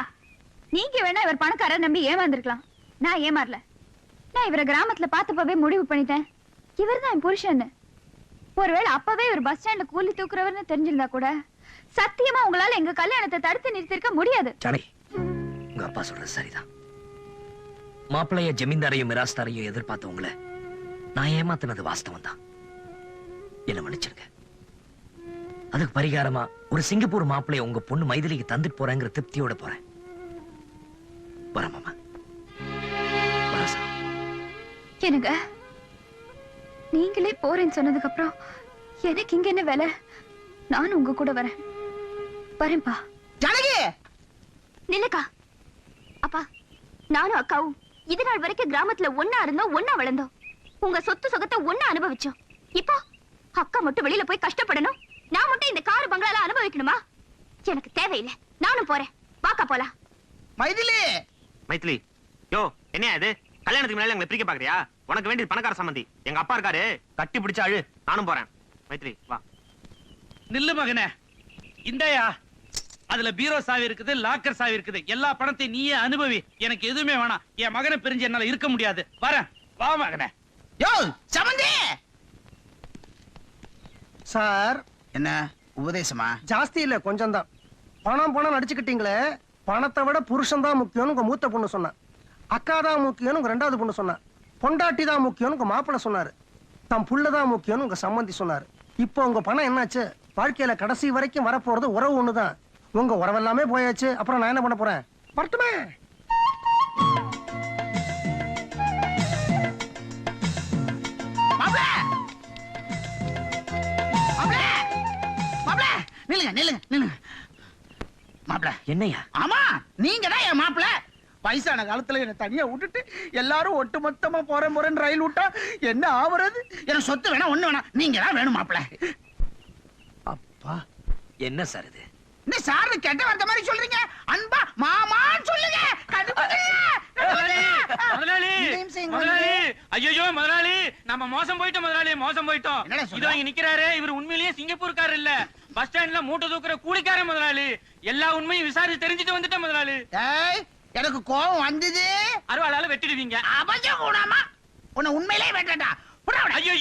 நீங்க வேணா இவர் பணக்காரர் நம்பி ஏமாந்துருக்கலாம், நான் ஏமாறல. நான் இவரை கிராமத்துல பார்த்தப்பவே முடிவு பண்ணிட்டேன், இவர்தான் என் புருஷன்னு. ஒருவேளை அப்பவே இவர் பஸ் ஸ்டாண்ட்ல கூலி தூக்குறவர்னு தெரிஞ்சிருந்தா கூட சத்தியமா உங்களால எங்க கல்யாணத்தை தடுத்து நிறுத்திருக்க முடியாது. ஜானகி, உங்க அப்பா சொல்றது சரிதான். மாப்பிள்ளைய ஜமீன்தாரையும் மிராஸ்தாரையும் எதிர்பார்த்த உங்களை நான் ஏமாத்தினது வாஸ்தவம் தான். என்ன மன்னிச்சிருங்க. அதுக்கு பரிகாரமா ஒரு சிங்கப்பூர் மாப்பிள்ளைய உங்க பொண்ணு மைதிலிக்கு தந்துட்டு போறேங்கிற திருப்தியோட போறேன். வரேன் மாமா. வரேன் சார். என்னங்க நீங்களே போறேன்னு சொன்னதுக்கு அப்புறம் எனக்கு இங்க என்ன வேலை? நானும் உங்க கூட வரேன். வரேன்பா. ஜானகி நில்லுக்கா. அப்பா நானும் அக்காவும் இது நாள் வரைக்கும் கிராமத்துல ஒன்னா இருந்தோம், ஒன்னா வளர்ந்தோம். உங்க சொத்து சுகத்தை ஒன்னா அனுபவிச்சோம். இப்போ அக்கா மட்டும் வெளியில போய் கஷ்டப்படணும், நான் மட்டும் இந்த கார் பங்களால அனுபவிக்கணுமா? எனக்கு தேவையில்லை, நானும் போறேன். வாக்கா போலாம். மைதிலி. மைத்திலி, யோ என்ன இது? கல்யாணத்துக்கு முன்னாடி எங்களை பிரிக்க பாக்குறியா? உனக்கு வேண்டிய பணக்கார சம்பந்தி எங்க அப்பா இருக்காரு, கட்டி பிடிச்சு அழு. நானும் போறேன். மைத்திலி வா. நில்லு மகனே, இந்தயா அதுல பீரோ சாவி இருக்குது, லாக்கர் சாவி இருக்குது. எல்லா பணத்தையும் நீயே அனுபவி, எனக்கு எதுவுமே வேணாம். என் மகனை பிரிஞ்சு என்னால இருக்க முடியாது. வரேன், வா மகனே. யோ சம்பந்தி. சார் என்ன உபதேசமா? ஜாஸ்தி இல்ல, கொஞ்சம் தான். பணம் பணம் நடிச்சுக்கிட்டீங்களே, பணத்தை விட புருஷன் தான் முக்கியம்னு உங்க மூத்த பொண்ணு சொன்னா, அக்கா தான் முக்கியம்னு உங்க ரெண்டாவது பொண்ணு சொன்னா, பொண்டாட்டி தான் முக்கியம்னு உங்க மாப்பிள்ளை சொன்னாரு, தம் புள்ளதான் முக்கியம்னு உங்க சம்பந்தி சொன்னாரு. இப்போ உங்க பணம் என்னாச்சு? வாழ்க்கையில கடைசி வரைக்கும் வரப்போறது உறவு ஒண்ணுதான். உங்க உறவெல்லாமே போயாச்சு, அப்புறம் நான் என்ன பண்ண போறேன்? வரட்டுமே. நில்லுங்க நில்லுங்க நில்லுங்க. மாப்பிள என்னையா? ஆமா நீங்க தான் என் மாப்பிள. வயசான காலத்துல என்ன தனியா விட்டுட்டு எல்லாரும் ஒட்டு மொத்தமா போறேன்னு ரயில் விட்டா என்ன ஆவறது? எனக்கு சொத்து வேணா ஒண்ணு வேணா, நீங்க தான் வேணும் மாப்பிள. அப்பா என்ன சார் இது? என்ன சார் கெட்ட வார்த்தை மாதிரி சொல்றீங்க? அன்பா மாமான்னு சொல்லுங்க. ஐயோ முதலாளி, நம்ம மோசம் போயிட்டோம் முதலாளி, மோசம் போயிட்டோம். இதோ இங்க நிக்கிறாரு, இவர் உண்மையிலேயே சிங்கப்பூர்காரர் இல்ல, பஸ் ஸ்டாண்ட்ல மூட்டை தூக்குற கூலிக்கார முதலாளி. எல்லா உண்மையும் விசாரிச்சு தெரிஞ்சுட்டு வந்துட்டேன் முதலாளி. எனக்கு கோபம் வந்தது, அருவாளால வெட்டிடுவீங்க. அபஜம் கூடாமா உன்னை உண்மையிலேயே வெட்டடா. ஐயோ